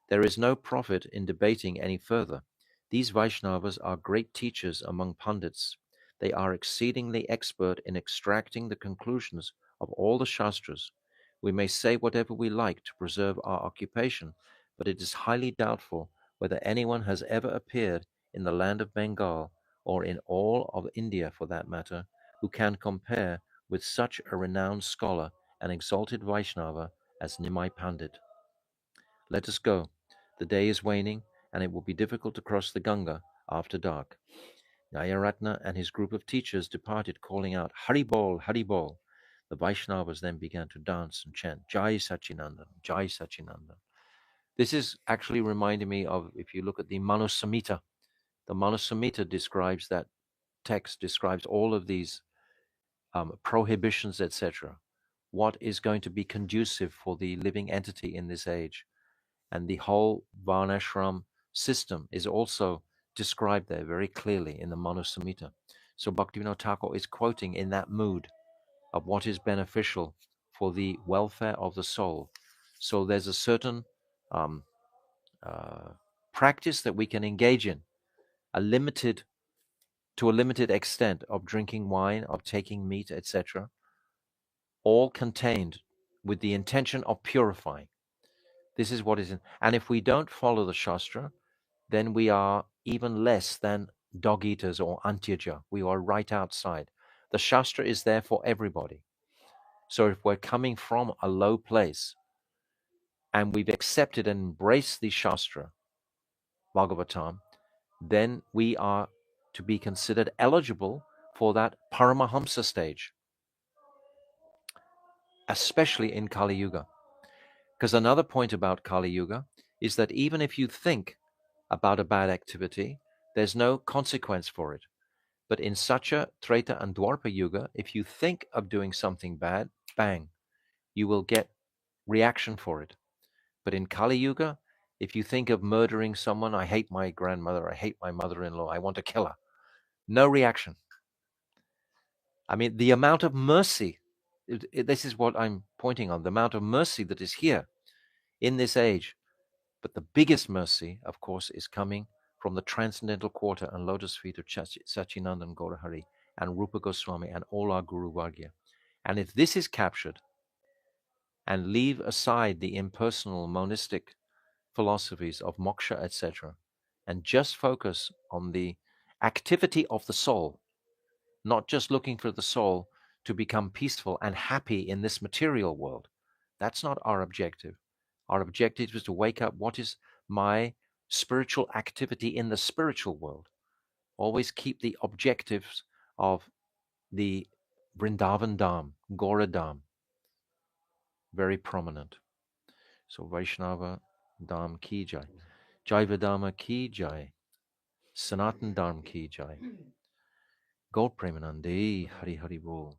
there is no profit in debating any further. These Vaishnavas are great teachers among Pandits. They are exceedingly expert in extracting the conclusions of all the Shastras. We may say whatever we like to preserve our occupation, but it is highly doubtful whether anyone has ever appeared in the land of Bengal or in all of India for that matter, who can compare with such a renowned scholar and exalted Vaishnava as Nimai Pandit. Let us go. The day is waning, and it will be difficult to cross the Ganga after dark. Nayaratna and his group of teachers departed, calling out, Hari Bol, Hari Bol. The Vaishnavas then began to dance and chant, Jai Sachinandan, Jai Sachinandan. This is actually reminding me of, if you look at the Manusamhita, the Manusamhita describes that text, describes all of these prohibitions, etc. What is going to be conducive for the living entity in this age? And the whole Varnashram system is also described there very clearly in the Manusamhita. So Bhaktivinoda Thakur is quoting in that mood of what is beneficial for the welfare of the soul. So there's a certain practice that we can engage in, to a limited extent, of drinking wine, of taking meat, etc., all contained with the intention of purifying. This is what is in. And if we don't follow the Shastra, then we are even less than dog eaters or antyaja. We are right outside. The Shastra is there for everybody. So if we're coming from a low place and we've accepted and embraced the Shastra, Bhagavatam, then we are to be considered eligible for that Paramahamsa stage, especially in Kali Yuga. Because another point about Kali Yuga is that even if you think about a bad activity, there's no consequence for it. But in Satya, Treta, and Dwapara Yuga, if you think of doing something bad, bang, you will get reaction for it. But in Kali Yuga, if you think of murdering someone, I hate my grandmother, I hate my mother-in-law, I want to kill her, no reaction. I mean, the amount of mercy, this is what I'm pointing on, the amount of mercy that is here in this age. But the biggest mercy, of course, is coming from the transcendental quarter and lotus feet of Sachinandan Gaurahari and Rupa Goswami and all our Guru Vargya. And if this is captured and leave aside the impersonal monistic philosophies of moksha, etc., and just focus on the activity of the soul, not just looking for the soul to become peaceful and happy in this material world. That's not our objective. Our objective is to wake up, what is my spiritual activity in the spiritual world? Always keep the objectives of the Vrindavan Dham, Gora Dham, very prominent. So Vaishnava Dham ki jai. Jaiva Dharma ki jai. Sanatan Dharma ki jai. Gaur Premanande, Hari Hari Bol.